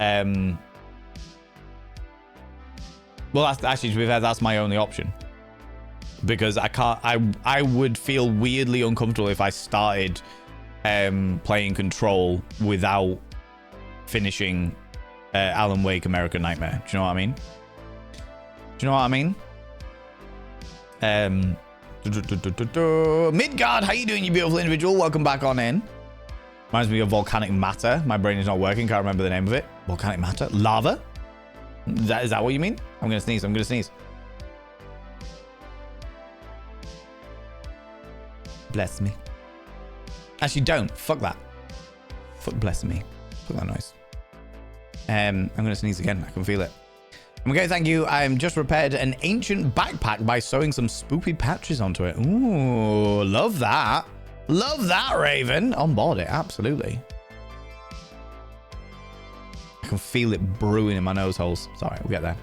well, that's actually, to be fair, that's my only option, because I would feel weirdly uncomfortable if I started playing Control without finishing Alan Wake American Nightmare. Do you know what I mean? Midgard, how you doing, you beautiful individual? Welcome back on in. Reminds me of volcanic matter. My brain is not working. Can't remember the name of it. Volcanic matter? Lava? Is that what you mean? I'm gonna sneeze. Bless me. Actually, don't. Fuck that. Fuck bless me. Fuck that noise. I'm gonna sneeze again. I can feel it. Okay, thank you. I'm just repaired an ancient backpack by sewing some spoopy patches onto it. Ooh, love that. Love that, Raven. On board it, absolutely. I can feel it brewing in my nose holes. Sorry, we'll get there.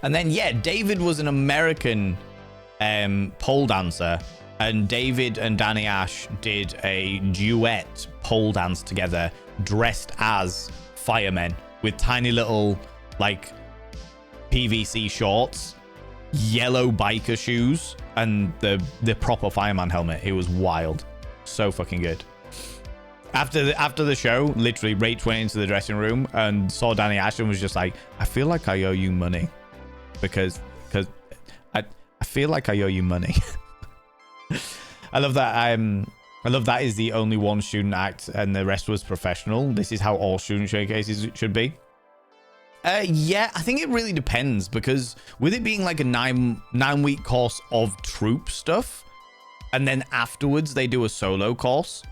And then, yeah, David was an American pole dancer. And David and Danny Ash did a duet pole dance together, dressed as firemen with tiny little, like, PVC shorts, yellow biker shoes, and the proper fireman helmet. It was wild. So fucking good. After the show, literally Rach went into the dressing room and saw Danny Ash and was just like, I feel like I owe you money. Because I feel like I owe you money. I love that. I love that is the only one student act and the rest was professional. This is how all student showcases should be. Yeah, I think it really depends, because with it being like a 9-week course of troop stuff, and then afterwards they do a solo course.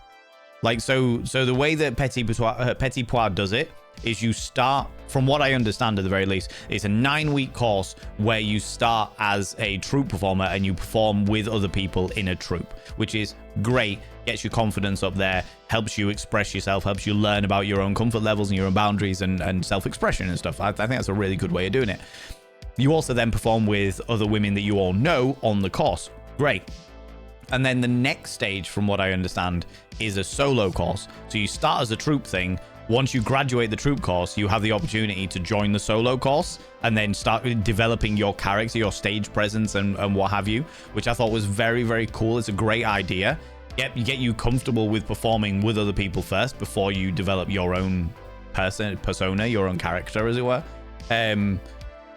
Like, so the way that Petit Pois does it is you start, from what I understand at the very least, it's a 9-week course where you start as a troupe performer and you perform with other people in a troupe, which is great, gets your confidence up there, helps you express yourself, helps you learn about your own comfort levels and your own boundaries and self-expression and stuff. I think that's a really good way of doing it. You also then perform with other women that you all know on the course. Great. And then the next stage, from what I understand, is a solo course. So you start as a troupe thing. Once you graduate the troupe course, you have the opportunity to join the solo course and then start developing your character, your stage presence and what have you, which I thought was very, very cool. It's a great idea. Get you comfortable with performing with other people first before you develop your own persona, your own character, as it were.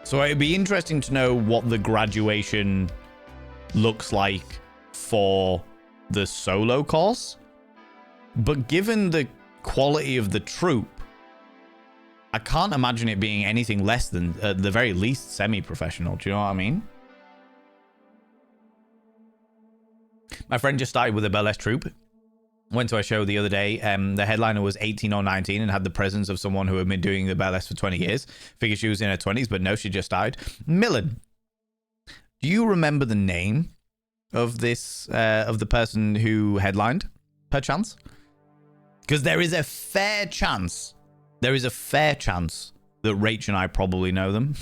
So it'd be interesting to know what the graduation looks like for the solo course. But given the quality of the troupe, I can't imagine it being anything less than, at the very least, semi-professional. Do you know what I mean? My friend just started with a burlesque troupe. Went to a show the other day. The headliner was 18 or 19 and had the presence of someone who had been doing the burlesque for 20 years. Figured she was in her 20s, but no, she just started. Millen, do you remember the name of this, of the person who headlined, perchance? Because there is a fair chance that Rach and I probably know them.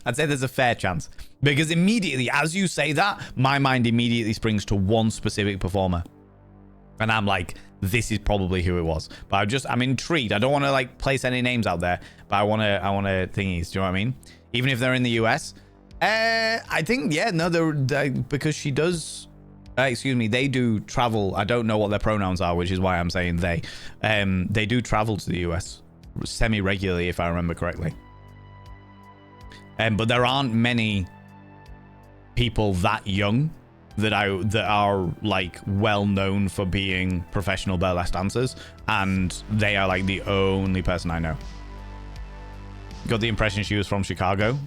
I'd say there's a fair chance. Because immediately, as you say that, my mind immediately springs to one specific performer. And I'm like, this is probably who it was. But I'm intrigued. I don't want to like place any names out there, but I want to thingies. Do you know what I mean? Even if they're in the US. I think, yeah, no, because she does... they do travel. I don't know what their pronouns are, which is why I'm saying they. They do travel to the US semi-regularly, if I remember correctly. But there aren't many people that young that are like well known for being professional burlesque dancers, and they are like the only person I know. Got the impression she was from Chicago.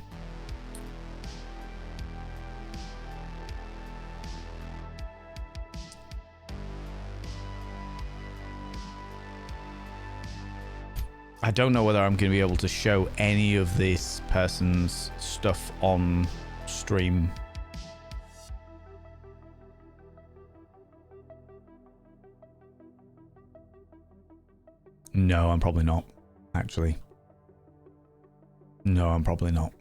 I don't know whether I'm going to be able to show any of this person's stuff on stream. No, I'm probably not, actually. No, I'm probably not.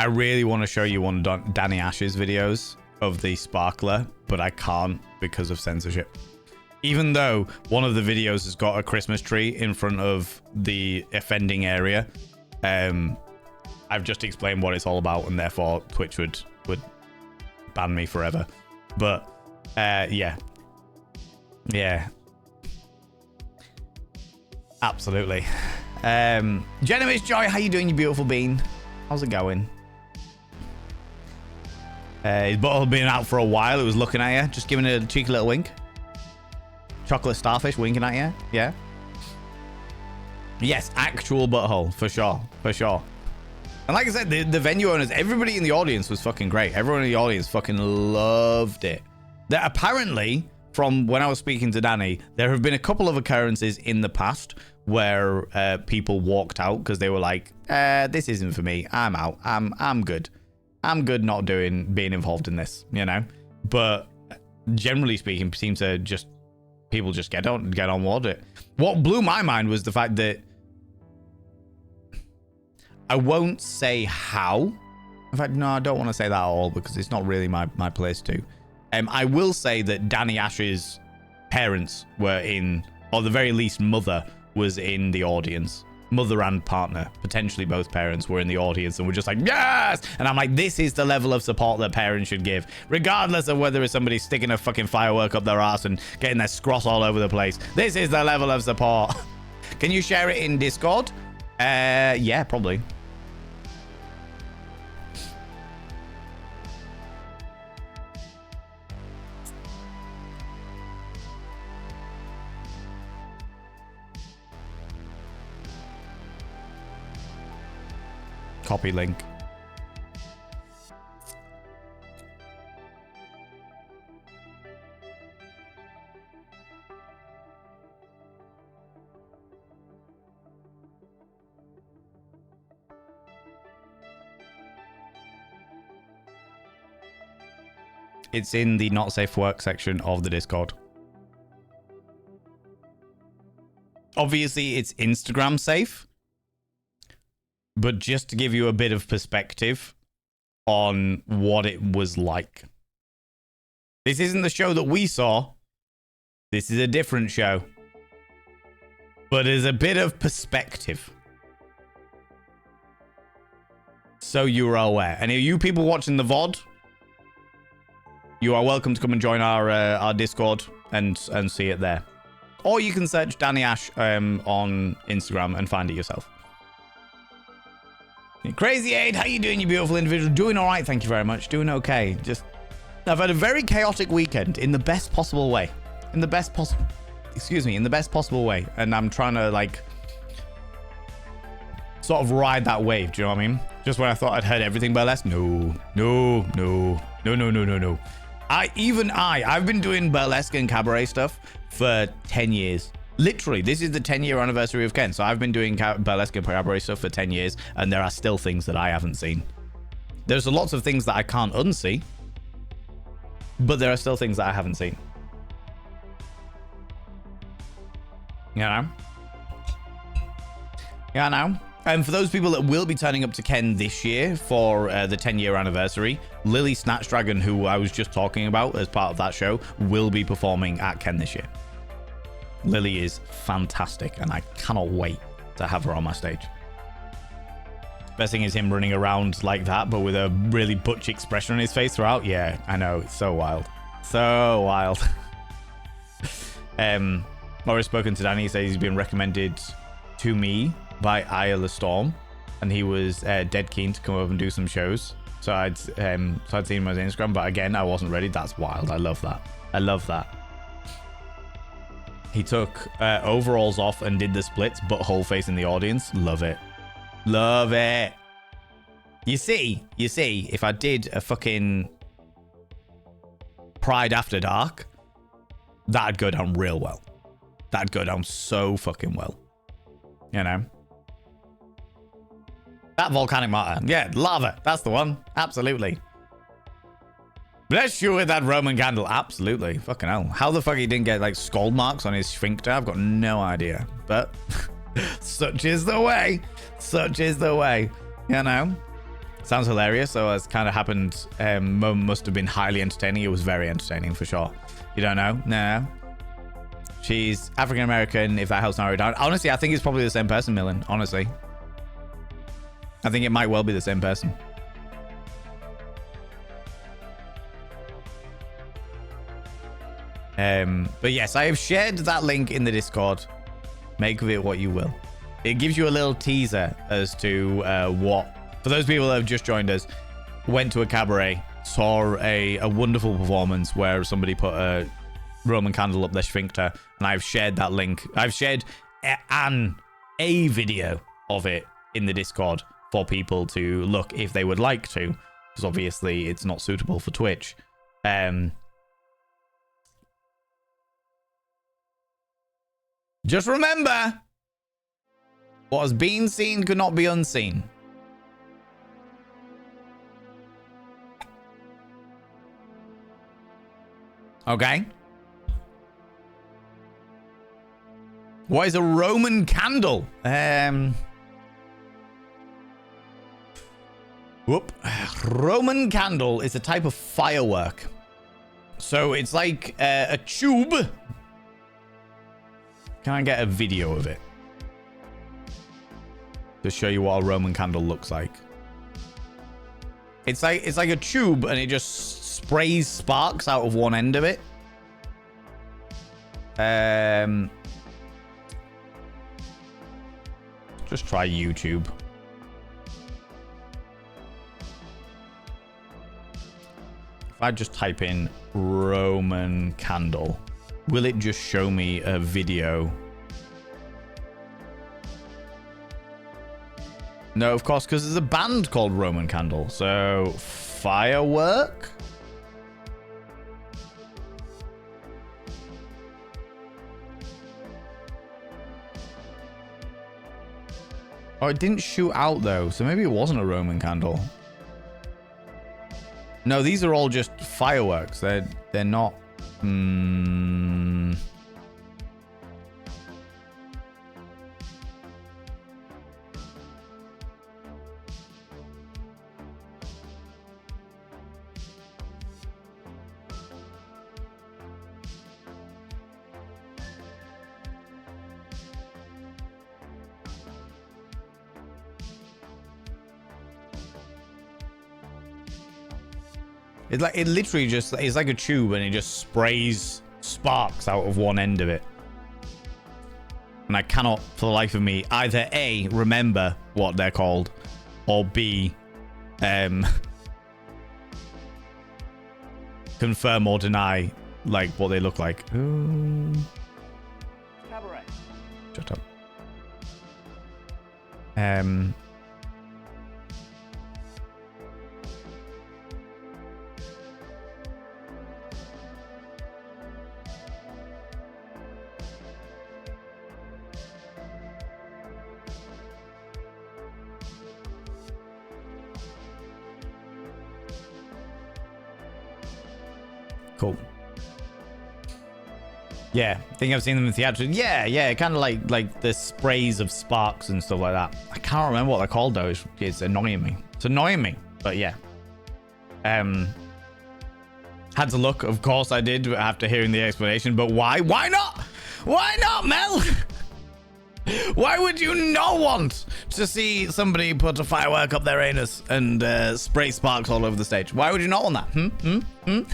I really want to show you one of Danny Ash's videos of the sparkler, but I can't because of censorship. Even though one of the videos has got a Christmas tree in front of the offending area, I've just explained what it's all about, and therefore Twitch would ban me forever. But yeah, absolutely. Genevieve Joy, how you doing, you beautiful bean? How's it going? His butthole had been out for a while. It was looking at you, just giving it a cheeky little wink. Chocolate starfish winking at you. Yeah. Yes, actual butthole for sure, for sure. And like I said, the venue owners, everybody in the audience was fucking great. Everyone in the audience fucking loved it. That apparently, from when I was speaking to Danny, there have been a couple of occurrences in the past where people walked out because they were like, "This isn't for me. I'm out. I'm good. I'm good not being involved in this," you know. But generally speaking, seems to just people just get on with it. What blew my mind was the fact that I won't say how. In fact, no, I don't want to say that at all because it's not really my place to. I will say that Danny Ash's parents were in, or the very least mother was in the audience. Mother and partner, potentially both parents, were in the audience and were just like, yes! And I'm like, this is the level of support that parents should give, regardless of whether it's somebody sticking a fucking firework up their ass and getting their scross all over the place. This is the level of support. Can you share it in Discord? Yeah, probably. Copy link. It's in the not safe for work section of the Discord. Obviously, it's Instagram safe. But just to give you a bit of perspective on what it was like. This isn't the show that we saw. This is a different show. But there's a bit of perspective. So you are aware. And you people watching the VOD, you are welcome to come and join our Discord and see it there. Or you can search Danny Ash on Instagram and find it yourself. Crazy Aid, how you doing, you beautiful individual? Doing all right, thank you very much. Doing okay. I've had a very chaotic weekend in the best possible way. In the best possible way. And I'm trying to, like, sort of ride that wave, do you know what I mean? Just when I thought I'd heard everything burlesque. No. I've been doing burlesque and cabaret stuff for 10 years. Literally, this is the 10-year anniversary of Ken. So I've been doing burlesque and cabaret stuff for 10 years, and there are still things that I haven't seen. There's lots of things that I can't unsee, but there are still things that I haven't seen. You know? Yeah, now. And for those people that will be turning up to Ken this year for the 10-year anniversary, Lily Snatch Dragon, who I was just talking about as part of that show, will be performing at Ken this year. Lily is fantastic, and I cannot wait to have her on my stage. Best thing is him running around like that, but with a really butch expression on his face throughout. Yeah, I know. It's so wild. So wild. Already spoken to Danny. He says he's been recommended to me by Aya Storm, and he was dead keen to come over and do some shows. So I'd seen him on his Instagram, but again, I wasn't ready. That's wild. I love that. I love that. He took overalls off and did the splits, but whole face in the audience. Love it. Love it. You see, if I did a fucking Pride After Dark, that'd go down real well. That'd go down so fucking well. You know? That volcanic matter. Yeah, lava. That's the one. Absolutely. Bless you with that Roman candle. Absolutely. Fucking hell. How the fuck he didn't get like scald marks on his sphincter, I've got no idea. But such is the way. Such is the way. You know? Sounds hilarious. So as kind of happened, must have been highly entertaining. It was very entertaining for sure. You don't know? No. She's African American, if that helps narrow it down. Honestly, I think it's probably the same person, Millen. Honestly. I think it might well be the same person. But yes, I have shared that link in the Discord. Make of it what you will. It gives you a little teaser as to what, for those people that have just joined us, went to a cabaret, saw a wonderful performance where somebody put a Roman candle up their sphincter, and I've shared that link. I've shared a video of it in the Discord for people to look if they would like to, because obviously it's not suitable for Twitch. Just remember, what has been seen could not be unseen. Okay. What is a Roman candle? Roman candle is a type of firework. So it's like a tube. Can I get a video of it to show you what a Roman candle looks like? It's like a tube, and it just sprays sparks out of one end of it. Just try YouTube. If I just type in Roman candle, will it just show me a video? No, of course, because there's a band called Roman Candle. So, firework? Oh, it didn't shoot out, though. So maybe it wasn't a Roman candle. No, these are all just fireworks. They're not... It literally just, it's like a tube, and it just sprays sparks out of one end of it. And I cannot, for the life of me, either A, remember what they're called, or B, confirm or deny, like, what they look like. Cabaret. Shut up. Cool. Yeah, I think I've seen them in theater. Yeah, kind of like the sprays of sparks and stuff like that. I can't remember what they're called though. It's annoying me. It's annoying me. But yeah. Had to look. Of course I did after hearing the explanation. But why? Why not? Why not, Mel? Why would you not want to see somebody put a firework up their anus and spray sparks all over the stage? Why would you not want that?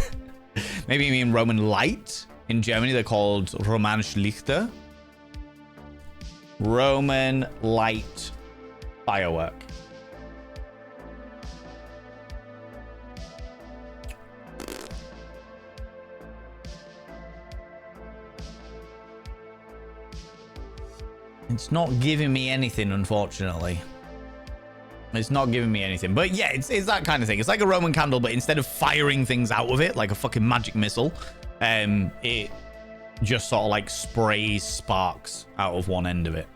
Maybe you mean Roman light? In Germany, they're called Romanische Lichter. Roman light firework. It's not giving me anything, unfortunately. It's not giving me anything. But yeah, it's that kind of thing. It's like a Roman candle, but instead of firing things out of it like a fucking magic missile, it just sort of like sprays sparks out of one end of it.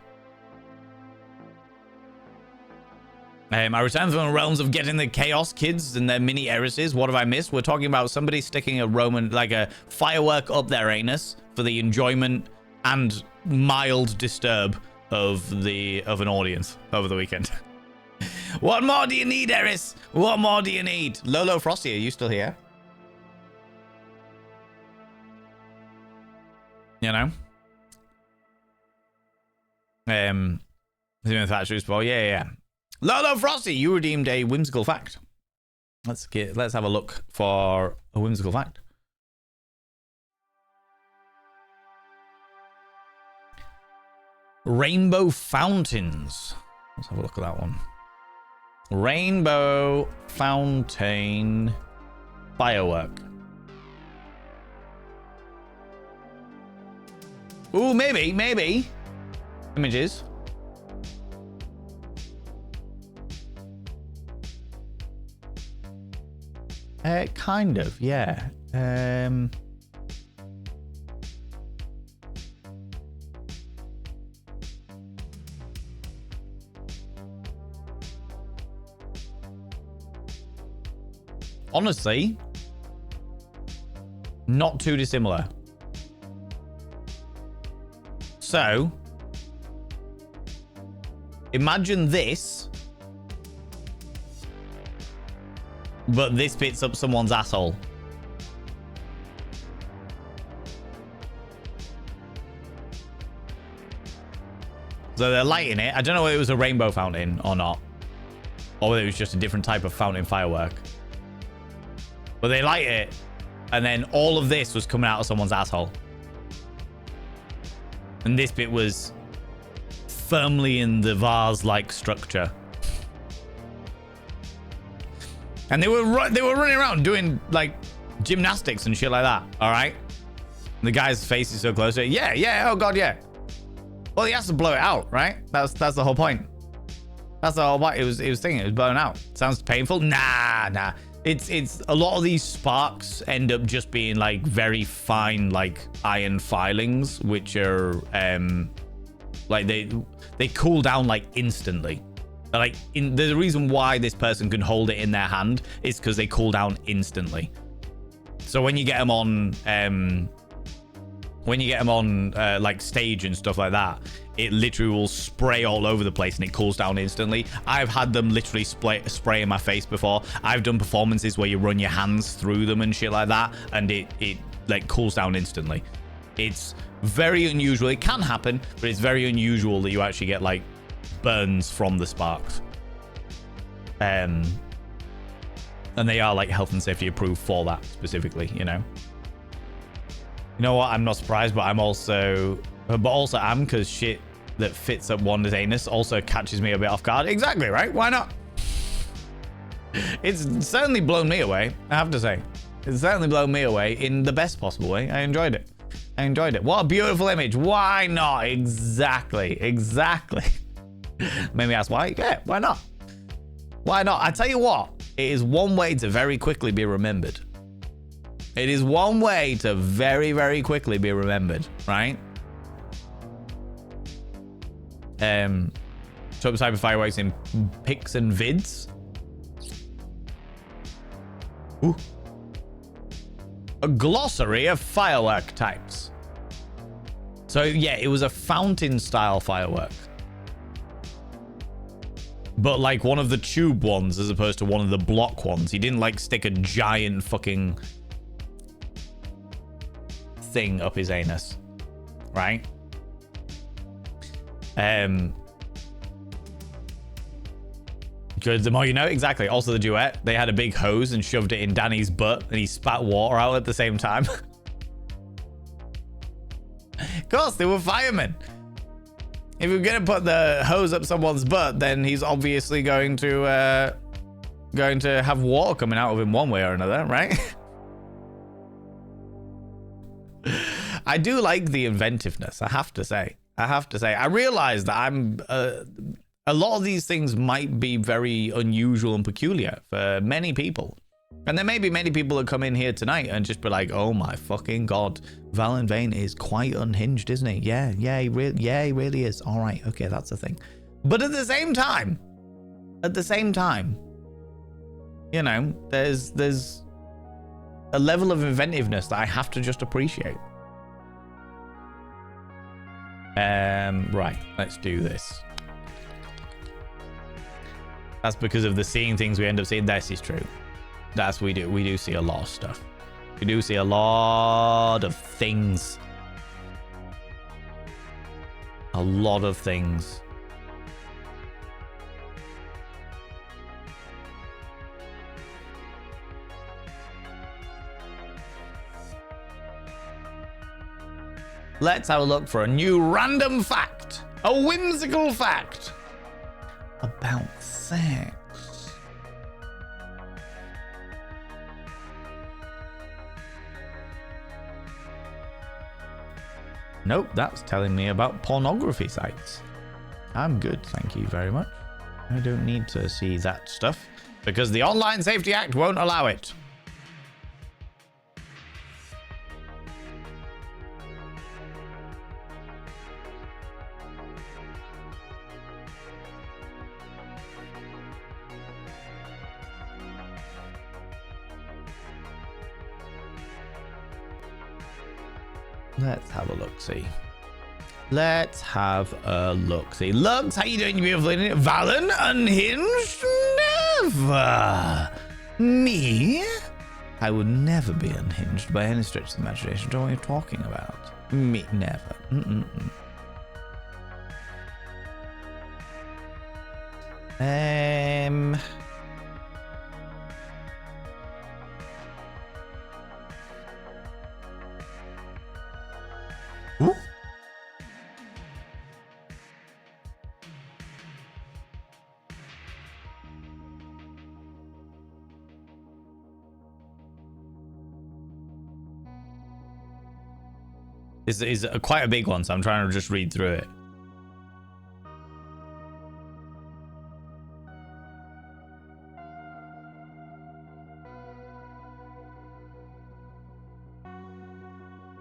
I returned from the realms of getting the Chaos Kids and their mini heiresses. What have I missed? We're talking about somebody sticking a Roman, like a firework up their anus for the enjoyment and mild disturb of an audience over the weekend. What more do you need, Eris? What more do you need? Lolo Frosty, are you still here? You know? The factories. Well, yeah. Lolo Frosty, you redeemed a whimsical fact. Let's have a look for a whimsical fact. Rainbow fountains. Let's have a look at that one. Rainbow fountain firework. Ooh, maybe. Images. Kind of, yeah. Honestly, not too dissimilar. So, imagine this, but this bits up someone's asshole. So they're lighting it. I don't know whether it was a rainbow fountain or not, or whether it was just a different type of fountain firework. But they light it, and then all of this was coming out of someone's asshole. And this bit was firmly in the vase-like structure. And they were running around doing like gymnastics and shit like that. All right. And the guy's face is so close to it. Yeah. Oh god, yeah. Well, he has to blow it out, right? That's the whole point. That's the whole point. It was thinking it was blown out. Sounds painful. Nah. It's a lot of these sparks end up just being like very fine, like iron filings, which are like they cool down like instantly. Like the reason why this person can hold it in their hand is because they cool down instantly. So when you get them on like stage and stuff like that, it literally will spray all over the place and it cools down instantly. I've had them literally spray in my face before. I've done performances where you run your hands through them and shit like that, and it like cools down instantly. It's very unusual. It can happen, but it's very unusual that you actually get like burns from the sparks. And they are like health and safety approved for that specifically, you know. You know what? I'm not surprised, but also am, because shit that fits up Wanda's anus also catches me a bit off guard. Exactly, right? Why not? It's certainly blown me away, I have to say. It's certainly blown me away in the best possible way. I enjoyed it. What a beautiful image. Why not? Exactly. Made me ask why? Yeah, why not? Why not? I tell you what, it is one way to very quickly be remembered. It is one way to very, very quickly be remembered, right? Top type of fireworks in pics and vids. Ooh. A glossary of firework types. So yeah, it was a fountain style firework. But like one of the tube ones as opposed to one of the block ones. He didn't like stick a giant fucking thing up his anus, right? Good, the more you know. Exactly. Also the duet, they had a big hose and shoved it in Danny's butt and he spat water out at the same time. Of course, they were firemen. If you're gonna put the hose up someone's butt, then he's obviously going to have water coming out of him one way or another, right? I do like the inventiveness, I have to say. I realize that I'm a A lot of these things might be very unusual and peculiar for many people. And there may be many people that come in here tonight and just be like, oh my fucking God, Valen Vane is quite unhinged, isn't he? Yeah, he really is. All right, okay, that's the thing. But at the same time, you know, there's a level of inventiveness that I have to just appreciate. Right, let's do this. That's because of the seeing things we end up seeing. This is true. That's we do see a lot of stuff. We do see a lot of things. A lot of things. Let's have a look for a new random fact. A whimsical fact about sex. Nope, that's telling me about pornography sites. I'm good, thank you very much. I don't need to see that stuff because the Online Safety Act won't allow it. Let's have a look-see. Let's have a look-see. Lux, how you doing, you beautiful? Valen, unhinged? Never. Me? I would never be unhinged by any stretch of the imagination. Don't know what you're talking about. Me, never. Ooh. This is quite a big one, so I'm trying to just read through it.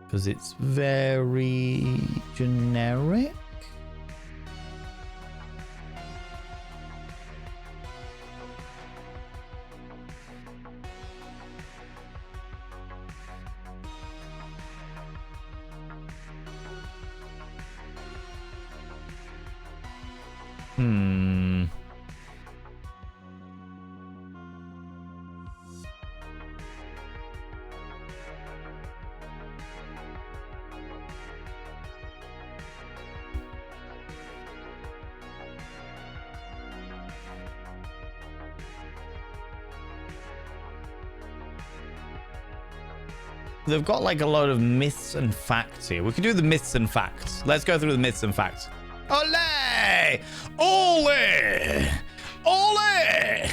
Because it's very generic. They've got like a load of myths and facts here. We can do the myths and facts. Let's go through the myths and facts. Ole! Ole! Ole!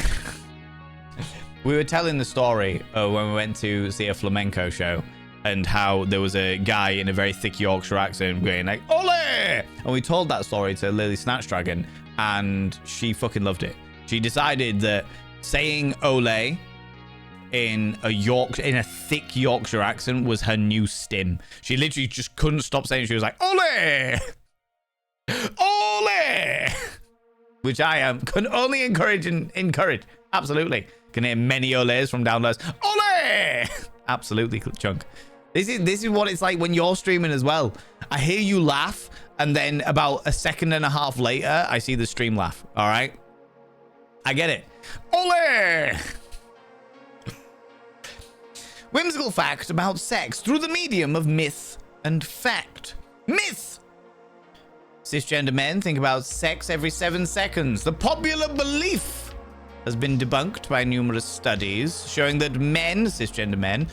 We were telling the story when we went to see a flamenco show and how there was a guy in a very thick Yorkshire accent going like, Ole! And we told that story to Lily Snatchdragon and she fucking loved it. She decided that saying Ole in a thick Yorkshire accent was her new stim. She literally just couldn't stop saying it. She was like, Ole! Ole! Which I can only encourage. Absolutely. Can hear many oles from down low. Ole! Absolutely, Chunk. This is what it's like when you're streaming as well. I hear you laugh, and then about a second and a half later, I see the stream laugh. All right? I get it. Ole! Whimsical fact about sex through the medium of myth and fact. Myth! Cisgender men think about sex every 7 seconds. The popular belief has been debunked by numerous studies showing that men, cisgender men,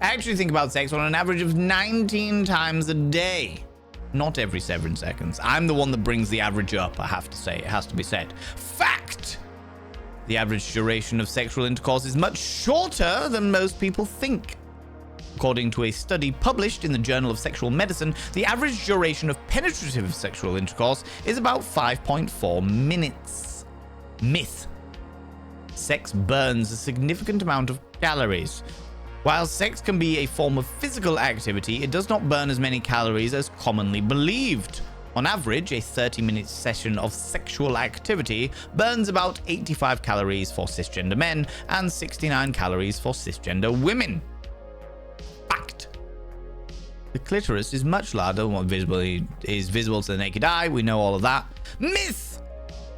actually think about sex on an average of 19 times a day. Not every 7 seconds. I'm the one that brings the average up, I have to say. It has to be said. Fact! The average duration of sexual intercourse is much shorter than most people think. According to a study published in the Journal of Sexual Medicine, the average duration of penetrative sexual intercourse is about 5.4 minutes. Myth. Sex burns a significant amount of calories. While sex can be a form of physical activity, it does not burn as many calories as commonly believed. On average, a 30-minute session of sexual activity burns about 85 calories for cisgender men and 69 calories for cisgender women. Fact. The clitoris is much larger than what is visible to the naked eye. We know all of that. Myth.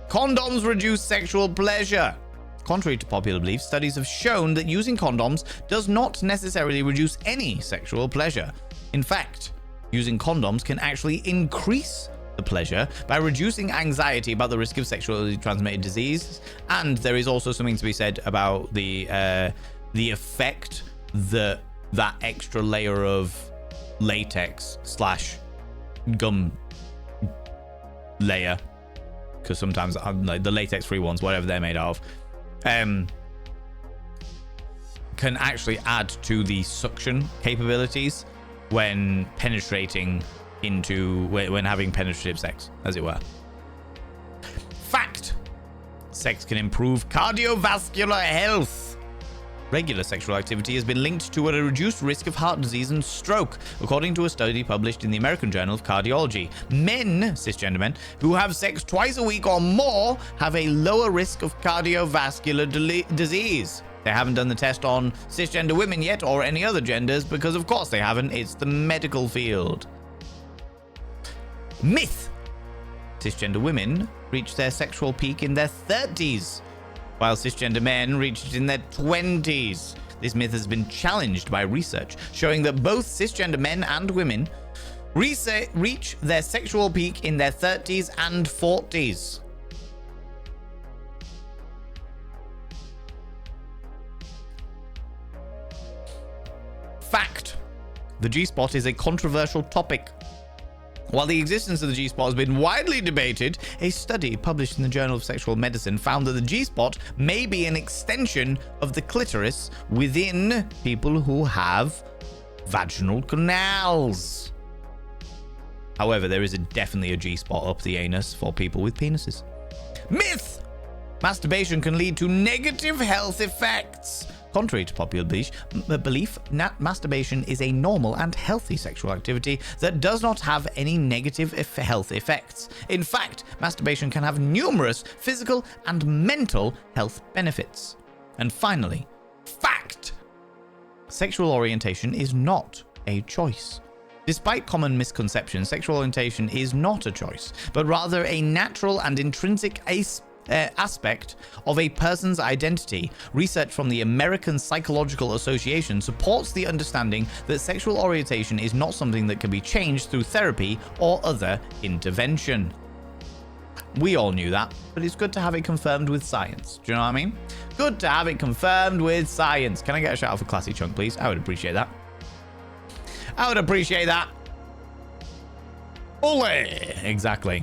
Condoms reduce sexual pleasure. Contrary to popular belief, studies have shown that using condoms does not necessarily reduce any sexual pleasure. In fact, using condoms can actually increase the pleasure by reducing anxiety about the risk of sexually transmitted disease. And there is also something to be said about the effect that extra layer of latex / gum layer, because sometimes like the latex free ones, whatever they're made of, can actually add to the suction capabilities when penetrating into when having penetrative sex, as it were. Fact. Sex can improve cardiovascular health. Regular sexual activity has been linked to a reduced risk of heart disease and stroke, according to a study published in the American Journal of Cardiology. Men, cisgender men, who have sex twice a week or more have a lower risk of cardiovascular disease. They haven't done the test on cisgender women yet, or any other genders, because of course they haven't. It's the medical field. Myth. Cisgender women reach their sexual peak in their 30s, while cisgender men reach it in their 20s. This myth has been challenged by research showing that both cisgender men and women reach their sexual peak in their 30s and 40s. Fact. The G-spot is a controversial topic. While the existence of the G-spot has been widely debated, a study published in the Journal of Sexual Medicine found that the G-spot may be an extension of the clitoris within people who have vaginal canals. However, there is definitely a G-spot up the anus for people with penises. Myth! Masturbation can lead to negative health effects. Contrary to popular belief, masturbation is a normal and healthy sexual activity that does not have any negative health effects. In fact, masturbation can have numerous physical and mental health benefits. And finally, fact! Sexual orientation is not a choice. Despite common misconceptions, sexual orientation is not a choice, but rather a natural and intrinsic aspect of a person's identity. Research from the American Psychological Association supports the understanding that sexual orientation is not something that can be changed through therapy or other intervention. We all knew that, but it's good to have it confirmed with science. Do you know what I mean? Good to have it confirmed with science. Can I get a shout out for Classy Chunk, please? I would appreciate that. I would appreciate that. Ole! Exactly.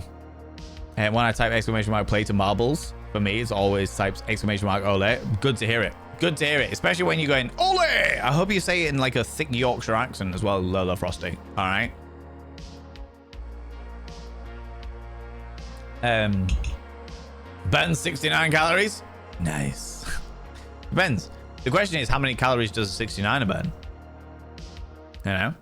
And when I type exclamation mark play to marbles, for me, it's always types exclamation mark ole. Good to hear it. Good to hear it. Especially when you're going, ole! I hope you say it in like a thick Yorkshire accent as well, Lola Frosty. All right. Burns 69 calories. Nice. Depends. The question is, how many calories does a 69 burn? You know?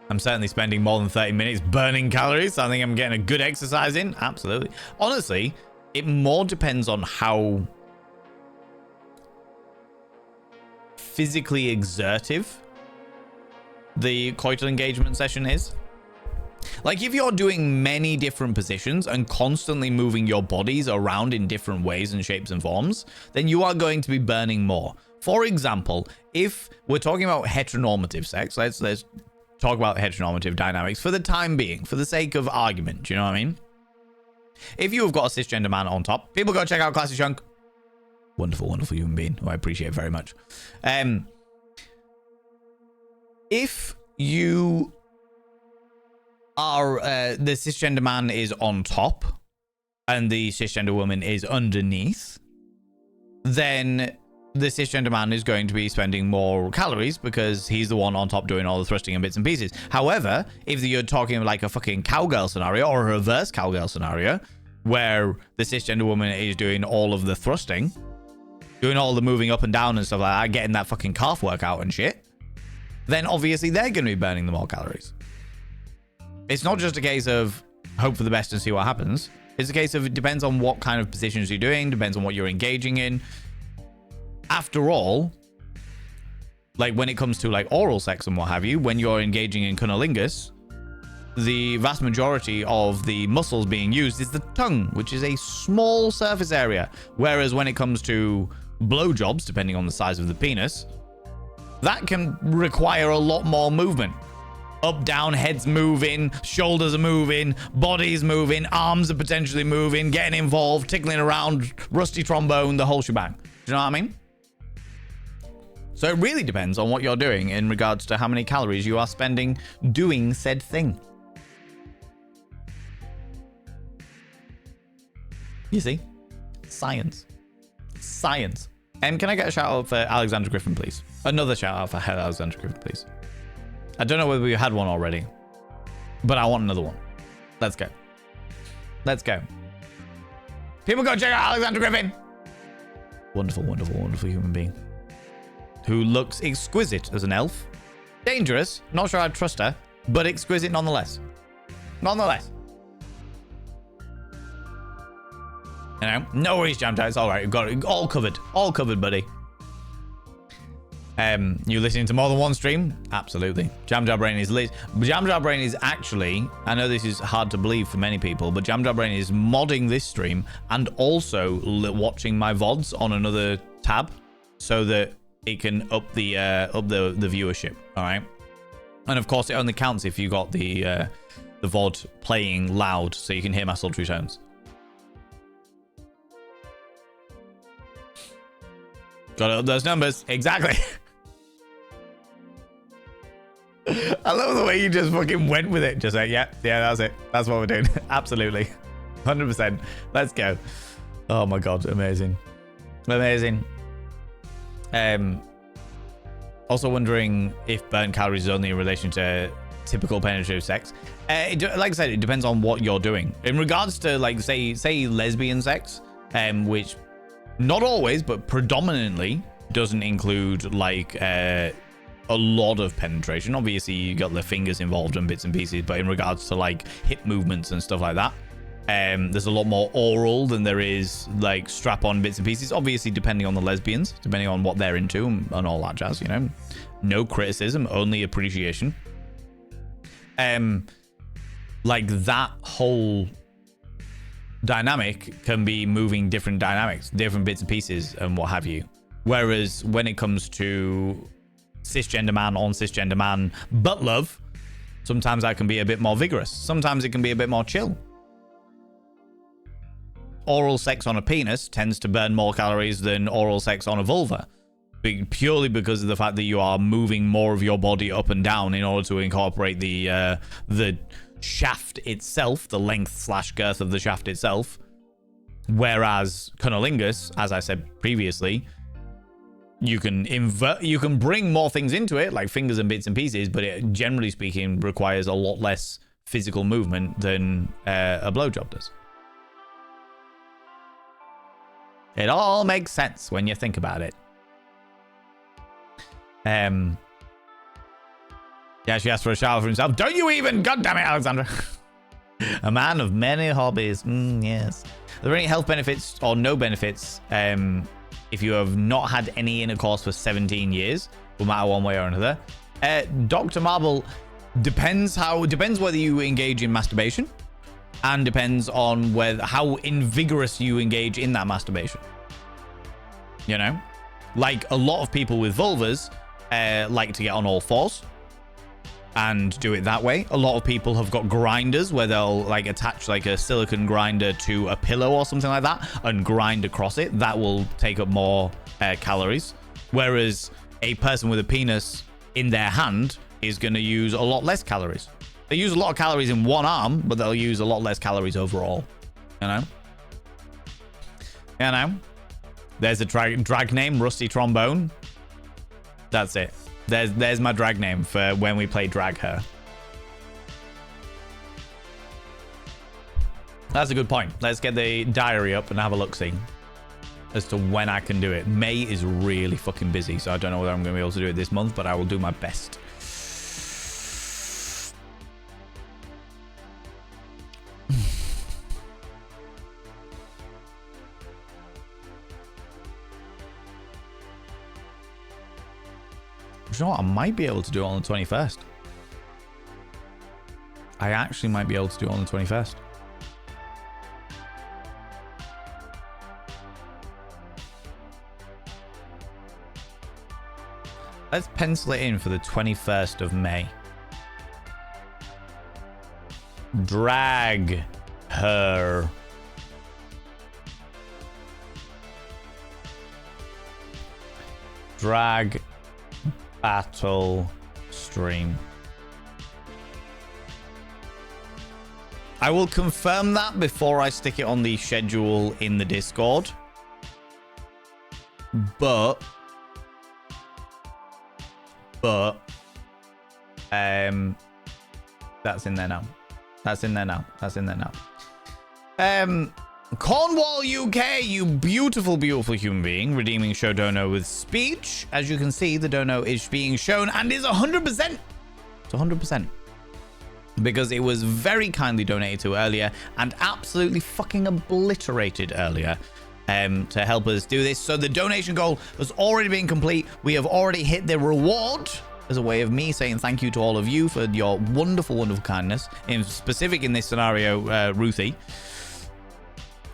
I'm certainly spending more than 30 minutes burning calories. So I think I'm getting a good exercise in. Absolutely. Honestly, it more depends on how physically exertive the coital engagement session is. Like if you're doing many different positions and constantly moving your bodies around in different ways and shapes and forms, then you are going to be burning more. For example, if we're talking about heteronormative sex, let's talk about heteronormative dynamics for the time being, for the sake of argument. Do you know what I mean? If you have got a cisgender man on top, people go check out Classy Chunk. Wonderful, wonderful human being who I appreciate very much. If you are the cisgender man is on top and the cisgender woman is underneath, then the cisgender man is going to be spending more calories because he's the one on top doing all the thrusting and bits and pieces. However, if you're talking like a fucking cowgirl scenario or a reverse cowgirl scenario where the cisgender woman is doing all of the thrusting, doing all the moving up and down and stuff like that, getting that fucking calf workout and shit, then obviously they're going to be burning the more calories. It's not just a case of hope for the best and see what happens. It's a case of it depends on what kind of positions you're doing, depends on what you're engaging in. After all, like when it comes to like oral sex and what have you, when you're engaging in cunnilingus, the vast majority of the muscles being used is the tongue, which is a small surface area. Whereas when it comes to blowjobs, depending on the size of the penis, that can require a lot more movement. Up, down, heads moving, shoulders are moving, bodies moving, arms are potentially moving, getting involved, tickling around, rusty trombone, the whole shebang. Do you know what I mean? So it really depends on what you're doing in regards to how many calories you are spending doing said thing. You see? Science. Science. And can I get a shout out for Alexander Griffin, please? Another shout out for Alexander Griffin, please. I don't know whether we had one already, but I want another one. Let's go. Let's go. People go check out Alexander Griffin. Wonderful, wonderful, wonderful human being who looks exquisite as an elf. Dangerous. Not sure I'd trust her, but exquisite nonetheless. Nonetheless. You know, no worries, Jam Jam. It's all right. We've got it all covered. All covered, buddy. You listening to more than one stream? Absolutely. Jam Jar Brain is Jam Jar Brain is actually, I know this is hard to believe for many people, but Jam Jar Brain is modding this stream and also watching my VODs on another tab so that it can up the viewership. All right. And of course, it only counts if you got the VOD playing loud so you can hear my sultry tones. Got to up those numbers. Exactly. I love the way you just fucking went with it. Just like, yeah, that's it. That's what we're doing. Absolutely. 100%. Let's go. Oh my God. Amazing. Amazing. Also wondering if burnt calories is only in relation to typical penetrative sex. Like I said, it depends on what you're doing. In regards to like, say lesbian sex, which not always, but predominantly doesn't include like a lot of penetration. Obviously, you got the fingers involved and bits and pieces, but in regards to like hip movements and stuff like that, there's a lot more oral than there is like strap-on bits and pieces. Obviously, depending on the lesbians, depending on what they're into and all that jazz, you know. No criticism, only appreciation. Like that whole dynamic can be moving different dynamics, different bits and pieces and what have you. Whereas when it comes to cisgender man on cisgender man butt love, sometimes that can be a bit more vigorous. Sometimes it can be a bit more chill. Oral sex on a penis tends to burn more calories than oral sex on a vulva, purely because of the fact that you are moving more of your body up and down in order to incorporate the shaft itself, the length/girth of the shaft itself. Whereas cunnilingus, as I said previously, you can bring more things into it, like fingers and bits and pieces, but it, generally speaking, requires a lot less physical movement than a blowjob does. It all makes sense when you think about it. Yeah, she asked for a shower for himself. Don't you even? God damn it, Alexandra. A man of many hobbies. Yes. Are there any health benefits or no benefits if you have not had any intercourse for 17 years, no matter one way or another? Dr. Marble, depends whether you engage in masturbation, and depends on how invigorous you engage in that masturbation. You know, like a lot of people with vulvas like to get on all fours and do it that way. A lot of people have got grinders where they'll like attach like a silicone grinder to a pillow or something like that and grind across it. That will take up more calories. Whereas a person with a penis in their hand is going to use a lot less calories. They use a lot of calories in one arm, but they'll use a lot less calories overall. You know? There's a drag name, Rusty Trombone. That's it. There's my drag name for when we play Drag Her. That's a good point. Let's get the diary up and have a look-see as to when I can do it. May is really fucking busy, so I don't know whether I'm going to be able to do it this month, but I will do my best. You know what? I might be able to do it on the 21st. I actually might be able to do it on the 21st. Let's pencil it in for the 21st of May. Drag her. Drag battle stream. I will confirm that before I stick it on the schedule in the Discord. But that's in there now. That's in there now. That's in there now. Cornwall, UK, you beautiful, beautiful human being, redeeming show dono with speech. As you can see, the dono is being shown and is 100%. It's 100%. Because it was very kindly donated to earlier and absolutely fucking obliterated earlier to help us do this. So the donation goal has already been complete. We have already hit the reward as a way of me saying thank you to all of you for your wonderful, wonderful kindness. In specific in this scenario, Ruthie.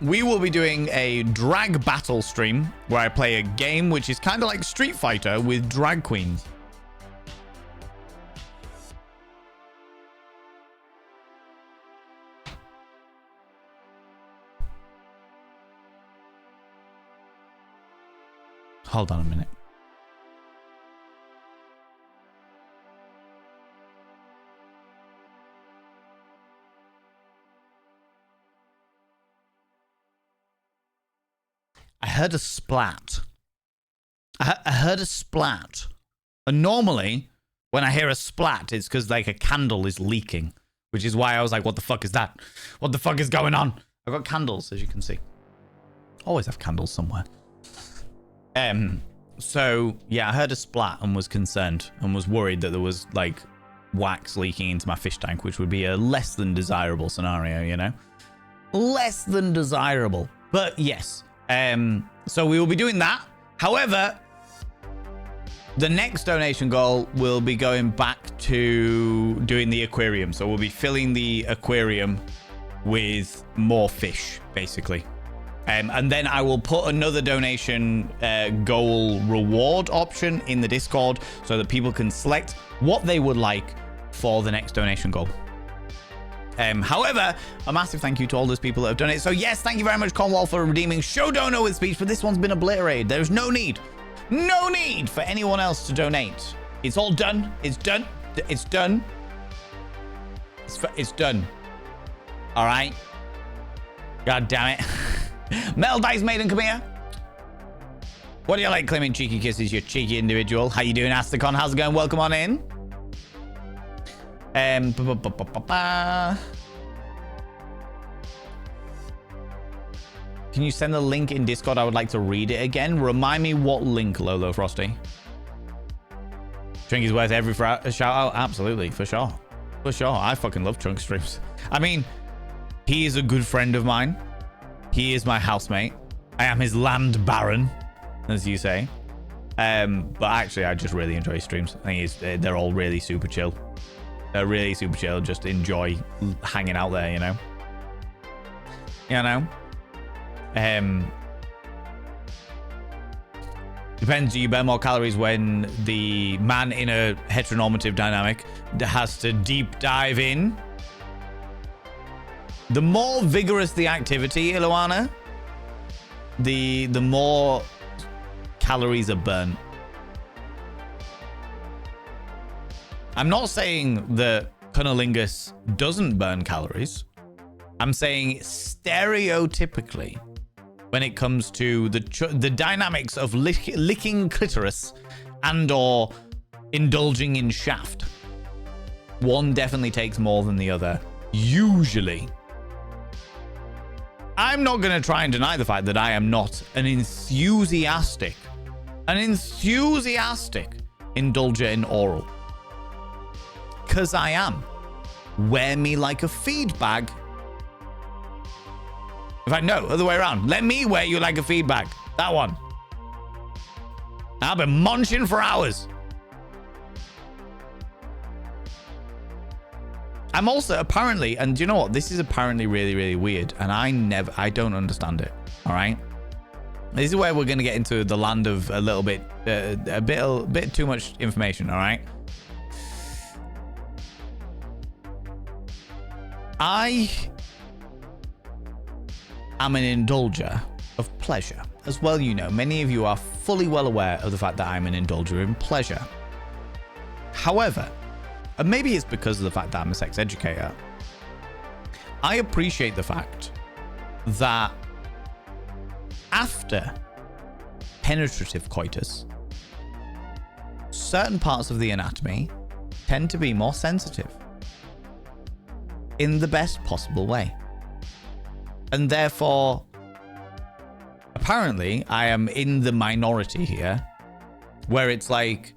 We will be doing a drag battle stream where I play a game which is kind of like Street Fighter with drag queens. Hold on a minute. I heard a splat. I heard a splat. And normally, when I hear a splat, it's because like a candle is leaking. Which is why I was like, what the fuck is that? What the fuck is going on? I've got candles, as you can see. Always have candles somewhere. So, yeah, I heard a splat and was concerned and was worried that there was, like, wax leaking into my fish tank, which would be a less than desirable scenario, you know? Less than desirable. But, yes. So we will be doing that. However, the next donation goal will be going back to doing the aquarium. So we'll be filling the aquarium with more fish, basically. And then I will put another donation goal reward option in the Discord so that people can select what they would like for the next donation goal. However, a massive thank you to all those people that have donated. So yes, thank you very much, Cornwall, for redeeming show dono with speech, but this one's been obliterated. There's no need for anyone else to donate. It's all done. It's done. It's done. It's done. All right. God damn it. Metal Dice Maiden, come here. What do you like claiming cheeky kisses, you cheeky individual? How you doing, Astacon? How's it going? Welcome on in. Can you send the link in Discord? I would like to read it again. Remind me what link, Lolo Frosty. Chunk is worth every shout out. Absolutely, for sure. For sure. I fucking love Chunk streams. I mean, he is a good friend of mine. He is my housemate. I am his land baron, as you say. But actually, I just really enjoy his streams. I think they're all really super chill. They're really super chill. Just enjoy hanging out there, you know? You know? Depends, do you burn more calories when the man in a heteronormative dynamic has to deep dive in? The more vigorous the activity, Iloana, the more calories are burnt. I'm not saying that cunnilingus doesn't burn calories. I'm saying stereotypically, when it comes to the dynamics of licking clitoris and or indulging in shaft. One definitely takes more than the other, usually. I'm not going to try and deny the fact that I am not an enthusiastic indulger in oral. Because I am. Wear me like a feed bag. In fact, no, other way around. Let me wear you like a feed bag. That one. I've been munching for hours. I'm also apparently, and do you know what? This is apparently really, really weird. And I don't understand it. All right. This is where we're going to get into the land of a little bit, a bit too much information. All right. I am an indulger of pleasure. As well, you know, many of you are fully well aware of the fact that I'm an indulger in pleasure. However, and maybe it's because of the fact that I'm a sex educator, I appreciate the fact that after penetrative coitus, certain parts of the anatomy tend to be more sensitive in the best possible way. And therefore, apparently, I am in the minority here, where it's like,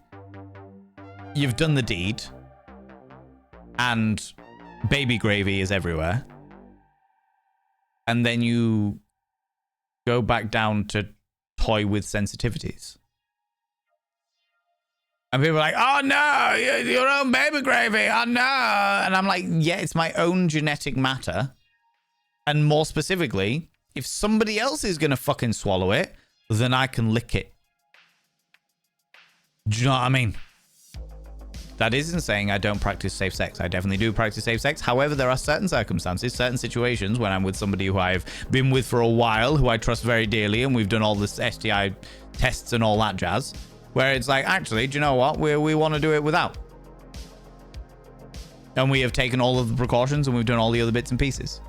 you've done the deed, and baby gravy is everywhere. And then you go back down to toy with sensitivities. And people are like, oh no, your own baby gravy, oh no. And I'm like, yeah, it's my own genetic matter. And more specifically, if somebody else is going to fucking swallow it, then I can lick it. Do you know what I mean? That isn't saying I don't practice safe sex. I definitely do practice safe sex. However, there are certain circumstances, certain situations when I'm with somebody who I've been with for a while, who I trust very dearly, and we've done all this STI tests and all that jazz, where it's like, actually, do you know what? We want to do it without. And we have taken all of the precautions and we've done all the other bits and pieces.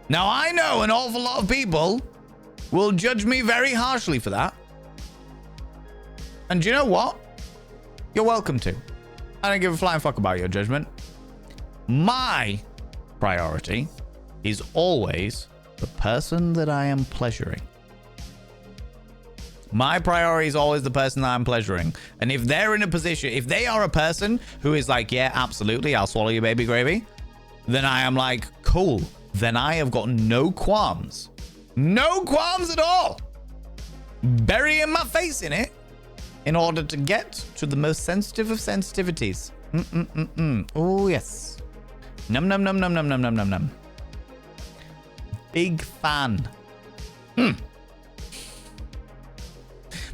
Now, I know an awful lot of people will judge me very harshly for that. And do you know what? You're welcome to. I don't give a flying fuck about your judgment. My priority is always the person that I am pleasuring. My priority is always the person that I'm pleasuring. And if they're in a position, if they are a person who is like, yeah, absolutely, I'll swallow your baby gravy, then I am like, cool. Then I have got no qualms. No qualms at all. Burying my face in it in order to get to the most sensitive of sensitivities. Oh, yes. Num, num, num, num, num, num, num, num, num. Big fan.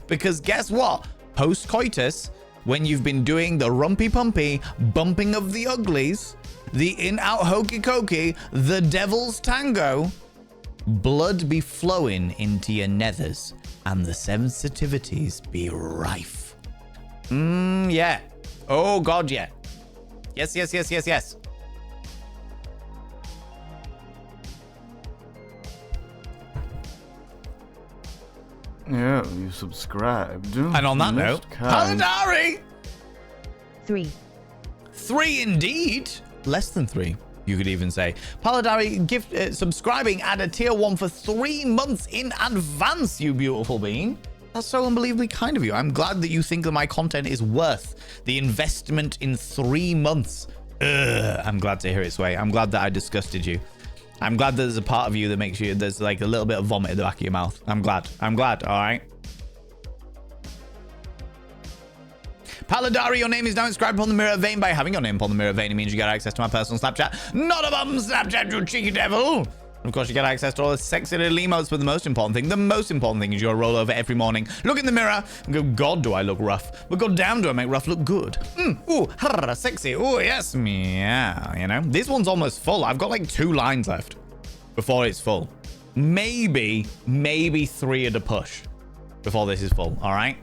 Because guess what? Post-coitus, when you've been doing the rumpy-pumpy, bumping of the uglies, the in-out hokey-cokey, the devil's tango, blood be flowing into your nethers and the sensitivities be rife. Yeah. Oh, God, yeah. Yes, yes, yes, yes, yes. Yeah, you subscribed. And on that note, Paladari! 3. 3 indeed. Less than 3, you could even say. Paladari subscribing at a tier 1 for 3 months in advance, you beautiful being. That's so unbelievably kind of you. I'm glad that you think that my content is worth the investment in 3 months. I'm glad to hear it, Sway. I'm glad that I disgusted you. I'm glad that there's a part of you that makes you, there's like a little bit of vomit at the back of your mouth. I'm glad. I'm glad. All right. Paladari, your name is now inscribed upon the mirror vein. By having your name upon the mirror vein, it means you get access to my personal Snapchat. Not a bum Snapchat, you cheeky devil. And of course, you get access to all the sexy little emotes, but the most important thing is your roll over every morning. Look in the mirror and go, God, do I look rough? But God damn, do I make rough look good? Ooh, sexy. Ooh, yes. Yeah, you know. This one's almost full. I've got like 2 lines left before it's full. Maybe 3 at a push before this is full. All right.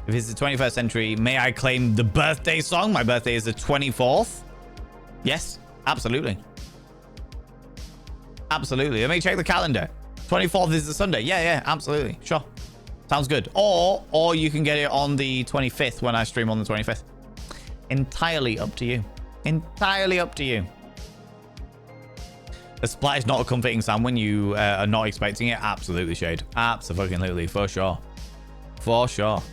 If it's the 21st century, may I claim the birthday song? My birthday is the 24th. Yes, absolutely. Absolutely. Let me check the calendar. 24th is the Sunday. Yeah, absolutely. Sure. Sounds good. Or you can get it on the 25th when I stream on the 25th. Entirely up to you. Entirely up to you. A splat is not a comforting sound when you are not expecting it. Absolutely, Shade. Absolutely. For sure. For sure.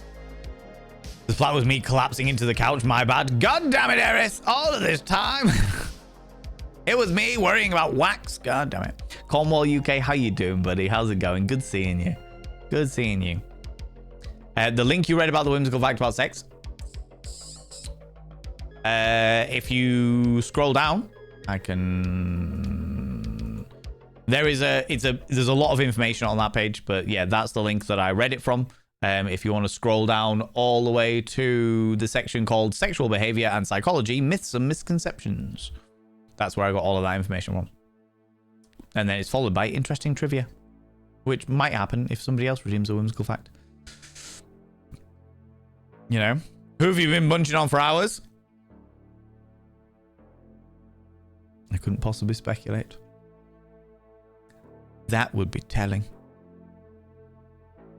The splat was me collapsing into the couch. My bad. God damn it, Eris. All of this time. It was me worrying about wax. God damn it. Cornwall, UK. How you doing, buddy? How's it going? Good seeing you. Good seeing you. The link you read about the whimsical fact about sex. If you scroll down, I can... There's a lot of information on that page, but yeah, that's the link that I read it from. If you want to scroll down all the way to the section called Sexual Behavior and Psychology, Myths and Misconceptions. That's where I got all of that information from. And then it's followed by interesting trivia, which might happen if somebody else redeems a whimsical fact. You know? Who have you been munching on for hours? I couldn't possibly speculate. That would be telling.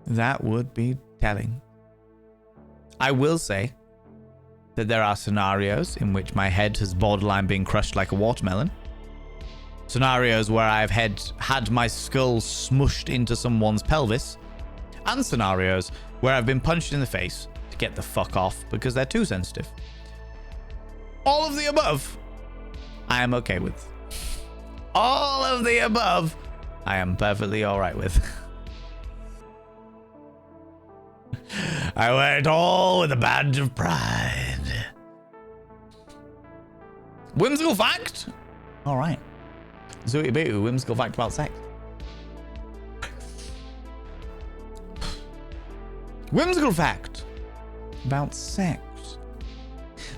That would be telling. I will say that there are scenarios in which my head has borderline been crushed like a watermelon. Scenarios where I've had my skull smushed into someone's pelvis. And scenarios where I've been punched in the face to get the fuck off because they're too sensitive. All of the above, I am okay with. All of the above, I am perfectly alright with. I wear it all with a badge of pride. Whimsical fact? Alright. Zooty Boo, whimsical fact about sex. Whimsical fact about sex.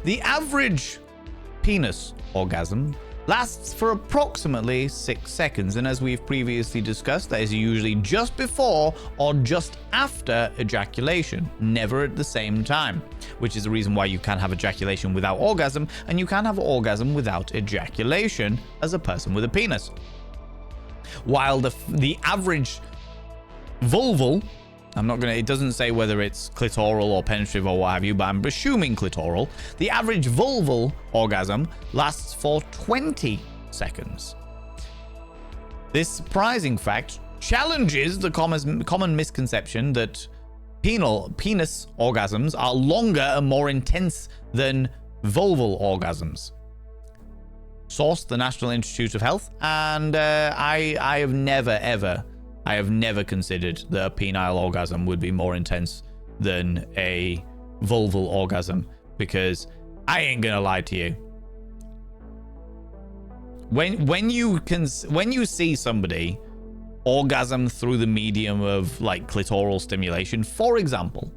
The average penis orgasm lasts for approximately 6 seconds, and as we've previously discussed, that is usually just before or just after ejaculation, never at the same time, which is the reason why you can have ejaculation without orgasm, and you can have orgasm without ejaculation as a person with a penis. While the average vulval, it doesn't say whether it's clitoral or penetrative or what have you, but I'm assuming clitoral. The average vulval orgasm lasts for 20 seconds. This surprising fact challenges the common misconception that penis orgasms are longer and more intense than vulval orgasms. Source, the National Institute of Health, and I have never considered that a penile orgasm would be more intense than a vulval orgasm, because I ain't gonna lie to you. When you see somebody orgasm through the medium of like clitoral stimulation, for example,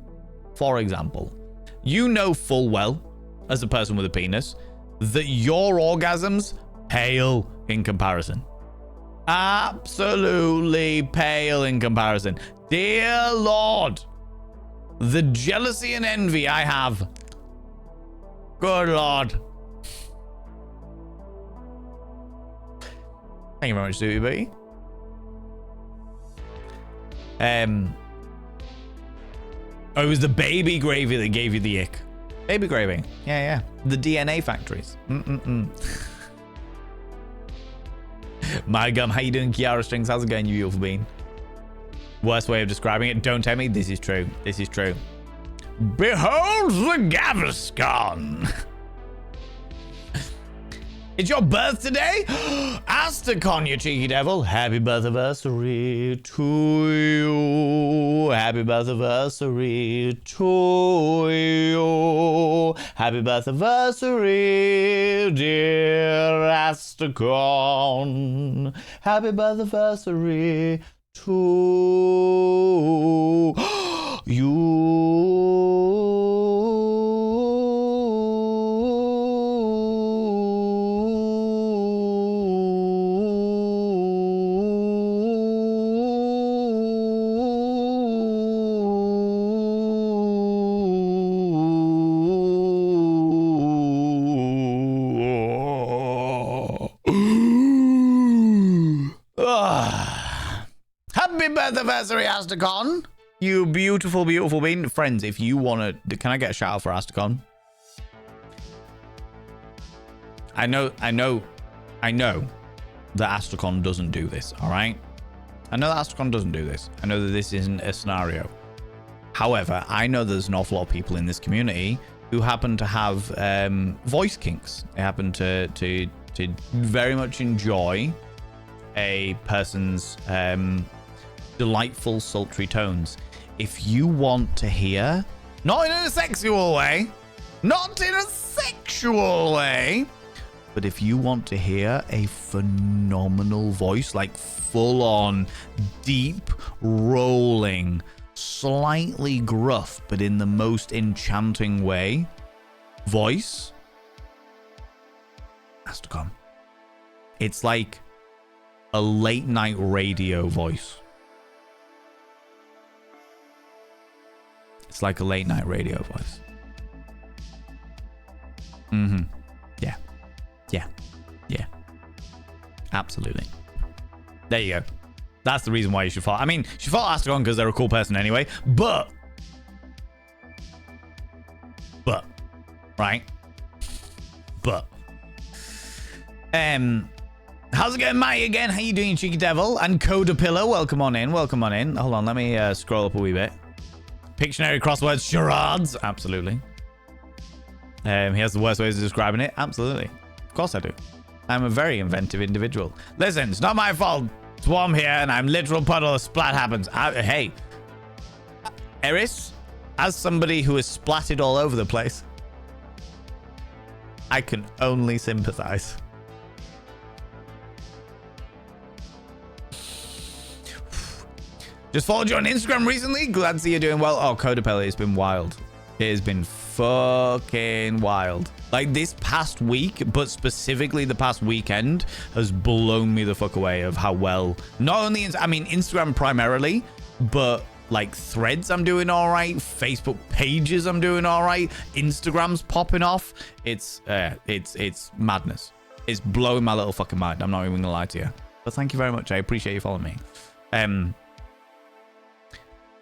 you know full well as a person with a penis that your orgasms pale in comparison. Absolutely pale in comparison. Dear Lord, the jealousy and envy I have. Good Lord. Thank you very much, Zooty B. Oh, it was the baby gravy that gave you the ick. Baby gravy. Yeah. The DNA factories. My gum, how you doing, Kiara Strings? How's it going, you beautiful bean? Worst way of describing it. Don't tell me. This is true. This is true. Behold the Gaviscon. It's your birth today? Astacon, you cheeky devil. Happy birthday to you. Happy birthday to you. Happy birthday, dear Astacon. Happy birthday to you. anniversary, Astacon. You beautiful, beautiful being. Friends, if you want to... Can I get a shout out for Astacon? I know that Astacon doesn't do this, all right? I know that Astacon doesn't do this. I know that this isn't a scenario. However, I know there's an awful lot of people in this community who happen to have voice kinks. They happen to very much enjoy a person's delightful, sultry tones. If you want to hear, not in a sexual way, not in a sexual way, but if you want to hear a phenomenal voice, like full on, deep, rolling, slightly gruff, but in the most enchanting way, voice, has to come. It's like a late night radio voice. It's like a late night radio voice. Mm-hmm. Yeah. Yeah. Yeah. Absolutely. There you go. That's the reason why you should follow. I mean, you should follow Astacon because they're a cool person anyway. But. Right? But. How's it going, Matty, again? How you doing, cheeky devil? And Coda Pillow, welcome on in. Welcome on in. Hold on, let me scroll up a wee bit. Pictionary, crosswords, charades. Absolutely. He has the worst ways of describing it. Absolutely. Of course I do. I'm a very inventive individual. Listen, it's not my fault. Swarm here, and I'm literal puddle. A splat happens. Hey. Eris, as somebody who is splatted all over the place, I can only sympathize. Just followed you on Instagram recently. Glad to see you're doing well. Oh, Codapelli, it's been wild. It has been fucking wild. Like this past week, but specifically the past weekend, has blown me the fuck away of how well, not only, I mean, Instagram primarily, but like threads I'm doing all right. Facebook pages I'm doing all right. Instagram's popping off. It's madness. It's blowing my little fucking mind. I'm not even gonna lie to you. But thank you very much. I appreciate you following me.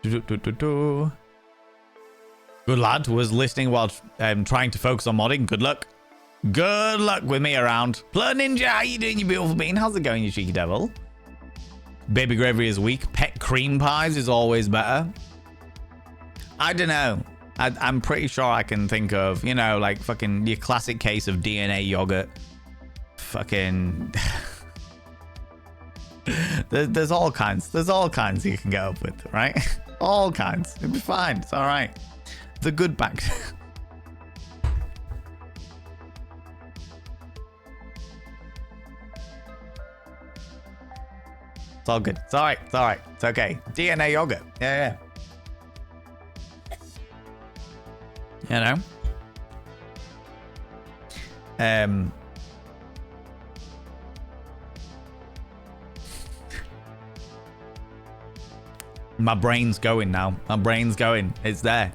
Good lad. Was listening while trying to focus on modding. Good luck. Good luck with me around. Plur Ninja, how you doing, you beautiful bean? How's it going, you cheeky devil? Baby gravy is weak. Pet cream pies is always better. I don't know. I'm pretty sure I can think of, you know, like fucking your classic case of DNA yogurt. Fucking... there's all kinds. There's all kinds you can get up with, right? All kinds. It'll be fine. It's all right. The good back. It's all good. It's all right. It's all right. It's okay. DNA yogurt. Yeah, yeah. You know? My brain's going now. My brain's going. It's there.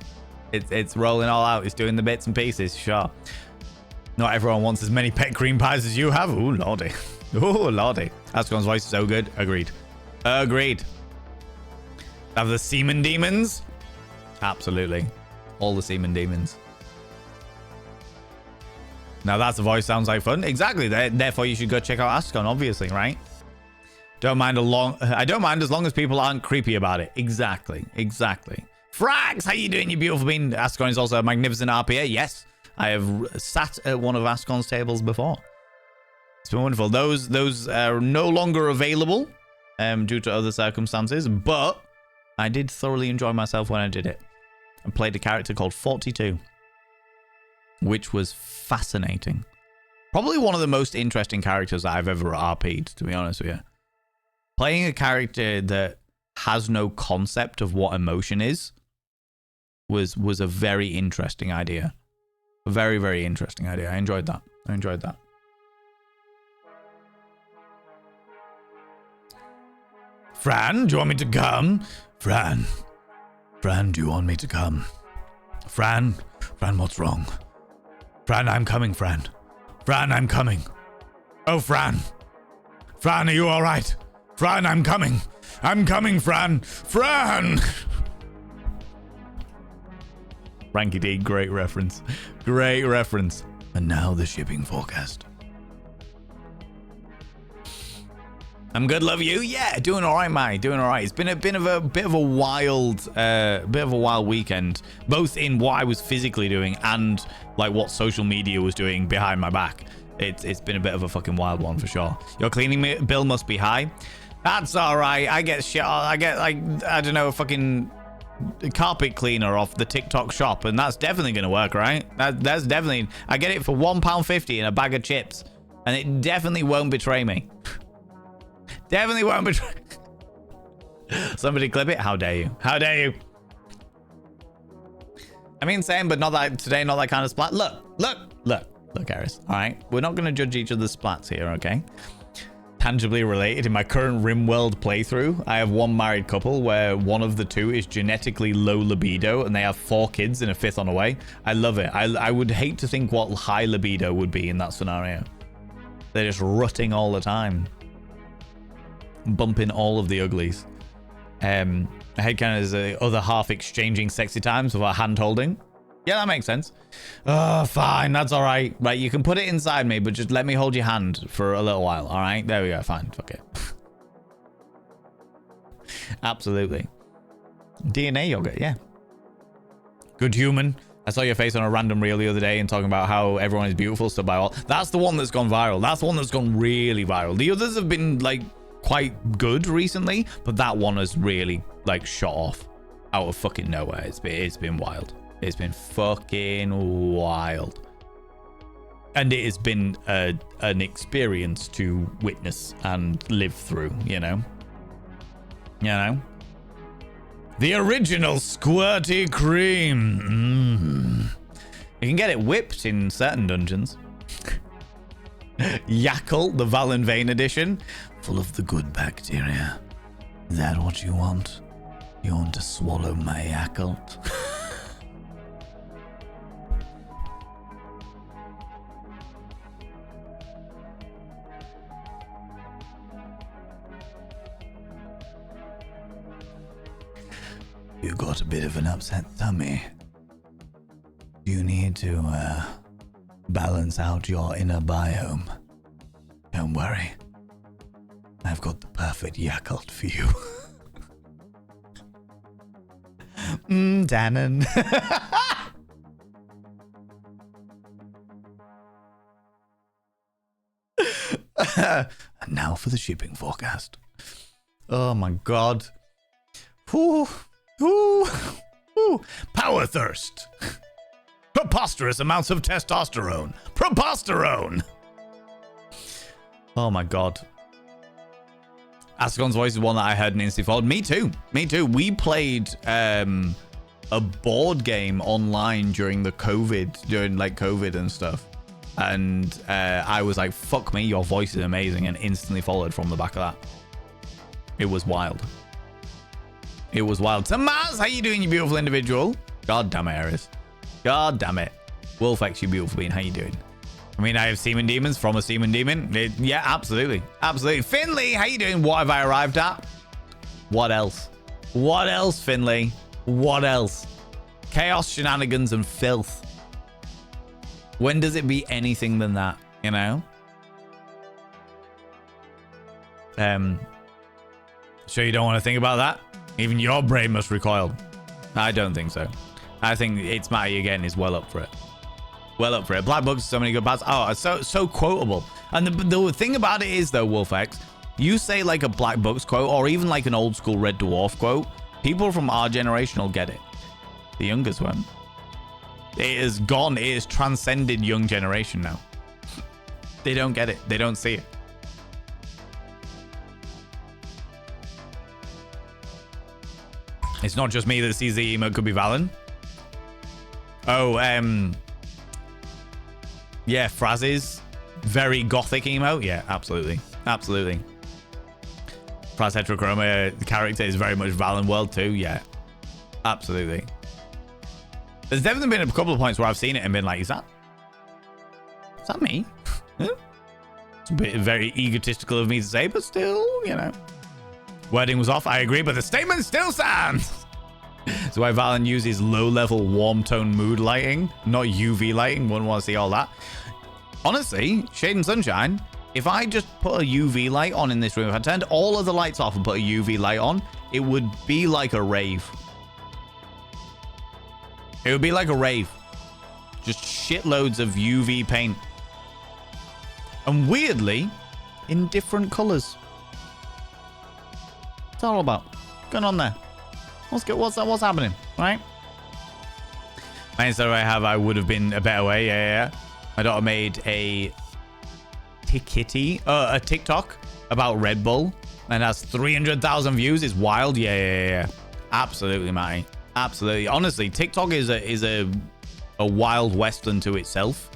It's rolling all out. It's doing the bits and pieces. Sure. Not everyone wants as many pet cream pies as you have. Ooh, lordy. Ooh, lordy. Ascon's voice is so good. Agreed. Agreed. Have the semen demons? Absolutely. All the semen demons. Now that's the voice sounds like fun. Exactly. Therefore, you should go check out Ascon, obviously, right? I don't mind as long as people aren't creepy about it. Exactly. Exactly. Frags, how you doing, you beautiful bean? Ascon is also a magnificent RPA. Yes, I have sat at one of Ascon's tables before. It's been wonderful. Those are no longer available due to other circumstances, but I did thoroughly enjoy myself when I did it. I played a character called 42, which was fascinating. Probably one of the most interesting characters that I've ever RP'd, to be honest with you. Playing a character that has no concept of what emotion is was a very interesting idea. A very, very interesting idea. I enjoyed that. Fran, do you want me to come? Fran, do you want me to come? Fran, what's wrong? Fran, I'm coming, Fran, I'm coming. Oh, Fran, are you all right? Fran, I'm coming. I'm coming, Fran. Fran! Ranky D, great reference. Great reference. And now the shipping forecast. I'm good, love you. Yeah, doing all right, mate. Doing all right. It's been a bit of a wild weekend, both in what I was physically doing and like what social media was doing behind my back. It's been a bit of a fucking wild one for sure. Your cleaning bill must be high. That's all right. I get shit. I get like I don't know, a fucking carpet cleaner off the TikTok shop, and that's definitely gonna work, right? That's definitely. I get it for £1.50 in a bag of chips, and it definitely won't betray me. Definitely won't betray. Somebody clip it. How dare you? How dare you? I mean, same, but not that today. Not that kind of splat. Look, Harris. All right, we're not gonna judge each other's splats here, okay? Tangibly related, in my current RimWorld playthrough, I have one married couple where one of the two is genetically low libido and they have 4 kids and a 5th on the way. I love it. I would hate to think what high libido would be in that scenario. They're just rutting all the time, bumping all of the uglies. Headcanon is the other half exchanging sexy times with our hand holding. Yeah, that makes sense. Oh, fine. That's all right. Right, you can put it inside me, but just let me hold your hand for a little while. All right? There we go. Fine. Fuck it. Absolutely. DNA yogurt, yeah. Good human. I saw your face on a random reel the other day and talking about how everyone is beautiful, so by all. That's the one that's gone viral. That's the one that's gone really viral. The others have been, like, quite good recently, but that one has really, like, shot off out of fucking nowhere. It's been wild. It's been fucking wild. And it has been an experience to witness and live through, you know? You know? The original squirty cream. You can get it whipped in certain dungeons. Yakult, the Valen Vein edition. Full of the good bacteria. Is that what you want? You want to swallow my Yakult? You got a bit of an upset tummy. You need to balance out your inner biome. Don't worry. I've got the perfect Yakult for you. Dannon. And now for the shipping forecast. Oh my god. Ooh. Ooh. Ooh. Power thirst. Preposterous amounts of testosterone. Preposterone. Oh my god. Ascon's voice is one that I heard and instantly followed. Me too. Me too. We played a board game online during COVID and stuff. And I was like, fuck me, your voice is amazing, and instantly followed from the back of that. It was wild. It was wild. Tamaz, how you doing, you beautiful individual? God damn it, Aries. God damn it. Wolfex, you beautiful being. How you doing? I mean, I have semen demons from a semen demon. Yeah, absolutely. Absolutely. Finley, how you doing? What have I arrived at? What else? What else, Finley? What else? Chaos, shenanigans, and filth. When does it be anything than that, you know? Sure you don't want to think about that? Even your brain must recoil. I don't think so. I think It's Matty again is well up for it. Well up for it. Black Books, so many good parts. Oh, it's so quotable. And the thing about it is, though, Wolfex, you say like a Black Books quote or even like an old school Red Dwarf quote, people from our generation will get it. The youngest won't. It is gone. It has transcended young generation now. They don't get it. They don't see it. It's not just me that sees the emote could be Valen. Oh, yeah, Fraz's very gothic emote. Yeah, absolutely. Absolutely. Fraz Heterochroma character is very much Valen World too. Yeah, absolutely. There's definitely been a couple of points where I've seen it and been like, is that me? It's a bit very egotistical of me to say, but still, you know. Wording was off, I agree, but the statement still stands. So why Valen uses low-level warm tone mood lighting, not UV lighting. Wouldn't want to see all that. Honestly, Shade and Sunshine, if I just put a UV light on in this room, if I turned all of the lights off and put a UV light on, it would be like a rave. It would be like a rave. Just shitloads of UV paint. And weirdly, in different colors. What's that all about? What's going on there? What's happening, right? Instead of I would have been a better way. Yeah. My daughter made a TikTok about Red Bull and has 300,000 views. It's wild. Yeah. Absolutely, Matty. Absolutely. Honestly, TikTok is a wild west unto itself.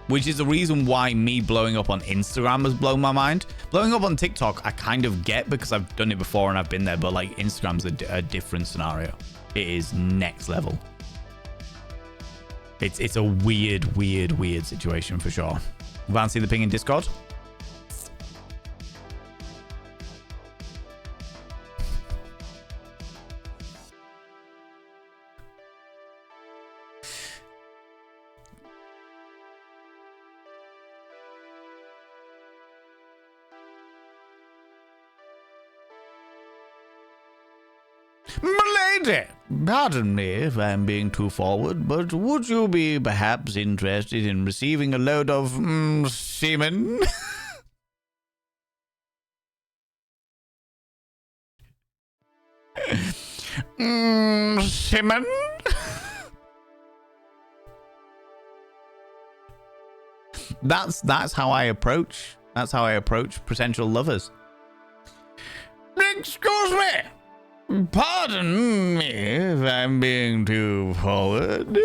Which is the reason why me blowing up on Instagram has blown my mind. Blowing up on TikTok, I kind of get because I've done it before and I've been there, but like Instagram's a different scenario. It is next level. It's a weird situation for sure. Van, see the ping in Discord? Milady, pardon me if I'm being too forward, but would you be perhaps interested in receiving a load of semen? Semen? That's how I approach. That's how I approach potential lovers. Excuse me. Pardon me if I'm being too forward.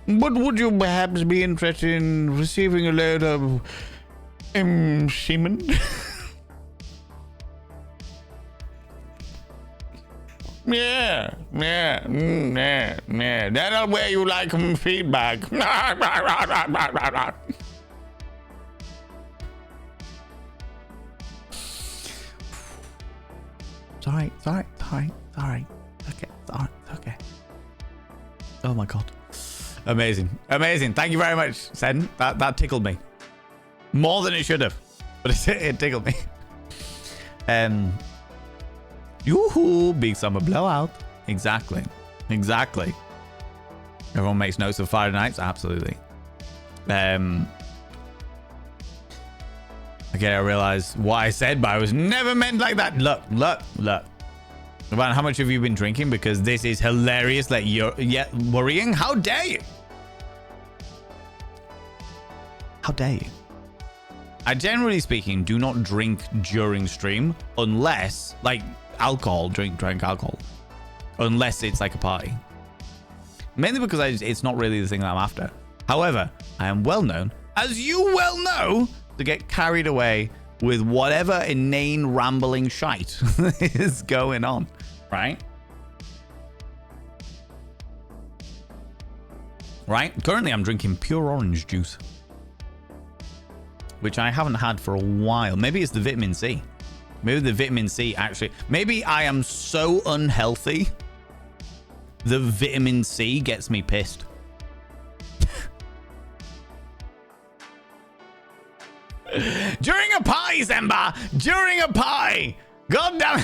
But would you perhaps be interested in receiving a load of semen? Yeah. That'll where you like feedback. Sorry. Okay. Oh my god. Amazing. Thank you very much, Sen. That tickled me. More than it should have. But it tickled me. Yoo-hoo, big summer blowout. Exactly. Everyone makes notes of Friday nights? Absolutely. Okay, I realized what I said, but I was never meant like that. Look. About how much have you been drinking? Because this is hilarious. Like, you're worrying? How dare you? How dare you? I generally speaking do not drink during stream unless, like, alcohol, drink alcohol. Unless it's like a party. Mainly because it's not really the thing that I'm after. However, I am well known, as you well know, to get carried away with whatever inane rambling shite is going on, right? Currently, I'm drinking pure orange juice, which I haven't had for a while. Maybe it's the vitamin C. Maybe the vitamin C actually... Maybe I am so unhealthy, the vitamin C gets me pissed. During a pie, Zemba! During a pie! God damn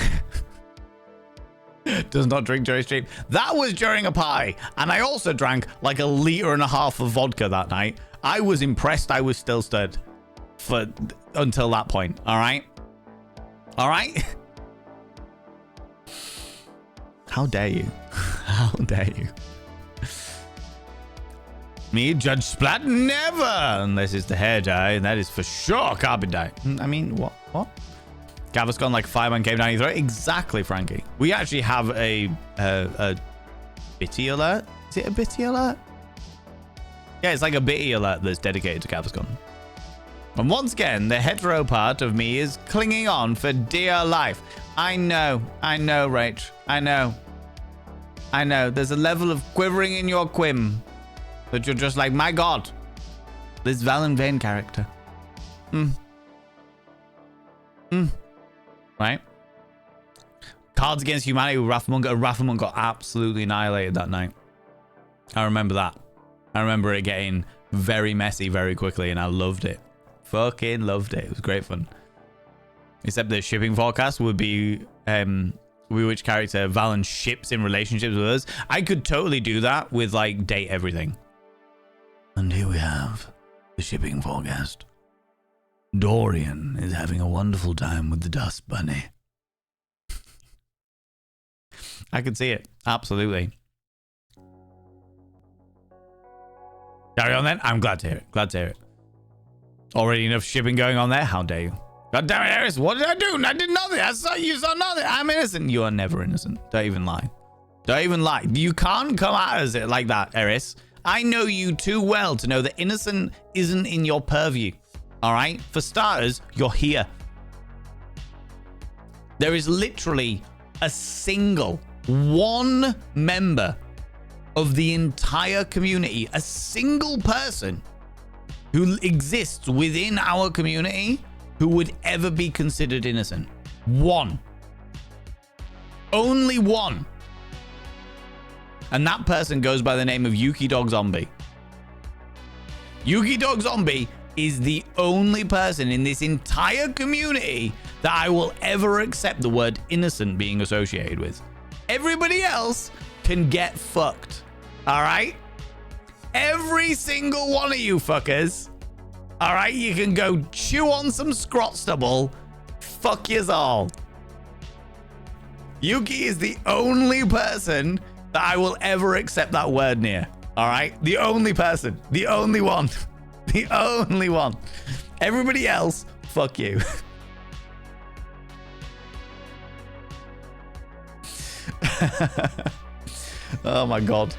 it! Does not drink during stream. That was during a pie. And I also drank like 1.5 liters of vodka that night. I was impressed I was still stirred until that point. Alright? How dare you? How dare you? Me, Judge Splat? Never! Unless it's the hair dye, and that is for sure carbon dye. I mean, what? Gaviscon like Fireman Cave 93? Exactly, Frankie. We actually have a bitty alert. Is it a bitty alert? Yeah, it's like a bitty alert that's dedicated to Gaviscon. And once again, the hetero part of me is clinging on for dear life. I know, Rach. I know. There's a level of quivering in your quim. That you're just like, my god, this Valen Vane character. Right? Cards Against Humanity with Rathmon got absolutely annihilated that night. I remember that. I remember it getting very messy very quickly, and I loved it. Fucking loved it. It was great fun. Except the shipping forecast would be which character Valen ships in relationships with us. I could totally do that with like date everything. And here we have the shipping forecast. Dorian is having a wonderful time with the Dust Bunny. I could see it. Absolutely. Carry on then. I'm glad to hear it. Glad to hear it. Already enough shipping going on there. How dare you? God damn it, Eris. What did I do? I did nothing. I saw you saw nothing. I'm innocent. You are never innocent. Don't even lie. Don't even lie. You can't come at us like that, Eris. I know you too well to know that innocent isn't in your purview. All right? For starters, you're here. There is literally a single one member of the entire community, a single person who exists within our community who would ever be considered innocent. One. Only one. And that person goes by the name of Yuki Dog Zombie. Yuki Dog Zombie is the only person in this entire community that I will ever accept the word innocent being associated with. Everybody else can get fucked. All right? Every single one of you fuckers. All right? You can go chew on some scrot stubble. Fuck yous all. Yuki is the only person that I will ever accept that word near. All right? The only person. The only one. The only one. Everybody else, fuck you. Oh my god.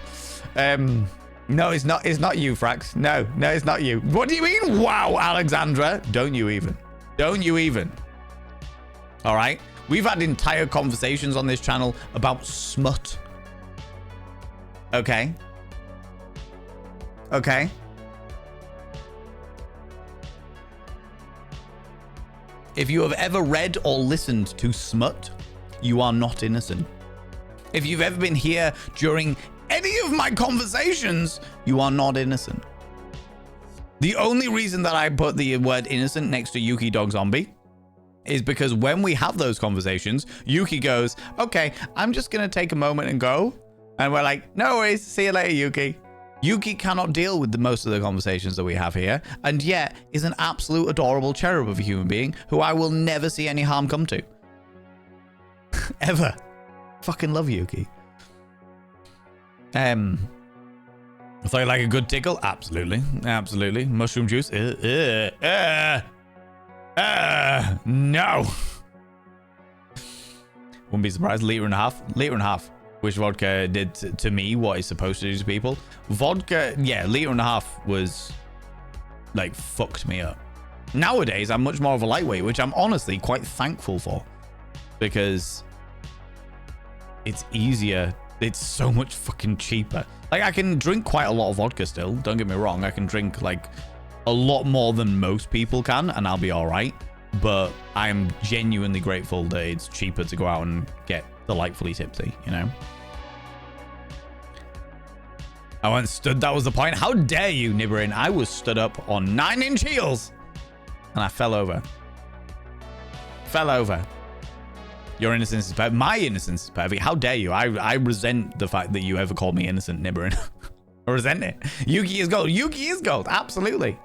No, it's not you, Frax. No, it's not you. What do you mean? Wow, Alexandra. Don't you even. Don't you even. All right? We've had entire conversations on this channel about smut. Okay. Okay. If you have ever read or listened to smut, you are not innocent. If you've ever been here during any of my conversations, you are not innocent. The only reason that I put the word innocent next to Yuki Dog Zombie is because when we have those conversations, Yuki goes, okay, I'm just going to take a moment and go. And we're like, no worries. See you later, Yuki. Yuki cannot deal with most of the conversations that we have here, and yet is an absolute adorable cherub of a human being who I will never see any harm come to. Ever. Fucking love Yuki. I thought you like a good tickle? Absolutely. Absolutely. Mushroom juice? No. Wouldn't be surprised. Liter and a half. Liter and a half. Which vodka did to me what it's supposed to do to people. Vodka, yeah, liter and a half was like fucked me up. Nowadays, I'm much more of a lightweight, which I'm honestly quite thankful for, because it's easier. It's so much fucking cheaper. Like, I can drink quite a lot of vodka still. Don't get me wrong. I can drink like a lot more than most people can, and I'll be all right. But I'm genuinely grateful that it's cheaper to go out and get delightfully tipsy, you know? I once stood, that was the point. How dare you, Nibberin? I was stood up on 9-inch heels and I fell over. Fell over. Your innocence is perfect. My innocence is perfect. How dare you? I resent the fact that you ever called me innocent, Nibberin. I resent it. Yuki is gold. Yuki is gold. Absolutely.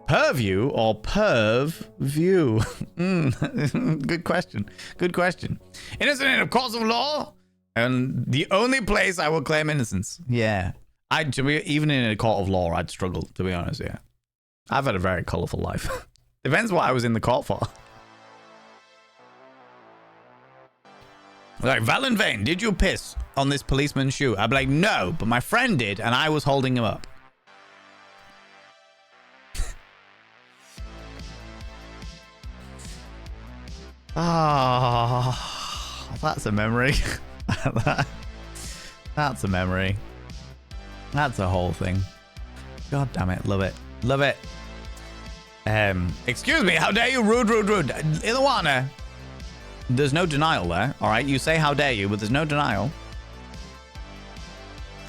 Purview or perv view? Good question. Good question. Innocent in a court of law, and the only place I will claim innocence. Yeah. Even in a court of law, I'd struggle, to be honest. Yeah. I've had a very colorful life. Depends what I was in the court for. Like, Valenvain, did you piss on this policeman's shoe? I'd be like, no, but my friend did, and I was holding him up. Ah, that's a memory. That's a memory. That's a whole thing. God damn it. Love it. Love it. Excuse me, how dare you? Rude, rude, rude. Iluana, there's no denial there, all right? You say how dare you, but there's no denial.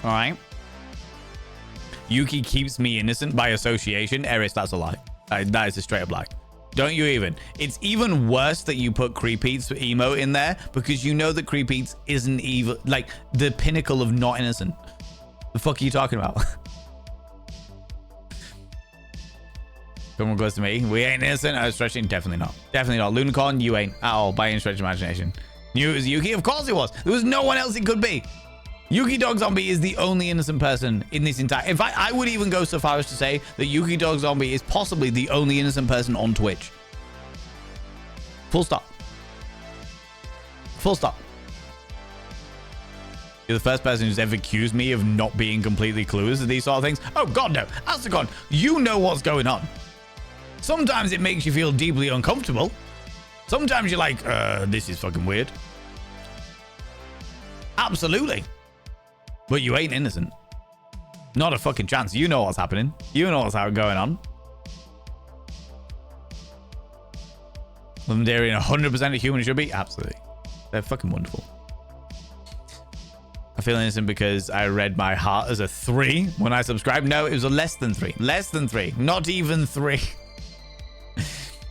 All right? Yuki keeps me innocent by association. Eris, that's a lie. That is a straight up lie. Don't you even. It's even worse that you put Creepeats emo in there because you know that Creepeats isn't even like the pinnacle of not innocent. The fuck are you talking about? Someone goes to me. We ain't innocent. I was stretching. Definitely not. Definitely not. Lunicorn, you ain't at all by any stretch of imagination. Knew it was Yuki? Of course it was. There was no one else it could be. Yuki Dog Zombie is the only innocent person in this entire... In fact, I would even go so far as to say that Yuki Dog Zombie is possibly the only innocent person on Twitch. Full stop. Full stop. You're the first person who's ever accused me of not being completely clueless of these sort of things. Oh, God, no. Astacon, you know what's going on. Sometimes it makes you feel deeply uncomfortable. Sometimes you're like, this is fucking weird. Absolutely. But you ain't innocent. Not a fucking chance. You know what's happening. You know what's going on. Lemondarian 100% a human should be? Absolutely. They're fucking wonderful. I feel innocent because I read my heart as a 3 when I subscribed. No, it was a less than 3. Less than 3. Not even 3.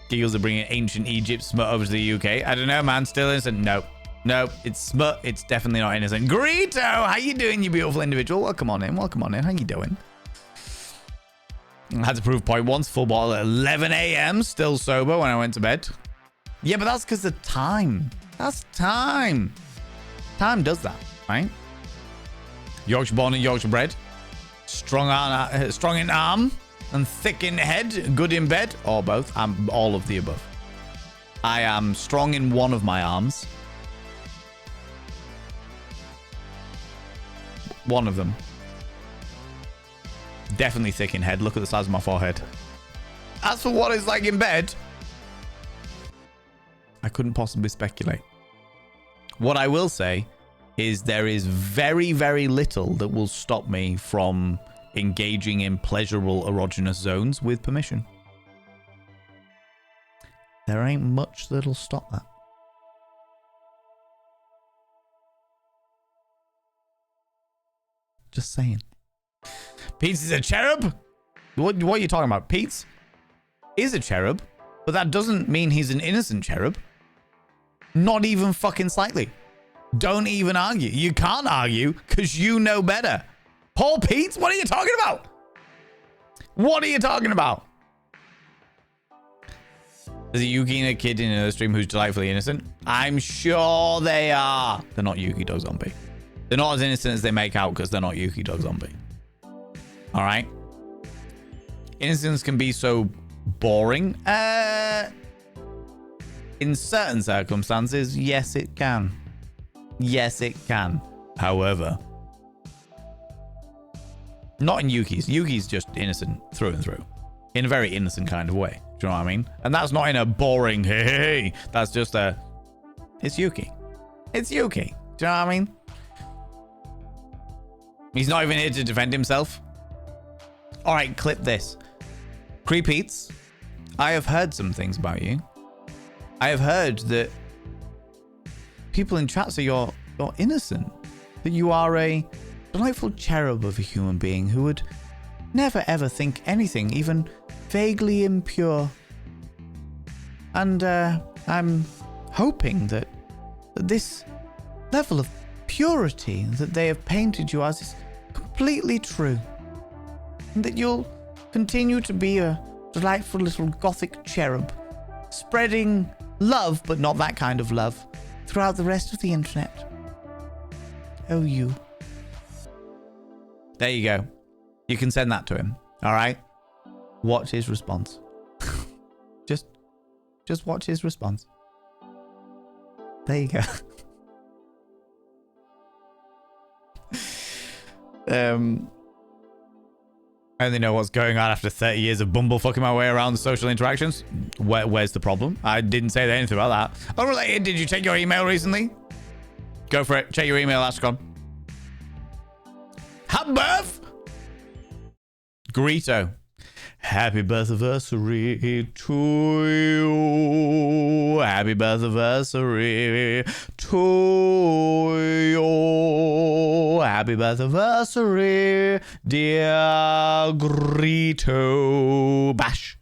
Giggles are bringing ancient Egypt smut over to the UK. I don't know, man. Still innocent? No. No, it's smut. It's definitely not innocent. Greeto, how you doing, you beautiful individual? Welcome on in. Welcome on in. How you doing? I had to prove point once. Full bottle at 11 a.m. Still sober when I went to bed. Yeah, but that's because of time. That's time. Time does that, right? Yorkshire born and Yorkshire bred. Strong in arm and thick in head. Good in bed. Or both. I'm all of the above. I am strong in one of my arms. One of them. Definitely thick in head. Look at the size of my forehead. As for what it's like in bed, I couldn't possibly speculate. What I will say is there is very, very little that will stop me from engaging in pleasurable erogenous zones with permission. There ain't much that'll stop that. Just saying. Pete's is a cherub? What are you talking about? Pete's is a cherub, but that doesn't mean he's an innocent cherub. Not even fucking slightly. Don't even argue. You can't argue because you know better. Paul Pete's? What are you talking about? What are you talking about? There's a Yuki and a kid in another stream who's delightfully innocent. I'm sure they are. They're not Yuki Dog Zombie. They're not as innocent as they make out because they're not Yuki Dog Zombie. All right? Innocence can be so boring. In certain circumstances, yes, it can. Yes, it can. However, not in Yuki's. Yuki's just innocent through and through. In a very innocent kind of way. Do you know what I mean? And that's not in a boring, hey. That's just a, it's Yuki. It's Yuki. Do you know what I mean? He's not even here to defend himself. All right, clip this. Creepeats, I have heard some things about you. I have heard that people in chat say you're innocent. That you are a delightful cherub of a human being who would never ever think anything even vaguely impure. And I'm hoping that this level of purity that they have painted you as is completely true. And that you'll continue to be a delightful little gothic cherub, spreading love, but not that kind of love, throughout the rest of the internet. Oh, you. There you go. You can send that to him. All right? Watch his response. Just watch his response. There you go. I only know what's going on after 30 years of bumblefucking my way around the social interactions. Where's the problem? I didn't say anything about that. Unrelated, did you check your email recently? Go for it. Check your email, Astron. Happy birth! Greeto. Happy birthday to you. Happy birthday to you. Happy birthday, dear Grito Bash.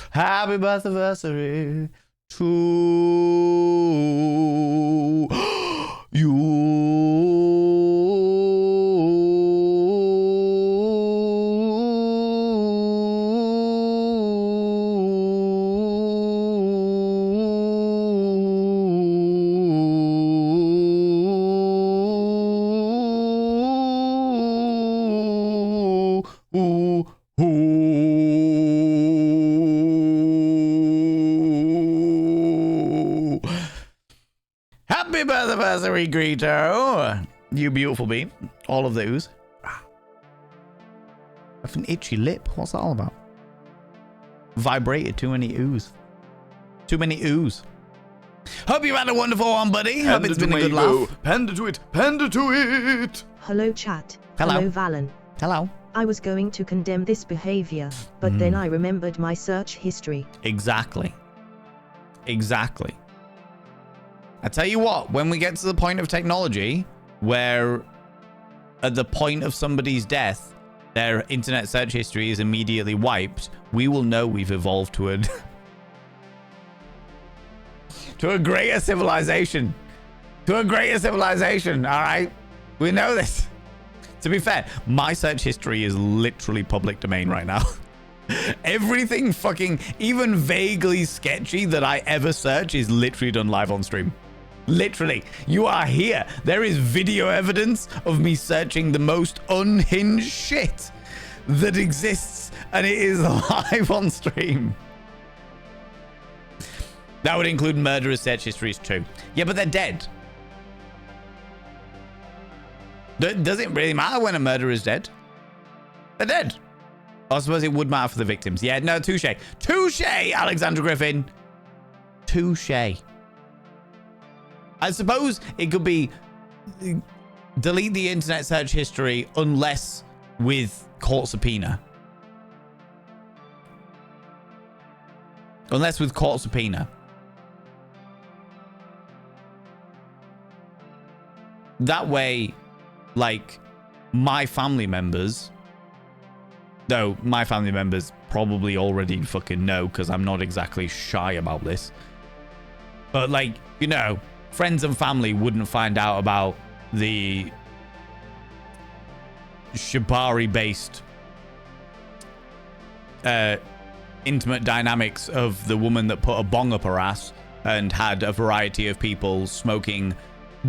Happy birthday to you. Happy birthday, Grito. You beautiful bean. All of those. I have an itchy lip. What's that all about? Vibrated too many oohs. Too many oohs. Hope you had a wonderful one, buddy. Hope it's been a good laugh. Panda to it. Panda to it. Hello chat. Hello. Hello Valen. Hello. I was going to condemn this behavior, but then I remembered my search history. Exactly. Exactly. I tell you what, when we get to the point of technology where at the point of somebody's death, their internet search history is immediately wiped, we will know we've evolved to a to a greater civilization. To a greater civilization, all right? We know this. To be fair, my search history is literally public domain right now. Everything fucking, even vaguely sketchy that I ever search is literally done live on stream. Literally, you are here. There is video evidence of me searching the most unhinged shit that exists, and it is live on stream. That would include murderers' search histories too. Yeah, but they're dead. Does it really matter when a murderer is dead? They're dead. I suppose it would matter for the victims. Yeah, no, touche. Touche, Alexandra Griffin. Touche. I suppose it could be delete the internet search history unless with court subpoena. Unless with court subpoena. That way, like, my family members, though my family members probably already fucking know because I'm not exactly shy about this. But, like, you know, friends and family wouldn't find out about the Shibari-based intimate dynamics of the woman that put a bong up her ass and had a variety of people smoking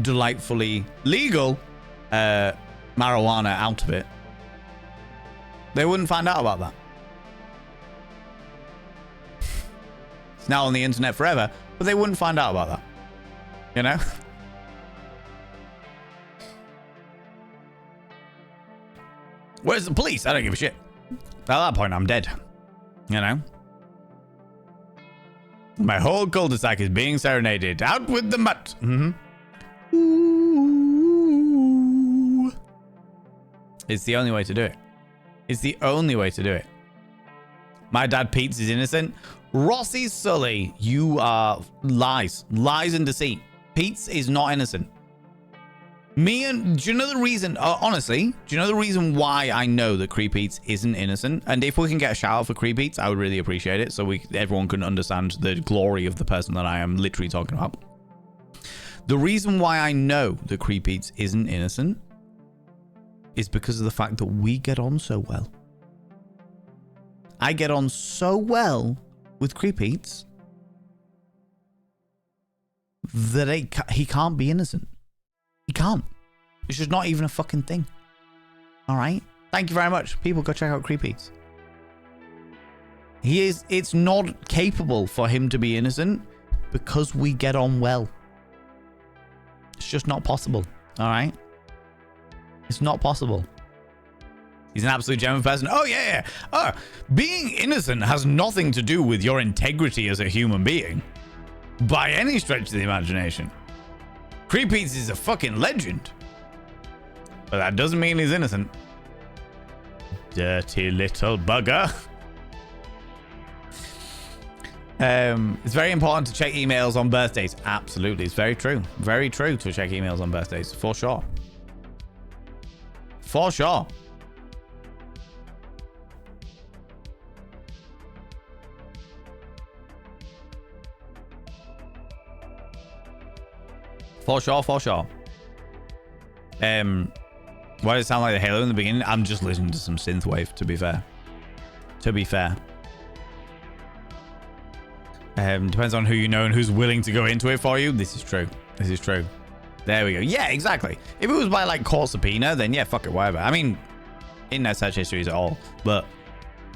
delightfully legal marijuana out of it. They wouldn't find out about that. It's now on the internet forever, but they wouldn't find out about that. You know? Where's the police? I don't give a shit. At that point, I'm dead. You know? My whole cul-de-sac is being serenaded. Out with the mutt. Mm-hmm. Ooh. It's the only way to do it. It's the only way to do it. My dad Pete's is innocent. Rossi Sully, you are lies. Lies and deceit. Pete's is not innocent. Do you know the reason, honestly, do you know the reason why I know that Creep Eats isn't innocent? And if we can get a shout out for Creep Eats, I would really appreciate it so everyone can understand the glory of the person that I am literally talking about. The reason why I know that Creep Eats isn't innocent is because of the fact that we get on so well. I get on so well with Creep Eats that he can't be innocent. He can't. It's just not even a fucking thing. All right? Thank you very much. People, go check out Creep Eats. It's not capable for him to be innocent because we get on well. It's just not possible. All right? It's not possible. He's an absolute genuine person. Oh, yeah. Oh, being innocent has nothing to do with your integrity as a human being. By any stretch of the imagination. Creep Eats is a fucking legend. But that doesn't mean he's innocent. dirty little bugger. It's very important to check emails on birthdays. Absolutely. It's very true. Very true to check emails on birthdays. For sure. For sure. For sure, for sure. Why does it sound like the Halo in the beginning? I'm just listening to some synthwave, to be fair. To be fair. Depends on who you know and who's willing to go into it for you. This is true. This is true. There we go. Yeah, exactly. If it was by like court subpoena, then yeah, fuck it, whatever. I mean, internet search histories at all. But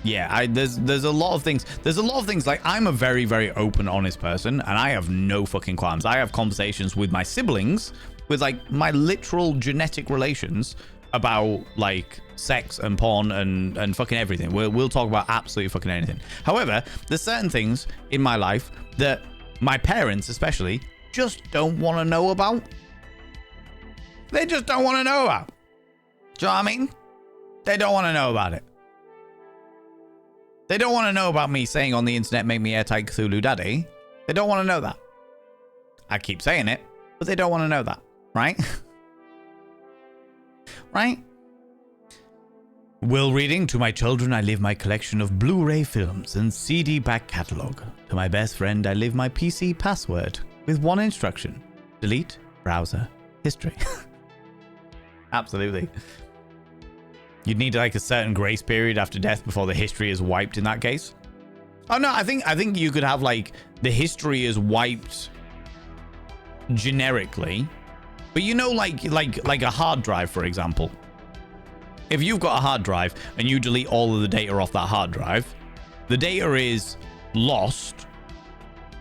yeah, there's a lot of things. There's a lot of things like I'm a very, very open, honest person, and I have no fucking qualms. I have conversations with my siblings, with like my literal genetic relations about like sex and porn and fucking everything. We'll talk about absolutely fucking anything. However, there's certain things in my life that my parents especially just don't want to know about. They just don't want to know about. Do you know what I mean? They don't want to know about it. They don't want to know about me saying on the internet, make me airtight Cthulhu daddy. They don't want to know that. I keep saying it, but they don't want to know that, right? Right? Will reading, to my children, I leave my collection of Blu-ray films and CD back catalog. To my best friend, I leave my PC password with one instruction. Delete browser history. Absolutely. You'd need like a certain grace period after death before the history is wiped in that case. Oh no, I think you could have like the history is wiped generically. But you know, like a hard drive, for example. If you've got a hard drive and you delete all of the data off that hard drive, the data is lost,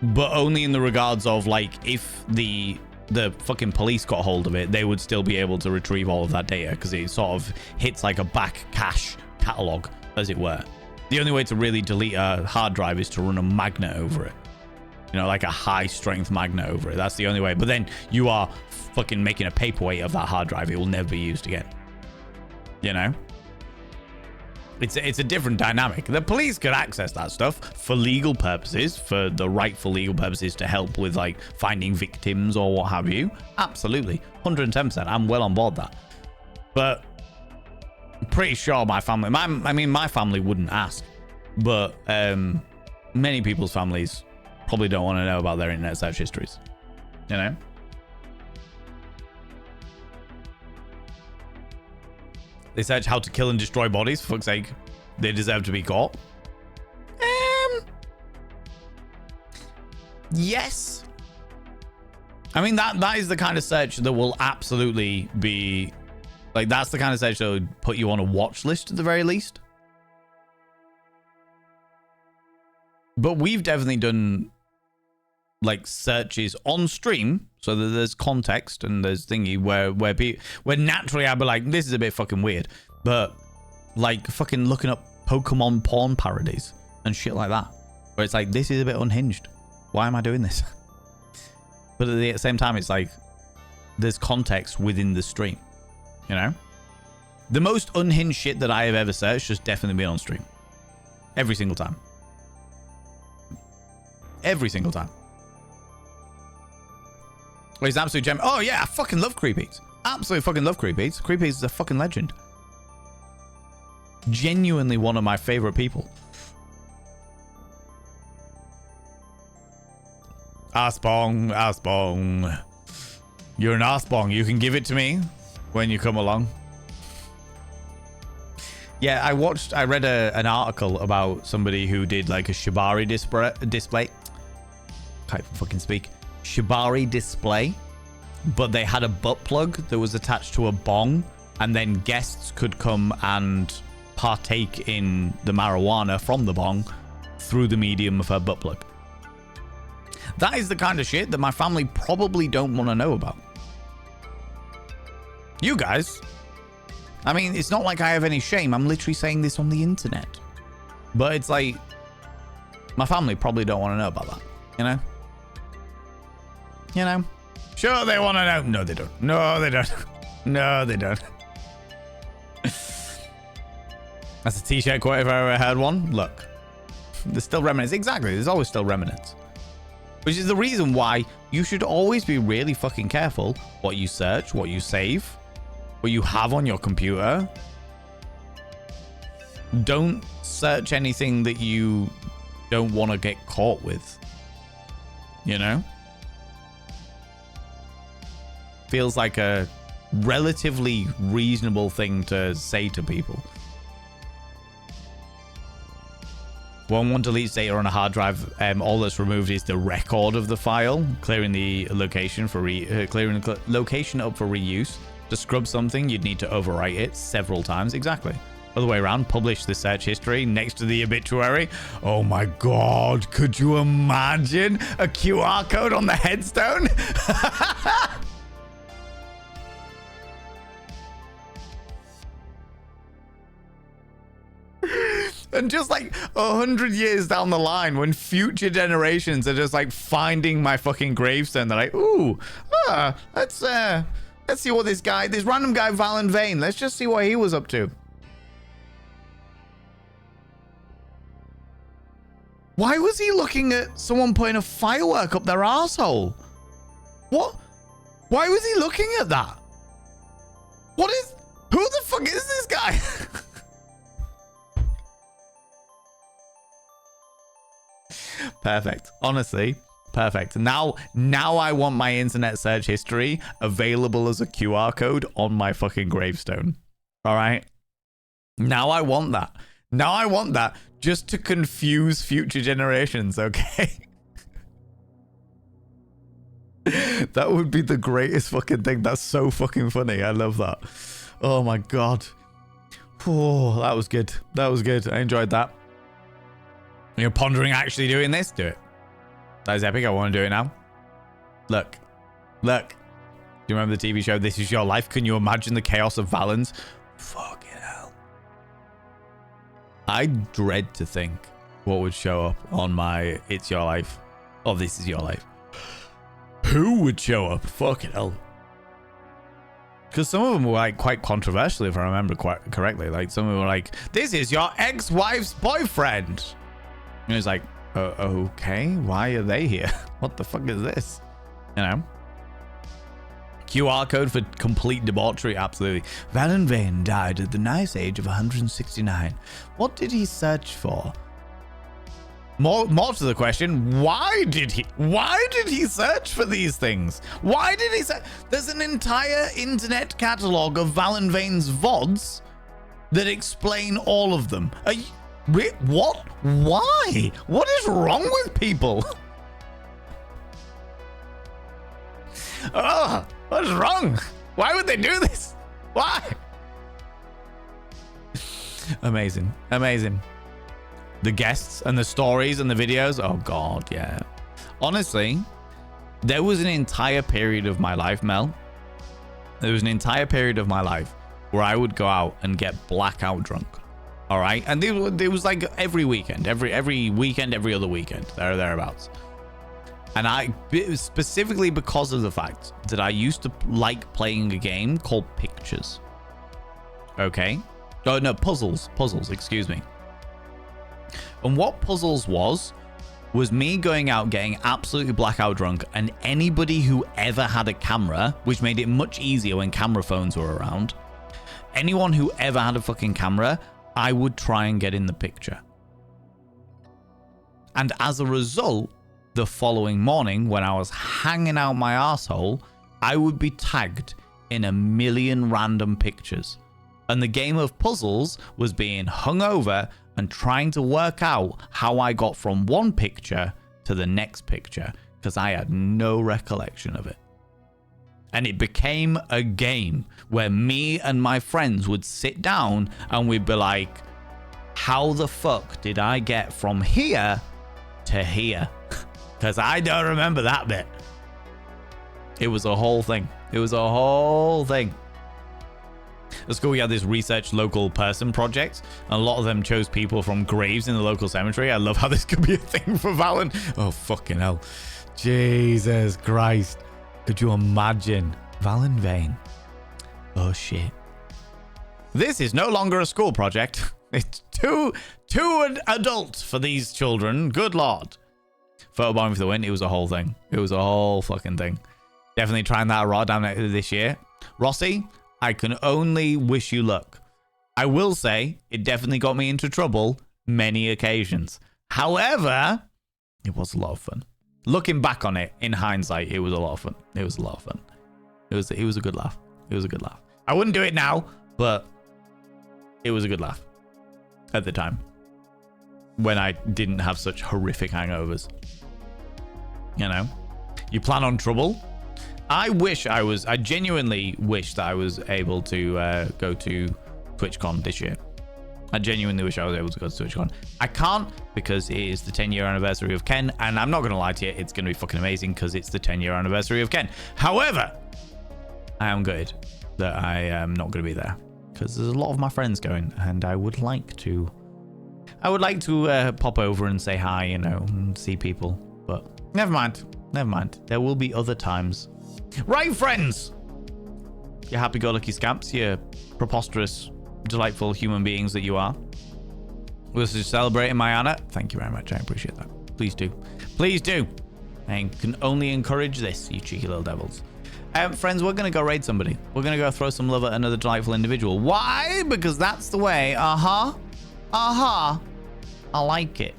but only in the regards of like if the fucking police got hold of it, they would still be able to retrieve all of that data because it sort of hits like a back cache catalog, as it were. The only way to really delete a hard drive is to run a magnet over it. You know, like a high strength magnet over it. That's the only way. But then you are fucking making a paperweight of that hard drive. It will never be used again. You know? It's a different dynamic. The police could access that stuff for legal purposes, for the rightful legal purposes to help with like finding victims or what have you. Absolutely. 110%. I'm well on board that. But I'm pretty sure my family, my family wouldn't ask. But many people's families probably don't want to know about their internet search histories. You know? They search how to kill and destroy bodies. For fuck's sake, they deserve to be caught. Yes. I mean, that is the kind of search that will absolutely be... Like, that's the kind of search that would put you on a watch list at the very least. But we've definitely done, like, searches on stream so that there's context and there's thingy where naturally I'd be like, this is a bit fucking weird. But, like, fucking looking up Pokemon porn parodies and shit like that. Where it's like, this is a bit unhinged. Why am I doing this? But at the same time, it's like, there's context within the stream. You know? The most unhinged shit that I have ever searched has definitely been on stream. Every single time. Every single time. Well, he's an absolute gem. Oh, yeah, I fucking love Creepy's. Absolutely fucking love Creepy's. Creepy's is a fucking legend. Genuinely one of my favorite people. Aspong, Aspong. You're an Aspong. You can give it to me when you come along. Yeah, I read an article about somebody who did like a Shibari display. Can't fucking speak. Shibari display, but they had a butt plug that was attached to a bong, and then guests could come and partake in the marijuana from the bong through the medium of her butt plug. That is the kind of shit that my family probably don't want to know about. You guys, I mean, it's not like I have any shame. I'm literally saying this on the internet, but it's like my family probably don't want to know about that, you know? You know, sure they want to know. No, they don't. No, they don't. No, they don't. That's a t-shirt quote if I ever heard one. Look, there's still remnants. Exactly, there's always still remnants. Which is the reason why you should always be really fucking careful what you search, what you save, what you have on your computer. Don't search anything that you don't want to get caught with. You know? Feels like a relatively reasonable thing to say to people. When one deletes data on a hard drive, all that's removed is the record of the file, clearing the location for clearing the location up for reuse. To scrub something, you'd need to overwrite it several times. Exactly. Other way around, publish the search history next to the obituary. Oh my god, could you imagine a QR code on the headstone? And just like 100 years down the line, when future generations are just like finding my fucking gravestone, they're like, ooh, let's see what this random guy, Valen Vane, let's just see what he was up to. Why was he looking at someone putting a firework up their arsehole? What? Why was he looking at that? Who the fuck is this guy? Perfect. Honestly, perfect. Now I want my internet search history available as a QR code on my fucking gravestone. All right? Now I want that. Now I want that just to confuse future generations, okay? That would be the greatest fucking thing. That's so fucking funny. I love that. Oh my god. Oh, that was good. That was good. I enjoyed that. You're pondering actually doing this? Do it. That is epic. I want to do it now. Look. Look. Do you remember the TV show This Is Your Life? Can you imagine the chaos of Valens? Fucking hell. I dread to think what would show up on my It's Your Life. Oh, This Is Your Life. Who would show up? Fucking hell. Because some of them were like quite controversial, if I remember quite correctly. Like some of them were like, this is your ex-wife's boyfriend. And it's like, okay, why are they here? What the fuck is this? You know? QR code for complete debauchery, absolutely. Valen Vane died at the nice age of 169. What did he search for? More to the question, why did he search for these things? Why did he search? There's an entire internet catalog of Valen Vane's VODs that explain all of them. What? Why? What is wrong with people? Oh, what's wrong? Why would they do this? Why? Amazing. Amazing. The guests and the stories and the videos. Oh, God, yeah. Honestly, there was an entire period of my life, Mel. There was an entire period of my life where I would go out and get blackout drunk. All right. And it was like every weekend, every weekend, every other weekend, thereabouts. And specifically because of the fact that I used to like playing a game called Pictures. Okay. Oh, no, Puzzles, excuse me. And what Puzzles was me going out getting absolutely blackout drunk, and anybody who ever had a camera, which made it much easier when camera phones were around, anyone who ever had a fucking camera, I would try and get in the picture. And as a result, the following morning when I was hanging out my arsehole, I would be tagged in 1 million random pictures. And the game of Puzzles was being hung over and trying to work out how I got from one picture to the next picture, because I had no recollection of it. And it became a game where me and my friends would sit down and we'd be like, how the fuck did I get from here to here? Because I don't remember that bit. It was a whole thing. It was a whole thing. At school, we had this research local person project. And a lot of them chose people from graves in the local cemetery. I love how this could be a thing for Valen. Oh, fucking hell. Jesus Christ. Could you imagine? Valen Vane. Oh, shit. This is no longer a school project. It's too adult for these children. Good lord. Photobombing for the win. It was a whole thing. It was a whole fucking thing. Definitely trying that raw down this year. Rossi, I can only wish you luck. I will say it definitely got me into trouble many occasions. However, it was a lot of fun. Looking back on it in hindsight, it was a lot of fun. It was a lot of fun. It was a good laugh. It was a good laugh. I wouldn't do it now, but it was a good laugh at the time when I didn't have such horrific hangovers. You know, you plan on trouble. I genuinely wish that I was able to go to TwitchCon this year. I genuinely wish I was able to go to TwitchCon. I can't because it is the 10-year anniversary of Ken, and I'm not going to lie to you, it's going to be fucking amazing because it's the 10-year anniversary of Ken. However, I am good that I am not going to be there because there's a lot of my friends going, and I would like to pop over and say hi, you know, and see people, but never mind. There will be other times. Right, friends, you happy-go-lucky scamps, you preposterous, delightful human beings that you are. This is celebrating my honor. Thank you very much. I appreciate that. Please do. Please do. I can only encourage this, you cheeky little devils. Friends, we're going to go raid somebody. We're going to go throw some love at another delightful individual. Why? Because that's the way. I like it.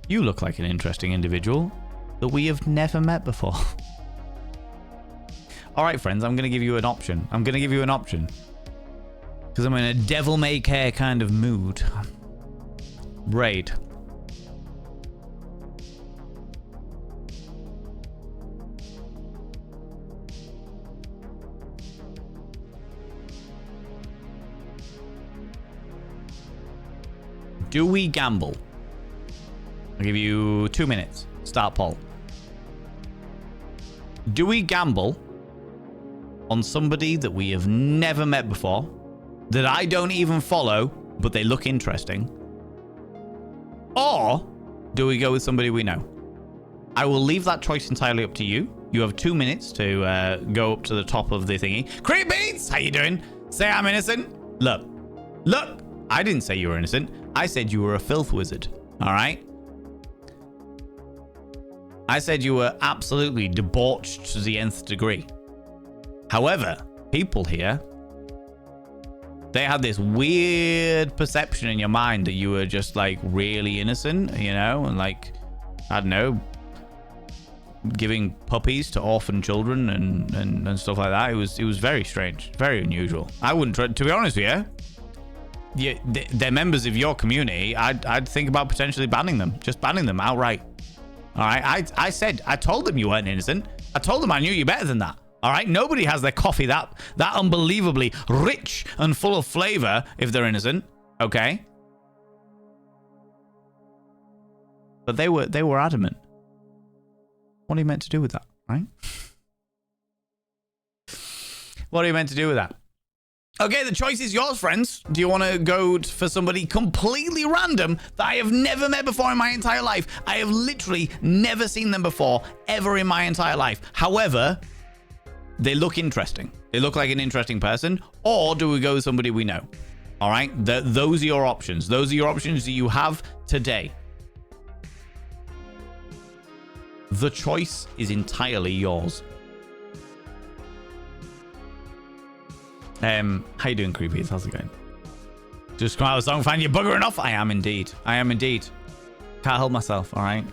You look like an interesting individual that we have never met before. All right, friends, I'm going to give you an option. Because I'm in a devil-may-care kind of mood. Raid. Do we gamble? I'll give you 2 minutes. Start poll. Do we gamble on somebody that we have never met before, that I don't even follow, but they look interesting? Or do we go with somebody we know? I will leave that choice entirely up to you. You have 2 minutes to go up to the top of the thingy. Creep Beats, how you doing? Say I'm innocent. Look, I didn't say you were innocent. I said you were a filth wizard. All right? I said you were absolutely debauched to the nth degree. However, people here, they had this weird perception in your mind that you were just like really innocent, you know, and like, I don't know, giving puppies to orphan children and stuff like that. It was very strange, very unusual. I wouldn't try, to be honest with you. They're members of your community. I'd think about potentially banning them, just banning them outright. All right, I told them you weren't innocent. I told them I knew you better than that. All right, nobody has their coffee that unbelievably rich and full of flavor if they're innocent. Okay, but they were adamant. What are you meant to do with that, right? What are you meant to do with that? Okay, the choice is yours, friends. Do you want to go for somebody completely random that I have never met before in my entire life? I have literally never seen them before, ever in my entire life. However, they look interesting. They look like an interesting person. Or do we go with somebody we know? All right, those are your options. Those are your options that you have today. The choice is entirely yours. How you doing, Creepies? How's it going? Just come out of the song, find you buggering off. I am indeed. Can't help myself, all right?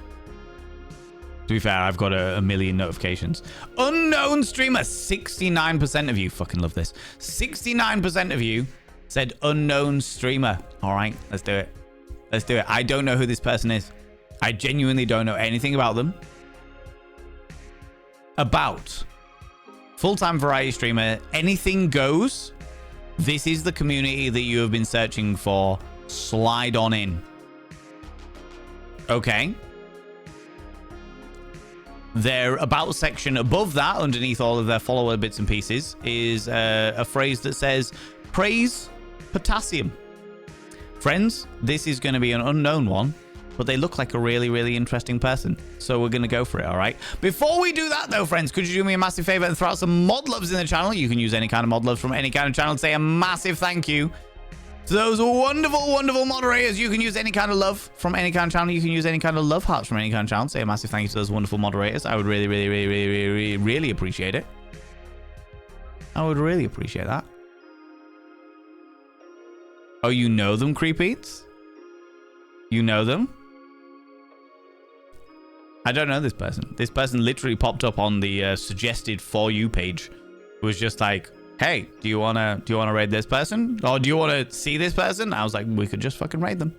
To be fair, I've got a million notifications. Unknown streamer. 69% of you fucking love this. 69% of you said unknown streamer. All right, let's do it. Let's do it. I don't know who this person is. I genuinely don't know anything about them. About full-time variety streamer, anything goes. This is the community that you have been searching for. Slide on in. Okay. Their about section above that, underneath all of their follower bits and pieces, is a phrase that says, praise potassium. Friends, this is going to be an unknown one, but they look like a really, really interesting person. So we're going to go for it, all right? Before we do that, though, friends, could you do me a massive favor and throw out some mod loves in the channel? You can use any kind of mod loves from any kind of channel. Say a massive thank you to those wonderful, wonderful moderators. You can use any kind of love from any kind of channel. You can use any kind of love hearts from any kind of channel. Say a massive thank you to those wonderful moderators. I would really, really, really, really, really, really appreciate it. I would really appreciate that. Oh, you know them, Creepeats? You know them? I don't know this person. This person literally popped up on the suggested For You page. It was just like, hey, do you wanna raid this person? Or do you wanna see this person? I was like, we could just fucking raid them.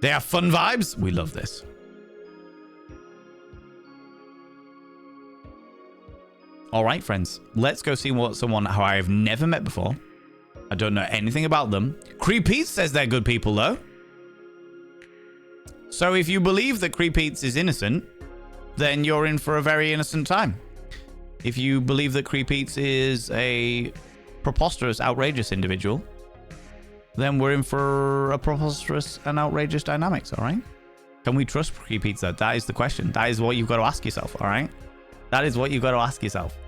They have fun vibes. We love this. All right, friends. Let's go see what someone who I have never met before. I don't know anything about them. Creepeats says they're good people, though. So if you believe that Creepeats is innocent, then you're in for a very innocent time. If you believe that Creepeats is a preposterous, outrageous individual, then we're in for a preposterous and outrageous dynamics, all right? Can we trust Creepeats, though? That is the question. That is what you've got to ask yourself, all right? That is what you've got to ask yourself.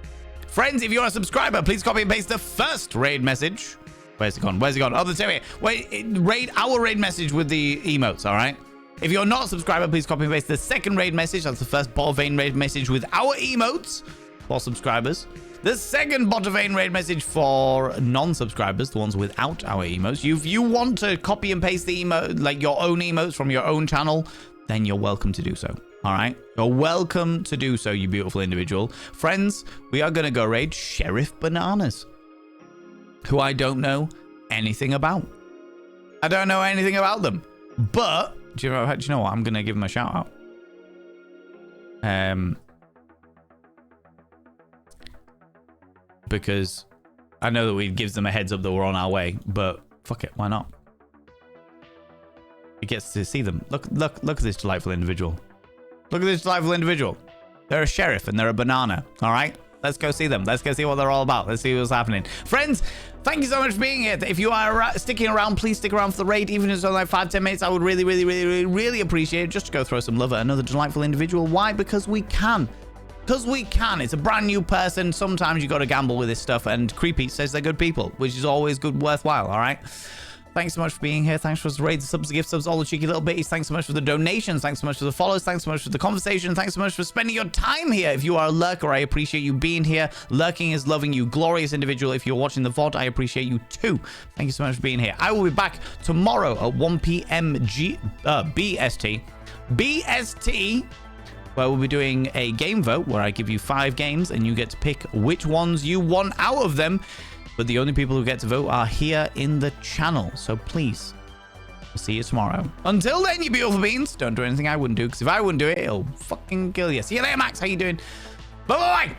Friends, if you're a subscriber, please copy and paste the first raid message. Where's it gone? Where's it gone? Oh, the here. Wait, our raid message with the emotes, all right? If you're not a subscriber, please copy and paste the second raid message. That's the first Bot Vein raid message with our emotes for subscribers. The second Bot Vein raid message for non-subscribers, the ones without our emotes. If you want to copy and paste the emote, like your own emotes from your own channel, then you're welcome to do so. All right? You're welcome to do so, you beautiful individual. Friends, we are going to go raid Sheriff Bananas, who I don't know anything about. I don't know anything about them. But, do you know what? I'm going to give them a shout out. Because I know that we gives them a heads up that we're on our way, but fuck it, why not? It gets to see them. Look at this delightful individual. Look at this delightful individual. They're a sheriff and they're a banana. All right? Let's go see them. Let's go see what they're all about. Let's see what's happening. Friends, thank you so much for being here. If you are sticking around, please stick around for the raid. Even if it's only like 5-10 minutes, I would really, really, really, really, really appreciate it. Just to go throw some love at another delightful individual. Why? Because we can. Because we can. It's a brand new person. Sometimes you got to gamble with this stuff. And Creepy says they're good people, which is always good, worthwhile. All right? Thanks so much for being here. Thanks for the raids, the subs, the gift subs, all the cheeky little bitties. Thanks so much for the donations. Thanks so much for the follows. Thanks so much for the conversation. Thanks so much for spending your time here. If you are a lurker, I appreciate you being here. Lurking is loving you. Glorious individual. If you're watching the VOD, I appreciate you too. Thank you so much for being here. I will be back tomorrow at 1 p.m. BST. BST, where we'll be doing a game vote where I give you 5 games and you get to pick which ones you want out of them. But the only people who get to vote are here in the channel. So please, we'll see you tomorrow. Until then, you beautiful beings, don't do anything I wouldn't do. Because if I wouldn't do it, it'll fucking kill you. See you later, Max. How you doing? Bye-bye.